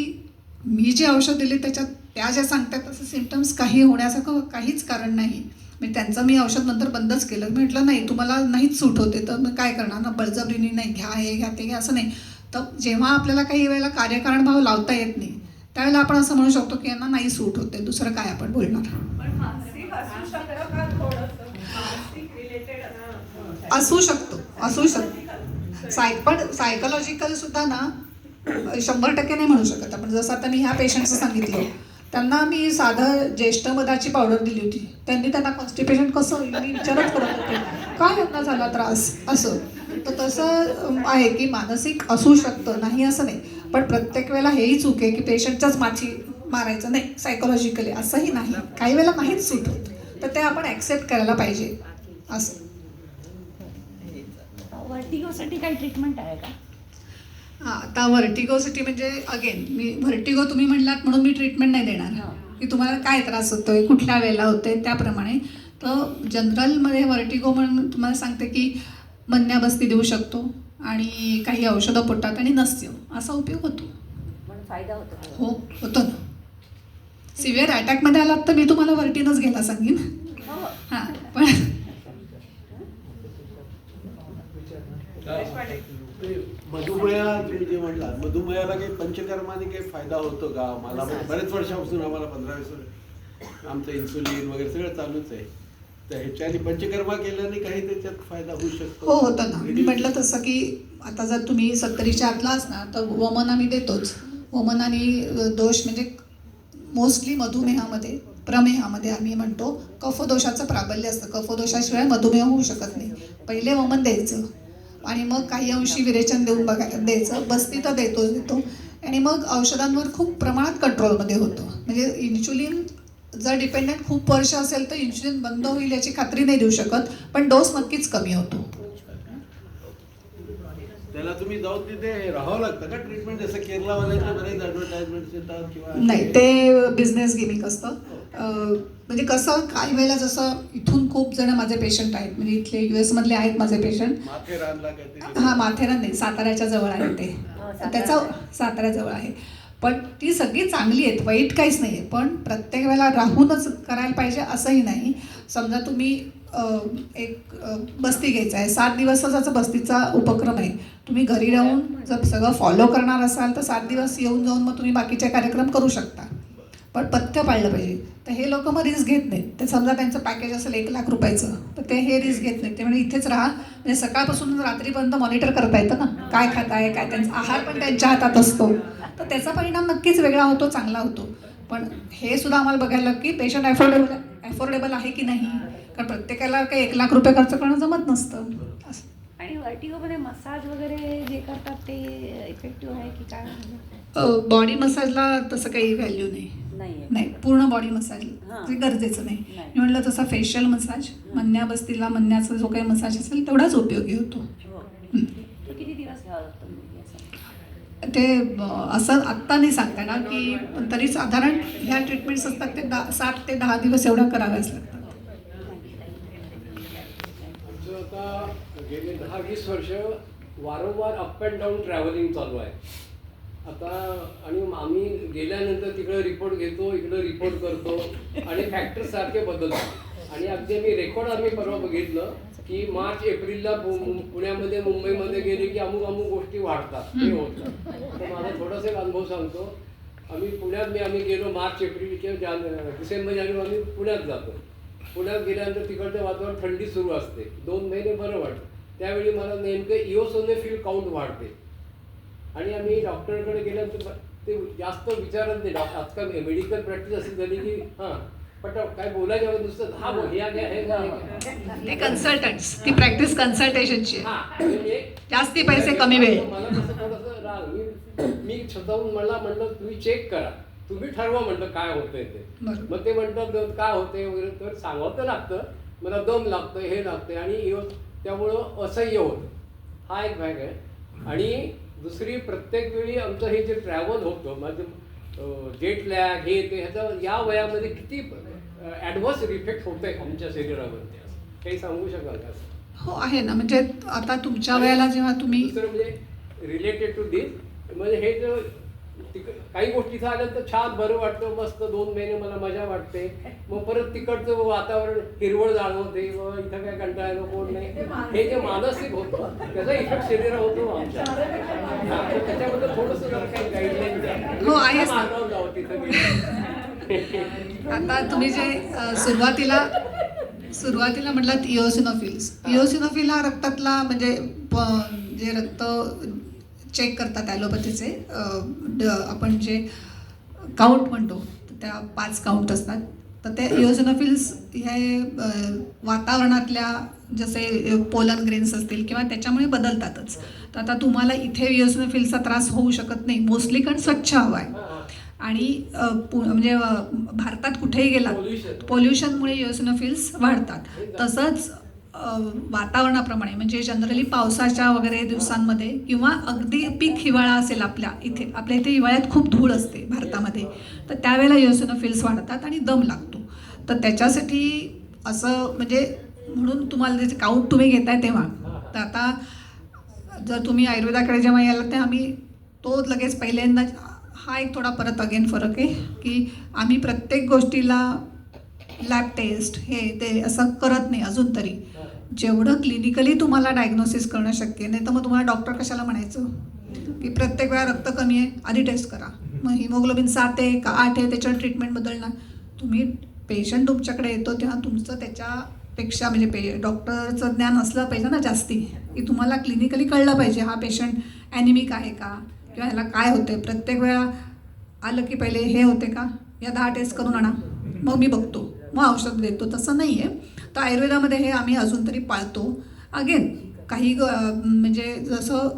Speaker 3: मी जे औषध दिले त्याच्यात त्या ज्या सांगतात तसं सिम्पटम्स काही होण्यासारखं काहीच कारण नाही. म्हणजे त्यांचं मी औषध नंतर बंदच केलं. मी म्हटलं नाही, तुम्हाला नाहीच सूट होते तर मग काय करणार ना, बळजबरीने नाही घ्या, हे घ्या, ते घ्या असं नाही. तर जेव्हा आपल्याला काही वेळेला कार्यकारणभाव लावता येत नाही त्यावेळेला आपण असं म्हणू शकतो की यांना नाही सूट होते, दुसरं काय आपण बोलणार.
Speaker 2: पण मानसिक असू शकतं का थोडंसं? मानसिक रिलेटेड
Speaker 3: असू शकतो. पण सायकोलॉजिकल सुद्धा ना 100% नाही म्हणू शकत आपण. जसं आता मी ह्या पेशंटचं सांगितलं, त्यांना मी साधं ज्येष्ठ मधाची पावडर दिली होती. त्यांना कॉन्स्टिपेशन कसं होईल मी विचारच करत होते, काय यांना झाला त्रास असं. तर तसं आहे की मानसिक असू शकतं, नाही असं नाही. पण प्रत्येक वेळेला हेही चूक आहे की पेशंटच्याच माथी मारायचं नाही, सायकोलॉजिकली असंही नाही. काही वेळेला नाहीच सूट होत, तर ते आपण ॲक्सेप्ट करायला पाहिजे असं.
Speaker 4: व्हर्टिगोसाठी काही ट्रीटमेंट आहे का?
Speaker 3: हां, आता व्हर्टिगोसाठी म्हणजे अगेन मी व्हर्टिगो तुम्ही म्हणलात म्हणून मी ट्रीटमेंट नाही देणार की तुम्हाला काय त्रास होतोय, कुठल्या वेळेला होतोय त्याप्रमाणे. तर जनरलमध्ये व्हर्टिगो म्हणून तुम्हाला सांगते की मन्याबस्ती देऊ शकतो आणि काही औषधं पोटात आणि नस्य असा उपयोग होतो.
Speaker 7: पण फायदा होतो.
Speaker 3: हो, होतो ना. सिव्हिअर अटॅकमध्ये आलात तर मी तुम्हाला व्हर्टिनच घ्यायला सांगेन. हां, पण
Speaker 9: मधुमेहा तुम्ही जे म्हणला, मधुमेहाला काही पंचकर्माने काही फायदा होतो का? मला बरेच वर्षापासून आम्हाला 15-20 वर्ष आमचं इन्सुलिन वगैरे सगळं चालूच आहे. तर ह्याच्याने पंचकर्मा केल्याने काही त्याच्यात फायदा होऊ शकतो?
Speaker 3: हो, होतं ना. मी म्हटलं तसं की आता जर तुम्ही 70च्या आतला असणार तर वमन आम्ही देतोच. वमन आणि दोष म्हणजे मोस्टली मधुमेहामध्ये, प्रमेहामध्ये आम्ही म्हणतो कफदोषाचं प्राबल्य असतं. कफदोषाशिवाय मधुमेह होऊ शकत नाही. पहिले वमन द्यायचं आणि मग काही अंशी विरेचन देऊन द्यायचं. बस्ती तर देतो आणि मग औषधांवर खूप प्रमाणात कंट्रोलमध्ये होतं. म्हणजे इन्शुलिन जर डिपेंडंट खूप वर्ष असेल तर इन्शुलिन बंद होईल याची खात्री नाही देऊ शकत, पण डोस नक्कीच कमी होतो.
Speaker 9: त्याला तुम्ही जाऊन तिथे राहावं लागतं का ट्रीटमेंट? जसं केरलावाल्यांचे बरेच ॲडव्हर्टाइजमेंट्स येतात किंवा
Speaker 3: नाही, ते बिझनेस गिमिक असतं. म्हणजे कसं काही वेळेला जसं इथून खूप जण माझे पेशंट आहेत, म्हणजे इथले US मधले आहेत माझे पेशंट.
Speaker 9: माथेरानला काहीतरी.
Speaker 3: हां, माथेरान नाही, साताऱ्याच्या जवळ आहे ते. त्याचा साताऱ्याजवळ आहे. पण ती सगळी चांगली आहेत, वाईट काहीच नाही आहे. पण प्रत्येक वेळेला राहूनच करायला पाहिजे असंही नाही. समजा तुम्ही एक बस्ती घ्यायचा आहे, 7 दिवसाचा बस्तीचा उपक्रम आहे. तुम्ही घरी राहून जर सगळं फॉलो करणार असाल तर 7 दिवस येऊन जाऊन मग तुम्ही बाकीचे कार्यक्रम करू शकता. पण पथ्य पाळलं पाहिजे. तर हे लोक मग रिस्क घेत नाहीत. ते समजा त्यांचं पॅकेज असेल 1 लाख रुपयाचं तर ते हे रिस्क घेत नाहीत. ते म्हणजे इथेच राहा, म्हणजे सकाळपासून रात्रीपर्यंत मॉनिटर करता येतं ना, काय खाताय, काय त्यांचा आहार पण त्यांच्या हातात असतो. तर त्याचा परिणाम नक्कीच वेगळा होतो, चांगला होतो. पण हे सुद्धा आम्हाला बघायला लागतं की पेशंट अफोर्डेबल आहे की नाही. कारण प्रत्येकाला काही 1 लाख रुपये खर्च करणं जमत नसतं असं.
Speaker 4: आणि व्हर्टिगोमध्ये मसाज वगैरे जे करतात ते इफेक्टिव्ह आहे की काय?
Speaker 3: बॉडी मसाजला तसं काही व्हॅल्यू नाही. नाही, पूर्ण बॉडी मसाज गरजेचं नाही. मी म्हटलं तसा फेशियल मसाज, मन्याबस्तीला मन्याचा जो काही मसाज असेल तेवढाच उपयोगी होतो.
Speaker 4: किती दिवस घ्यावं लागतं?
Speaker 3: ते असं आत्ता नाही सांगता येणार की, तरी साधारण ह्या ट्रीटमेंट्स असतात ते 7 ते 10 दिवस एवढं कराव्याच लागतात.
Speaker 10: आमचं आता गेले 10-20 वर्ष वारंवार अप अँड डाऊन ट्रॅव्हलिंग चालू आहे आता. आणि आम्ही गेल्यानंतर तिकडे रिपोर्ट घेतो, इकडे रिपोर्ट करतो आणि फॅक्टर सारखे बदलतो. आणि अगदी आम्ही परवा बघितलं की मार्च एप्रिलला पुण्यामध्ये मुंबईमध्ये गेले की अमुक गोष्टी वाढतात, हे होतं. तर माझा थोडासा एक अनुभव सांगतो. आम्ही गेलो मार्च एप्रिल किंवा डिसेंबर जानेवारी आम्ही पुण्यात जातो. पुण्यात गेल्यानंतर तिकडचं वातावरण थंडी सुरू असते, 2 महिने बरं वाटतं. त्यावेळी मला नेमकं इओसोनोफिल काउंट वाढते आणि आम्ही डॉक्टरकडे गेल्यानंतर ते जास्त विचारत नाही. आजकाल मेडिकल प्रॅक्टिस अशी झाली की हां पण काय बोलायचं नुसतं
Speaker 3: ते कन्सल्टंट्स, ती प्रॅक्टिस कन्सल्टेशनची. जास्ती पैसे कमी वेळ.
Speaker 10: मला कसं थोडंसं मी स्वतःहून म्हटलं तुम्ही चेक करा, तुम्ही ठरवा म्हटलं काय होतंय ते. मग ते म्हणतात काय होतंय वगैरे, तर सांगावं तर लागतं. मला दम लागतं, हे लागतं आणि त्यामुळं असह्य होतं. हा एक भाग आहे. आणि दुसरी प्रत्येक वेळी आमचं हे जे ट्रॅव्हल होतं, माझं जेट लॅग हे ते ह्याचा या वयामध्ये किती ॲडव्हर्स इफेक्ट होत आहे आमच्या शरीरावरती. काही सांगू शकाल का?
Speaker 3: हो आहे ना, म्हणजे आता तुमच्या वेळेला जेव्हा तुम्ही
Speaker 10: दुसरं म्हणजे रिलेटेड टू दिस, म्हणजे हे जो काही गोष्टी इथं आल्यानंतर छान बरं वाटतं, मस्त 2 महिने मला मजा वाटते, मग परत तिकडचं वातावरण हिरवळ जाणवते, मग इथं काय कंटाळायला कोण नाही, हे जे मानसिक होतं त्याचा इफेक्ट शरीरावर होतो आमच्या. तर त्याच्याबद्दल थोडंसं जर काही गाईडलाईन द्या.
Speaker 3: हो, आहेच ना.
Speaker 10: मार्गावर जावं तिथं गेलं.
Speaker 3: आता तुम्ही जे सुरुवातीला म्हटलात इओसिनोफिल हा रक्तातला म्हणजे जे रक्त चेक करतात ॲलोपॅथीचे आपण जे काउंट म्हणतो तर त्या 5 काउंट असतात. तर ते इओसिनोफिल्स हे वातावरणातल्या जसे पोलन ग्रेन्स असतील किंवा त्याच्यामुळे बदलतातच. तर आता तुम्हाला इथे इओसिनोफिल्सचा त्रास होऊ शकत नाही मोस्टली, कारण स्वच्छ हवा आहे. आणि म्हणजे भारतात कुठेही गेलात पोल्युशनमुळे इओसिनोफिल्स वाढतात. तसंच वातावरणाप्रमाणे म्हणजे जनरली पावसाच्या वगैरे दिवसांमध्ये किंवा अगदी पीक हिवाळा असेल आपल्या इथे हिवाळ्यात खूप धूळ असते भारतामध्ये, तर त्यावेळेला इओसिनोफिल्स वाढतात आणि दम लागतो. तर त्याच्यासाठी असं म्हणजे म्हणून तुम्हाला त्याचे काउंट तुम्ही घेताय तेव्हा. तर आता जर तुम्ही आयुर्वेदाकडे जेव्हा याल ते आम्ही तो लगेच पहिल्यांदा हा एक थोडा परत अगेन फरक आहे की आम्ही प्रत्येक गोष्टीला लॅब टेस्ट हे ते असं करत नाही अजून तरी. जेवढं क्लिनिकली तुम्हाला डायग्नोसिस करणं शक्य नाही तर मग तुम्हाला डॉक्टर कशाला म्हणायचं की प्रत्येक वेळा रक्त कमी आहे आधी टेस्ट करा, मग हिमोग्लोबिन 7 आहे का 8 आहे त्याच्यावर ट्रीटमेंट बदलणार. तुम्ही पेशंट तुमच्याकडे येतो तेव्हा तुमचं त्याच्यापेक्षा म्हणजे डॉक्टरचं ज्ञान असलं पाहिजे ना जास्ती, की तुम्हाला क्लिनिकली कळलं पाहिजे हा पेशंट ॲनिमिक आहे का किंवा ह्याला काय होते. प्रत्येक वेळा आलं की पहिले हे होते का या 10 टेस्ट करून आणा मग मी बघतो मग औषध देतो, तसं नाही आहे. तर आयुर्वेदामध्ये हे आम्ही अजून तरी पाळतो. अगेन काही म्हणजे जसं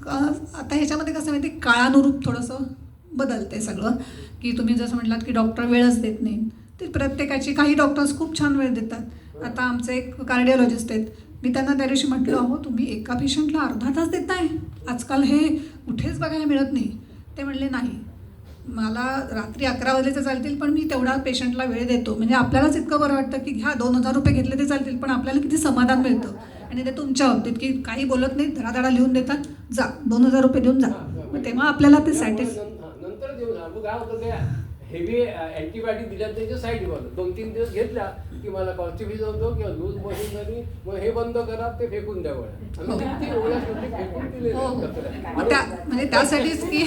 Speaker 3: आता ह्याच्यामध्ये कसं माहिती काळानुरूप थोडंसं बदलते सगळं, की तुम्ही जसं म्हटलात की डॉक्टर वेळच देत नाही, ते प्रत्येकाची काही डॉक्टर्स खूप छान वेळ देतात. आता आमचे एक कार्डिओलॉजिस्ट आहेत, मी त्यांना त्या दिवशी म्हटलं अहो तुम्ही एका पेशंटला अर्धा तास देताय, आजकाल हे कुठेच बघायला मिळत नाही. ते म्हणले नाही मला रात्री 11 वाजले चालतील पण मी तेवढा पेशंटला वेळ देतो. म्हणजे आपल्यालाच इतकं बरं वाटतं की घ्या 2000 रुपये घेतले ते चालतील पण आपल्याला किती समाधान मिळतं. आणि ते तुमच्या बाबतीत की काही बोलत नाही धडाधडा लिहून देतात जा 2000 रुपये देऊन जा, मग तेव्हा आपल्याला ते
Speaker 10: नंतर देऊन मग काय होतं ते हेवी अँटीबायोटिक दिल्या त्याचे साईड इफेक्ट 2-3 दिवस घेतल्या की मला कॉन्स्टिपेशन होतो किंवा लूज मोशन झाली मग हे बंद करा ते फेकून द्या फेकून दिले.
Speaker 3: म्हणजे त्यासाठीच की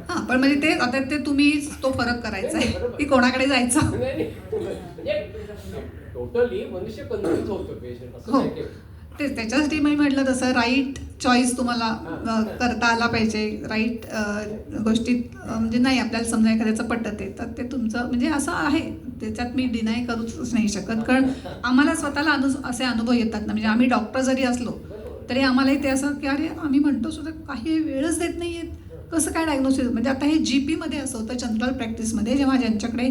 Speaker 3: हां पण म्हणजे ते आता ते तुम्ही तो फरक करायचा आहे की कोणाकडे जायचं.
Speaker 10: टोटली मनुष्य कन्फ्युज होतो पेशंट.
Speaker 3: हो तेच त्याच्यासाठी मी म्हटलं तसं राईट चॉईस तुम्हाला करता आला पाहिजे. राईट गोष्टीत म्हणजे नाही आपल्याला समजा एखाद्याचं पटत आहे तर ते तुमचं म्हणजे असं आहे त्याच्यात मी डिनाय करूच नाही शकत. कारण आम्हाला स्वतःला असे अनुभव येतात ना, म्हणजे आम्ही डॉक्टर जरी असलो तरी आम्हालाही ते असं की अरे आम्ही म्हणतो सुद्धा काही वेळच देत नाही आहेत कसं काय डायग्नोसिस. म्हणजे आता हे GPमध्ये असं होतं जनरल प्रॅक्टिसमध्ये जेव्हा ज्यांच्याकडे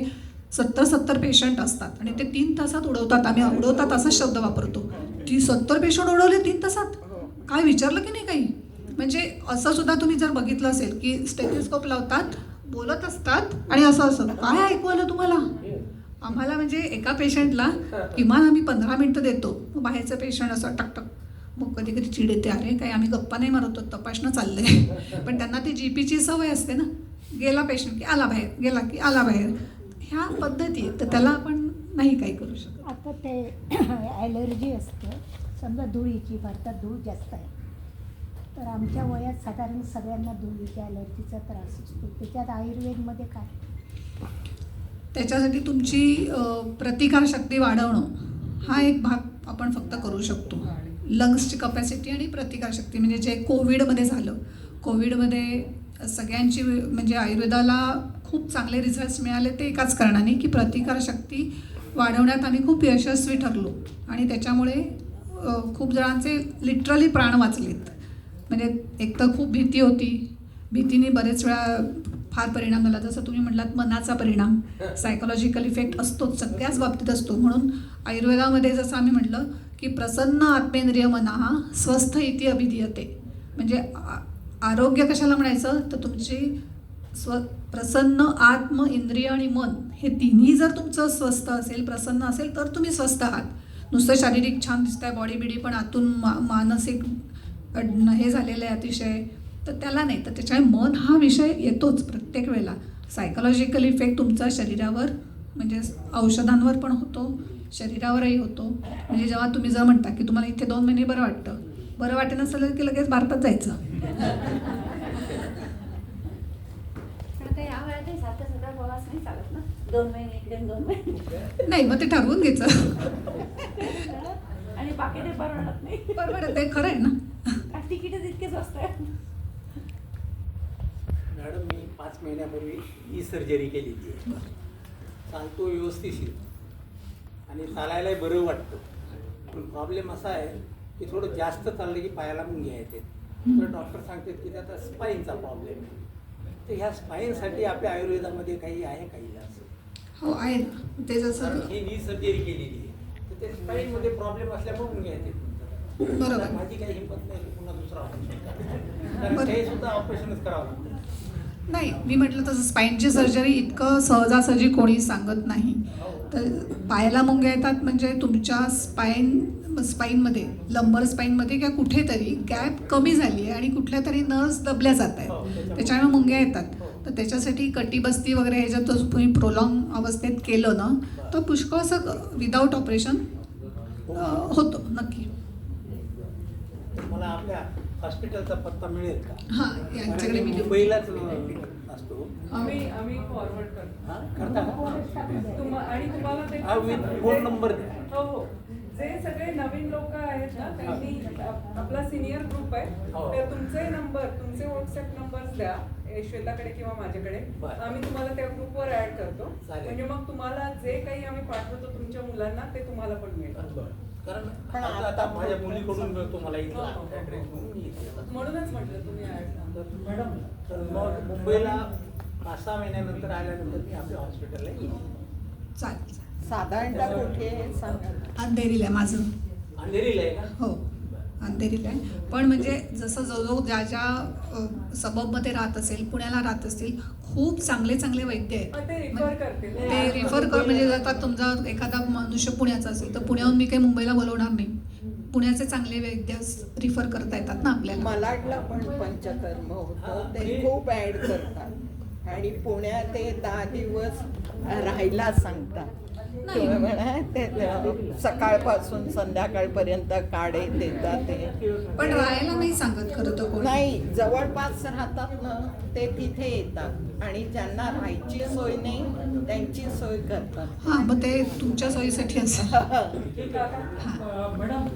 Speaker 3: 70 पेशंट असतात आणि ते 3 तासात उडवतात, आम्ही उडवतात असाच शब्द वापरतो की 70 पेशंट उडवले 3 तासात, काय विचारलं की नाही काही. म्हणजे असं सुद्धा तुम्ही जर बघितलं असेल की स्टेथोस्कोप लावतात बोलत असतात आणि असं काय ऐकू आलं तुम्हाला. आम्हाला म्हणजे एका पेशंटला किमान आम्ही 15 मिनटं देतो, मग बाहेरचं पेशंट असं टकटक, मग कधी कधी चिड येते अरे काही आम्ही गप्पा नाही मारतो तपासणं चाललंय. पण त्यांना ती GPची सवय असते ना, गेला पेशंट की आला बाहेर गेला की आला बाहेर, ह्या पद्धती आहेत. तर त्याला आपण नाही काही करू शकत.
Speaker 4: आता ते ॲलर्जी असतं समजा धुळीची, भारतात धूळ जास्त आहे तर आमच्या वयात साधारण सगळ्यांना धुळीच्या ॲलर्जीचा त्रास असतो. त्याच्यात आयुर्वेदमध्ये काय
Speaker 3: त्याच्यासाठी तुमची प्रतिकारशक्ती वाढवणं हा एक भाग आपण फक्त करू शकतो. लंग्सची कपॅसिटी आणि प्रतिकारशक्ती म्हणजे जे कोविडमध्ये झालं, कोविडमध्ये सगळ्यांची म्हणजे आयुर्वेदाला खूप चांगले रिझल्ट्स मिळाले ते एकाच कारणाने की प्रतिकारशक्ती वाढवण्यात आम्ही खूप यशस्वी ठरलो आणि त्याच्यामुळे खूप जणांचे लिटरली प्राण वाचलेत. म्हणजे एक तर खूप भीती होती, भीतीने बरेच वेळा फार परिणाम झाला. जसं तुम्ही म्हटलात मनाचा परिणाम, सायकोलॉजिकल इफेक्ट असतोच सगळ्याच बाबतीत असतो. म्हणून आयुर्वेदामध्ये जसं आम्ही म्हटलं की प्रसन्न आत्मेंद्रिय मनाः स्वस्थ इति अभिधीयते. म्हणजे आरोग्य कशाला म्हणायचं तर तुमची प्रसन्न आत्म, इंद्रिय आणि मन हे तिन्ही जर तुमचं स्वस्थ असेल, प्रसन्न असेल, तर तुम्ही स्वस्थ आहात. नुसतं शारीरिक छान दिसतंय, बॉडी बिडी, पण आतून मानसिक हे झालेलं आहे अतिशय, तर त्याला नाही. तर त्याच्यामुळे मन हा विषय येतोच प्रत्येक वेळेला. सायकोलॉजिकल इफेक्ट तुमचा शरीरावर म्हणजे औषधांवर पण होतो, शरीरावरही होतो. म्हणजे जेव्हा तुम्ही जर म्हणता की तुम्हाला इथे 2 महिने बरं वाटतं, बरं वाटेल नसेल की लगेच भारतात जायचं.
Speaker 2: पण आता या वेळेत हे सारखं सगळं प्रवास नाही चालत ना, 2 महिने इकडे 2 महिने
Speaker 3: नाही, मग ते ठरवून घ्यायचं.
Speaker 2: आणि बाकी ते परवडत नाही.
Speaker 3: बरोबर, ते खरं आहे ना.
Speaker 2: तिकीटच इतके स्वस्त आहे.
Speaker 11: मॅडम, मी 5 महिन्यापूर्वी सर्जरी केलेली आहे. चालतो व्यवस्थिशीर आणि चालायलाही बरं वाटतं. पण प्रॉब्लेम असा आहे की थोडं जास्त चाललं की पायाला मुंग्या येते. तर डॉक्टर सांगतात की त्याचा स्पाईनचा प्रॉब्लेम आहे. तर ह्या स्पाईनसाठी आपल्या आयुर्वेदामध्ये काही आहे का इलाज?
Speaker 3: हो, आहे ना. ते जसं
Speaker 11: कारण ही नी सर्जरी केलेली आहे, तर ते स्पाईनमध्ये प्रॉब्लेम असल्यामुळे मुंग्या येते.
Speaker 3: बरोबर.
Speaker 11: माझी काही हिंमत नाही की पुन्हा दुसरं ऑपरेशन करायचं, कारण ते सुद्धा ऑपरेशनच करावं लागतं.
Speaker 3: नाही, मी म्हटलं तसं स्पाईनची सर्जरी इतकं सहजासहजी कोणी सांगत नाही. तर पायाला मुंग्या येतात म्हणजे तुमच्या स्पाईनमध्ये, लंबर स्पाईनमध्ये किंवा कुठेतरी गॅप कमी झाली आहे आणि कुठल्या तरी नर्व्स दबल्या जात आहेत, त्याच्यामुळे मुंग्या येतात. तर त्याच्यासाठी कटिबस्ती वगैरे ह्याच्यात तुम्ही प्रोलॉंग अवस्थेत केलं ना, तर पुष्कळ असं विदाऊट ऑपरेशन होतं नक्की.
Speaker 11: मला आपल्या हॉस्पिटलचा पत्ता मिळेल का?
Speaker 3: हां, यांच्याकडे मी
Speaker 11: मुंबईलाच असतो.
Speaker 1: आम्ही फॉरवर्ड करतो.
Speaker 11: करता का?
Speaker 1: आणि तुम्हाला ते
Speaker 11: फोन नंबर द्या.
Speaker 1: हो हो, जे सगळे नवीन लोक आहेत ना, त्यांनी आपला सिनियर ग्रुप आहे, तर तुमचे नंबर, तुमचे व्हॉट्सअप नंबर्स द्या श्वेताकडे किंवा माझ्याकडे. आम्ही तुम्हाला त्या ग्रुपवर ऍड करतो. म्हणजे मग तुम्हाला जे काही आम्ही पाठवतो तुमच्या मुलांना ते तुम्हाला पण मिळतं.
Speaker 11: कारण आता माझ्या मुलीकडून मिळतो मला इथला ऍड्रेस,
Speaker 1: म्हणूनच म्हटलं तुम्ही ऍड.
Speaker 11: मॅडम, मग मुंबईला 5-6 महिन्यानंतर आल्यानंतर मी आपल्या हॉस्पिटलला येईल.
Speaker 3: चालेल.
Speaker 8: साधारणतः कुठे आहे सांगा.
Speaker 3: अंधेरीला आहे माझं.
Speaker 11: अंधेरीला आहे का?
Speaker 3: हो, अंधेरीला आहे. पण म्हणजे जसं जो ज्या ज्या सबबमध्ये राहत असेल, पुण्याला राहत असतील, खूप चांगले चांगले वैद्य आहेत.
Speaker 1: ते रिफर करतील.
Speaker 3: ते रिफर कर, म्हणजे आता तुमचा एखादा मनुष्य पुण्याचा असेल तर पुण्याहून मी काही मुंबईला बोलवणार नाही. पुण्याचे चांगले वैद्य रिफर करता येतात ना आपल्याला.
Speaker 8: मलाडला पण पंचकर्म होतं, ते खूप ऍड करतात आणि पुण्यात ते 10 दिवस राहायला सांगतात. किंवा म्हणा ते सकाळपासून संध्याकाळपर्यंत काढे देतात ते.
Speaker 3: पण राहायला नाही सांगत खरं तर कोणी.
Speaker 8: नाही, जवळपास राहतात ना ते तिथे येतात आणि ज्यांना राहायची सोय नाही त्यांची सोय करतात.
Speaker 3: हां, मग ते तुमच्या सोयीसाठी असेल.
Speaker 12: मॅडम,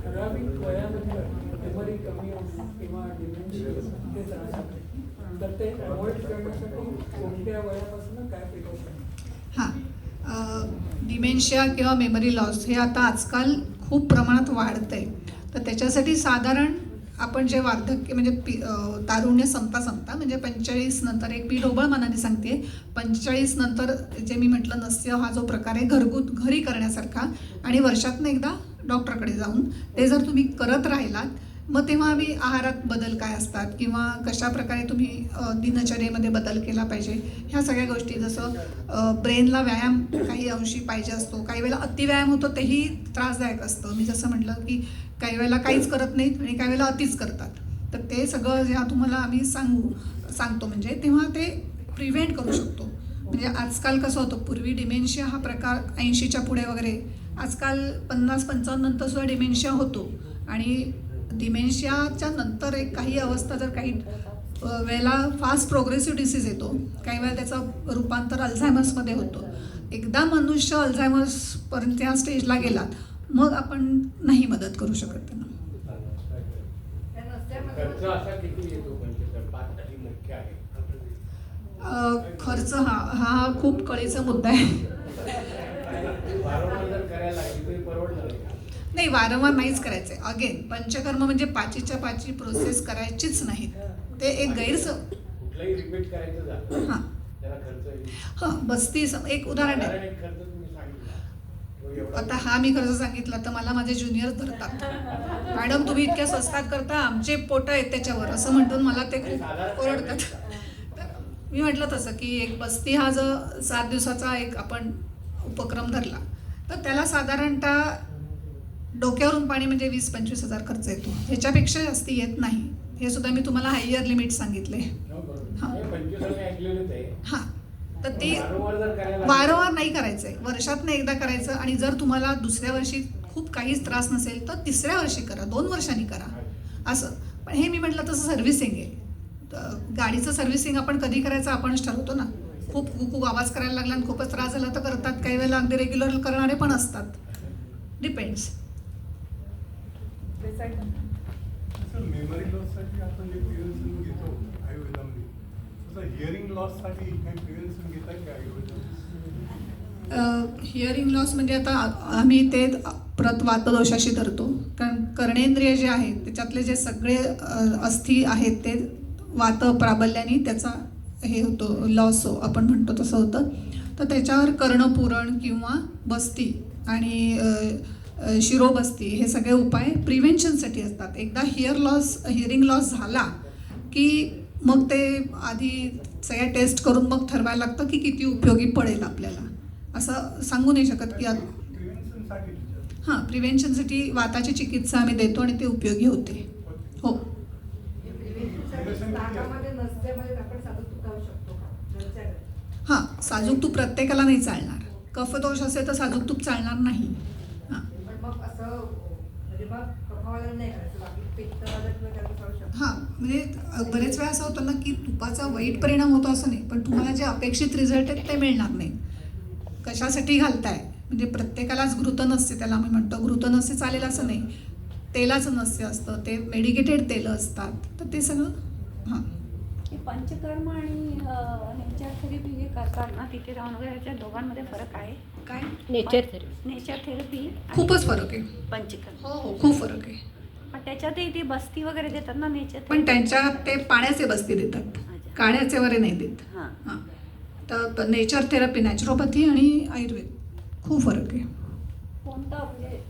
Speaker 12: ठराविक वयानंतर मेमरी कमी होणं किंवा डिमेन्शिया हे त्रास होते, तर ते अवॉइड करण्यासाठी कोणत्या वयापासून काय प्रिकॉशन?
Speaker 3: हां, डिमेन्शिया किंवा मेमरी लॉस हे आता आजकाल खूप प्रमाणात वाढतं आहे. तर त्याच्यासाठी साधारण आपण जे वार्धक्य म्हणजे तारुण्य संपता म्हणजे 45 नंतर, एक मी ढोबळ मनाने सांगते, 45 नंतर जे मी म्हटलं नस्य हा जो प्रकार आहे घरी करण्यासारखा, आणि वर्षातनं एकदा डॉक्टरकडे जाऊन ते जर तुम्ही करत राहिलात, मग तेव्हा आम्ही आहारात बदल काय असतात किंवा कशा प्रकारे तुम्ही दिनचर्येमध्ये बदल केला पाहिजे, ह्या सगळ्या गोष्टी. जसं ब्रेनला व्यायाम काही अंशी पाहिजे असतो, काही वेळेला अतिव्यायाम होतो, तेही त्रासदायक असतं. मी जसं म्हटलं की काही वेळेला काहीच करत नाहीत आणि काही वेळेला अतिच करतात. तर ते सगळं जेव्हा तुम्हाला आम्ही सांगतो म्हणजे तेव्हा ते प्रिव्हेंट करू शकतो. म्हणजे आजकाल कसं होतं, पूर्वी डिमेन्शिया हा प्रकार 80च्या पुढे वगैरे, आजकाल 50-55 नंतर सुद्धा डिमेन्शिया होतो. आणि डिमेन्शियाच्या नंतर एक काही अवस्था जर काही वेळेला फास्ट प्रोग्रेसिव्ह डिसीज येतो, काही वेळा त्याचं रूपांतर अल्झायमर्समध्ये होतं. एकदा मनुष्य अल्झायमर्सपर्यंत या स्टेजला गेला मग आपण नाही मदत करू शकत त्यांना.
Speaker 10: खर्च असा किती येतो? 5% मुख्य आहे.
Speaker 3: खर्च हा खूप कळीचा मुद्दा आहे.
Speaker 10: वारंवार जर करायला लागली तरी परवडणार आहे का?
Speaker 3: नाही, वारंवार नाहीच करायचंय. अगेन पंचकर्म म्हणजे 5च्या 5 प्रोसेस करायचीच नाही. ते एक
Speaker 10: कुठलंही रिपीट करायचं झालं
Speaker 3: हां
Speaker 10: त्याला खर्च येईल.
Speaker 3: हां, 32 एक उदाहरण आहे.
Speaker 10: खर्च तुम्ही सांगितला,
Speaker 3: आता हा मी खर्च सांगितला तर मला माझे ज्युनियर धरतात, मॅडम तुम्ही इतक्या स्वस्तात करता, आमचे पोट आहेत त्याच्यावर, असं म्हणून मला ते खूप ओरडतात. मी म्हटलं तसं की एक बस्ती हा जो 7 दिवसाचा एक आपण उपक्रम धरला तर त्याला साधारणतः डोक्यावरून पाणी म्हणजे 20-25 हजार खर्च येतो, ह्याच्यापेक्षा जास्ती येत नाही. हे सुद्धा मी तुम्हाला हायर लिमिट सांगितले. हां हां, तर ते वारंवार नाही करायचं आहे, वर्षातनं एकदा करायचं. आणि जर तुम्हाला दुसऱ्या वर्षी खूप काहीच त्रास नसेल तर तिसऱ्या वर्षी करा, 2 वर्षांनी करा असं. पण हे मी म्हटलं तसं सर्व्हिसिंग आहे. गाडीचं सर्व्हिसिंग आपण कधी करायचं आपणच ठरवतो ना. खूप खूप आवाज करायला लागला आणि खूपच त्रास झाला तर करतात, काही वेळेला अगदी रेग्युलर करणारे पण असतात. डिपेंड्स.
Speaker 12: मेमरी लॉससाठी आपण जे प्रिव्हेन्शन घेतो आयुर्वेदामध्ये, तसं हिअरिंग लॉससाठी काही प्रिव्हेन्शन घेतात का आयुर्वेदामध्ये?
Speaker 3: हिअरिंग लॉस म्हणजे आता आम्ही ते वातदोषाशी धरतो, कारण कर्णेंद्रिय जे आहे त्याच्यातले जे सगळे अस्थी आहेत ते वात प्राबल्याने त्याचा हे होतो, लॉस आपण म्हणतो तसं होतं. तर त्याच्यावर कर्णपुरण किंवा बस्ती आणि शिरोबस्ती हे सगळे उपाय प्रिव्हेन्शनसाठी असतात. एकदा हिअरिंग लॉस झाला की मग ते आधी सगळ्या टेस्ट करून मग ठरवायला लागतं की किती उपयोगी पडेल आपल्याला. असं सांगू नाही शकत की हां, प्रिव्हेन्शनसाठी वाताची चिकित्सा आम्ही देतो आणि ते उपयोगी होते. हो. हां, साजूक तूप प्रत्येकाला नाही चालणार. कफदोष असेल तर साजूक तूप चालणार नाही. हां, म्हणजे बरेच वेळा असं होतं ना की तुपाचा वाईट परिणाम होतो असं नाही, पण तुम्हाला जे अपेक्षित रिझल्ट आहेत ते मिळणार नाही. कशासाठी घालताय म्हणजे प्रत्येकालाच घृत नसते, त्याला आम्ही म्हणतो घृत नसते चालेल असं नाही. तेलाचं नस्य असतं, ते मेडिकेटेड तेलं असतात, तर ते सगळं. हां,
Speaker 4: पंचकर्म आणि नेचर थेरपी जे करतात ना तिथे जाऊन वगैरे त्या दोघांमध्ये फरक आहे
Speaker 3: काय?
Speaker 4: नेचर थेरपी
Speaker 3: खूपच फरक आहे.
Speaker 4: पंचकर्म
Speaker 3: हो, खूप फरक आहे.
Speaker 4: पण त्याच्यातही ती बस्ती वगैरे देतात ना नेचर,
Speaker 3: पण त्यांच्यात ते पाण्याचे बस्ती देतात, काढ्याचे वगैरे नाही देत.
Speaker 4: हां
Speaker 3: हां, तर नेचर थेरपी, नॅचरोपॅथी आणि आयुर्वेद खूप फरक आहे.
Speaker 4: कोणतं म्हणजे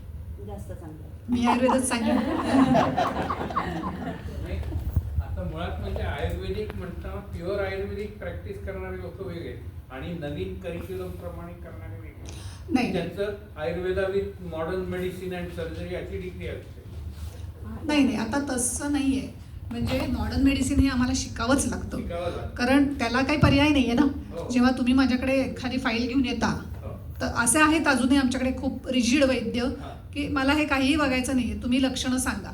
Speaker 4: जास्त चांगलं?
Speaker 3: मी आयुर्वेदच सांगेन.
Speaker 6: आता मुळात म्हणजे आयुर्वेदिक म्हणताना प्युअर आयुर्वेदिक प्रॅक्टिस करणारे लोक वेगळे आणि नवीन करिक्युलम प्रमाणे करणारे वेगळे.
Speaker 3: नाही
Speaker 6: त्यांचं Ayurveda with modern medicine and surgery अशी डिग्री असते.
Speaker 3: नाही, आता तसं नाही आहे. म्हणजे मॉडर्न मेडिसिन हे आम्हाला शिकावंच लागतं, कारण त्याला काही पर्याय नाही आहे ना. जेव्हा तुम्ही माझ्याकडे एखादी फाईल घेऊन येता तर असे आहेत अजूनही आमच्याकडे खूप रिजिड वैद्य की मला हे काहीही बघायचं नाही आहे, तुम्ही लक्षणं सांगा.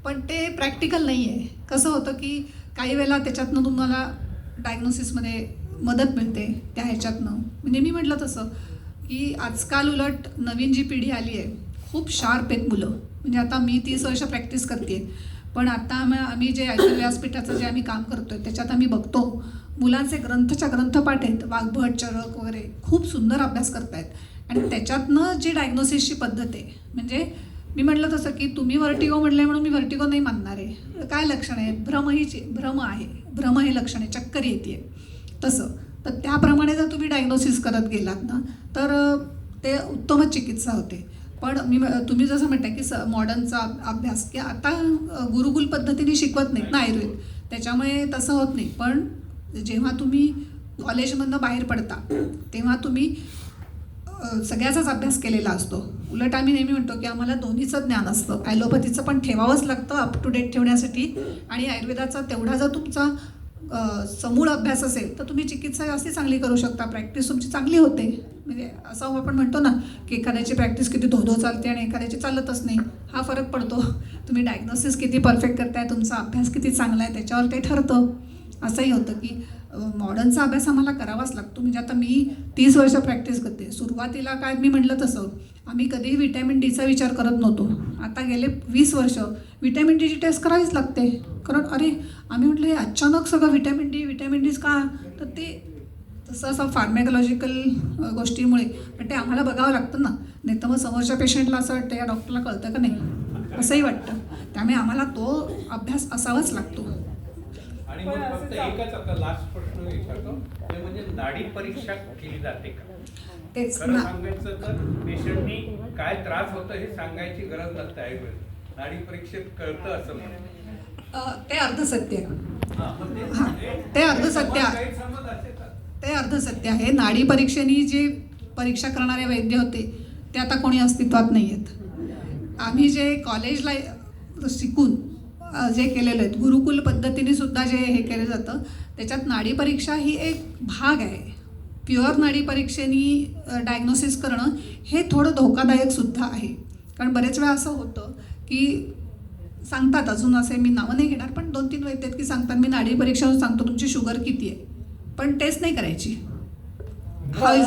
Speaker 3: पण ते प्रॅक्टिकल नाही आहे. कसं होतं की काही वेळेला त्याच्यातनं तुम्हाला डायग्नोसिसमध्ये मदत मिळते त्या ह्याच्यातनं. म्हणजे मी म्हटलं तसं की आजकाल उलट नवीन जी पिढी आली आहे खूप शार्प आहेत मुलं. म्हणजे आता मी 30 वर्ष प्रॅक्टिस करते, पण आता आम्ही जे आयुर्वेद व्यासपीठाचं जे आम्ही काम करतो आहे त्याच्यात आम्ही बघतो मुलांचे ग्रंथपाठ आहेत, वाघभट, चरक वगैरे खूप सुंदर अभ्यास करतायत. आणि त्याच्यातनं जी डायग्नोसिसची पद्धत आहे, म्हणजे मी म्हटलं तसं की तुम्ही व्हर्टिगो म्हटलं म्हणून मी व्हर्टिगो नाही मानणार आहे. काय लक्षण आहेत? भ्रम आहे, भ्रम हे लक्षण आहे, चक्कर येते तसं. तर त्याप्रमाणे जर तुम्ही डायग्नोसिस करत गेलात ना तर ते उत्तमच चिकित्सा होते. पण तुम्ही जसं म्हणताय की मॉडर्नचा अभ्यास की आता गुरुकुल पद्धतीने शिकवत नाहीत ना आयुर्वेद, त्याच्यामुळे तसं होत नाही. पण जेव्हा तुम्ही कॉलेजमधनं बाहेर पडता तेव्हा तुम्ही सगळ्याचाच अभ्यास केलेला असतो. उलट आम्ही नेहमी म्हणतो की आम्हाला दोन्हीचं ज्ञान असतं. ॲलोपॅथीचं पण ठेवावंच लागतं अप टू डेट ठेवण्यासाठी, आणि आयुर्वेदाचा तेवढा जर तुमचा समूळ अभ्यास असेल तर तुम्ही चिकित्सा जास्ती चांगली करू शकता, प्रॅक्टिस तुमची चांगली होते. म्हणजे असं आपण म्हणतो ना की एखाद्याची प्रॅक्टिस किती धोधो चालते आणि एखाद्याची चालतच नाही, हा फरक पडतो. तुम्ही डायग्नोसिस किती परफेक्ट करताय, तुमचा अभ्यास किती चांगला आहे त्याच्यावर ते ठरतं. असंही होतं की मॉडर्नचा अभ्यास आम्हाला करावाच लागतो. म्हणजे आता मी 30 वर्ष प्रॅक्टिस करते. सुरुवातीला काय मी म्हटलं तसं आम्ही कधीही व्हिटॅमिन डीचा विचार करत नव्हतो. आता गेले 20 वर्ष व्हिटॅमिन डीची टेस्ट करावीच लागते. कारण अरे आम्ही म्हटलं हे अचानक सगळं व्हिटॅमिन डीज का, तर ते तसं असं फार्मॅकोलॉजिकल गोष्टीमुळे. पण ते आम्हाला बघावं लागतं ना, नाही तर मग समोरच्या पेशंटला असं वाटतं या डॉक्टरला कळतं का नाही, असंही वाटतं. त्यामुळे आम्हाला तो अभ्यास असावाच लागतो.
Speaker 6: आणि मग फक्त एकच आता लास्ट प्रश्न विचारतो, ते म्हणजे नाडी परीक्षा केली जाते का?
Speaker 3: तेच
Speaker 6: खरं सांगायचं तर पेशंटनी काय त्रास होतं हे सांगायची गरज नसते आयुर्वेद. नाडी परीक्षेत कळतं असं म्हणतात.
Speaker 3: ते अर्धसत्य आहे. ते अर्धसत्य आहे.
Speaker 6: गैरसमज असेल.
Speaker 3: ते अर्धसत्य आहे. नाडी परीक्षेने जे परीक्षा करणारे वैद्य होते ते आता कोणी अस्तित्वात नाही आहेत. आम्ही जे कॉलेजला शिकून जे केलेलं आहेत, गुरुकुल पद्धतीने सुद्धा जे हे केलं जातं त्याच्यात नाडी परीक्षा ही एक भाग आहे. प्युअर नाडी परीक्षेने डायग्नोसिस करणं हे थोडं धोकादायक सुद्धा आहे. कारण बरेच वेळा असं होतं की सांगतात, अजून असे मी नावं नाही घेणार, पण 2-3 वैद्य आहेत की सांगतात मी नाडी परीक्षेवर सांगतो तुमची शुगर किती आहे, पण टेस्ट नाही करायची. How is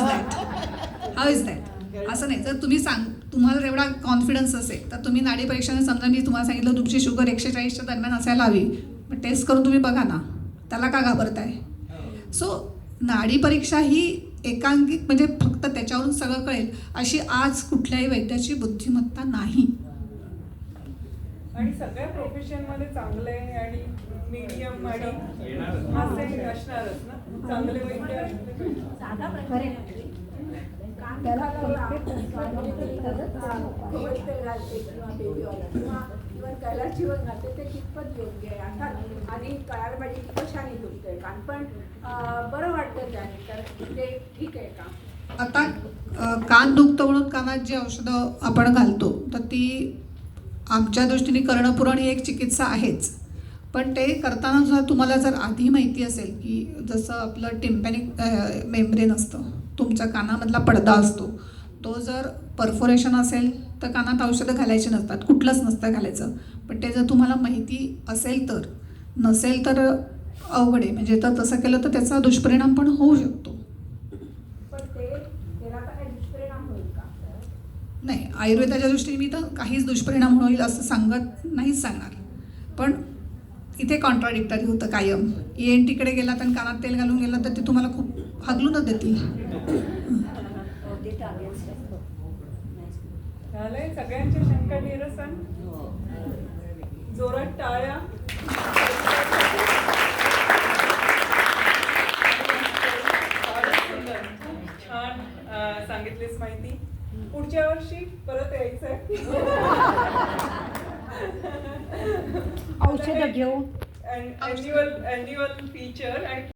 Speaker 3: that? असं नाही. जर तुम्हाला एवढा कॉन्फिडन्स असेल तर तुम्ही नाडी परीक्षेने समजा मी तुम्हाला सांगितलं तुमची शुगर 140च्या दरम्यान असायला हवी, पण टेस्ट करून तुम्ही बघा ना, त्याला का घाबरताय? सो नाडी परीक्षा ही एकांकिक म्हणजे फक्त त्याच्यावरून सगळं कळेल अशी आज कुठल्याही वैद्याची बुद्धिमत्ता नाही.
Speaker 1: आणि सगळ्या प्रोफेशनमध्ये चांगले आणि मीडियम आणि असे असणारच ना, चांगले वैद्य असले पाहिजे.
Speaker 2: साधा प्रश्न आहे. कान दुखायला खवट तेल घालते किंवा बेबी ऑइल किंवा इव्हन कैलास जीवन घालते ते कितपत योग्य आहे? अर्थात आधी कळायला पाहिजे की कशाने दुखतंय कान, पण बरं वाटतं त्याने, तर ते ठीक आहे का?
Speaker 3: आता कान दुखतं म्हणून कानात जी औषधं आपण घालतो तर ती आमच्या दृष्टीने करणं पुरण ही एक चिकित्सा आहेच. पण ते करताना सुद्धा तुम्हाला जर आधी माहिती असेल की जसं आपलं टिम्पॅनिक मेम्ब्रेन असतं, तुमच्या कानामधला पडदा असतो, तो जर परफोरेशन असेल तर कानात औषधं घालायची नसतात, कुठलंच नसतं घालायचं. पण ते जर तुम्हाला माहिती असेल तर, नसेल तर अवघड आहे. म्हणजे तर तसं केलं तर त्याचा दुष्परिणाम पण होऊ शकतो.
Speaker 2: पण त्याला काय दुष्परिणाम होईल का?
Speaker 3: नाही, आयुर्वेदाच्या दृष्टीने मी तर काहीच दुष्परिणाम होईल असं नाहीच सांगणार. पण इथे कॉन्ट्राडिक्टरी होतं कायम. ENTकडे गेला तर कानात तेल घालून गेला तर ते तुम्हाला खूप हगलूनच देतील.
Speaker 1: झालंय सगळ्यांच्या शंका निरसन. जोरात टाळ्या. छान सांगितलीस माहिती. पुढच्या वर्षी परत यायचंय.
Speaker 4: औषधं घेऊ.
Speaker 1: annual feature and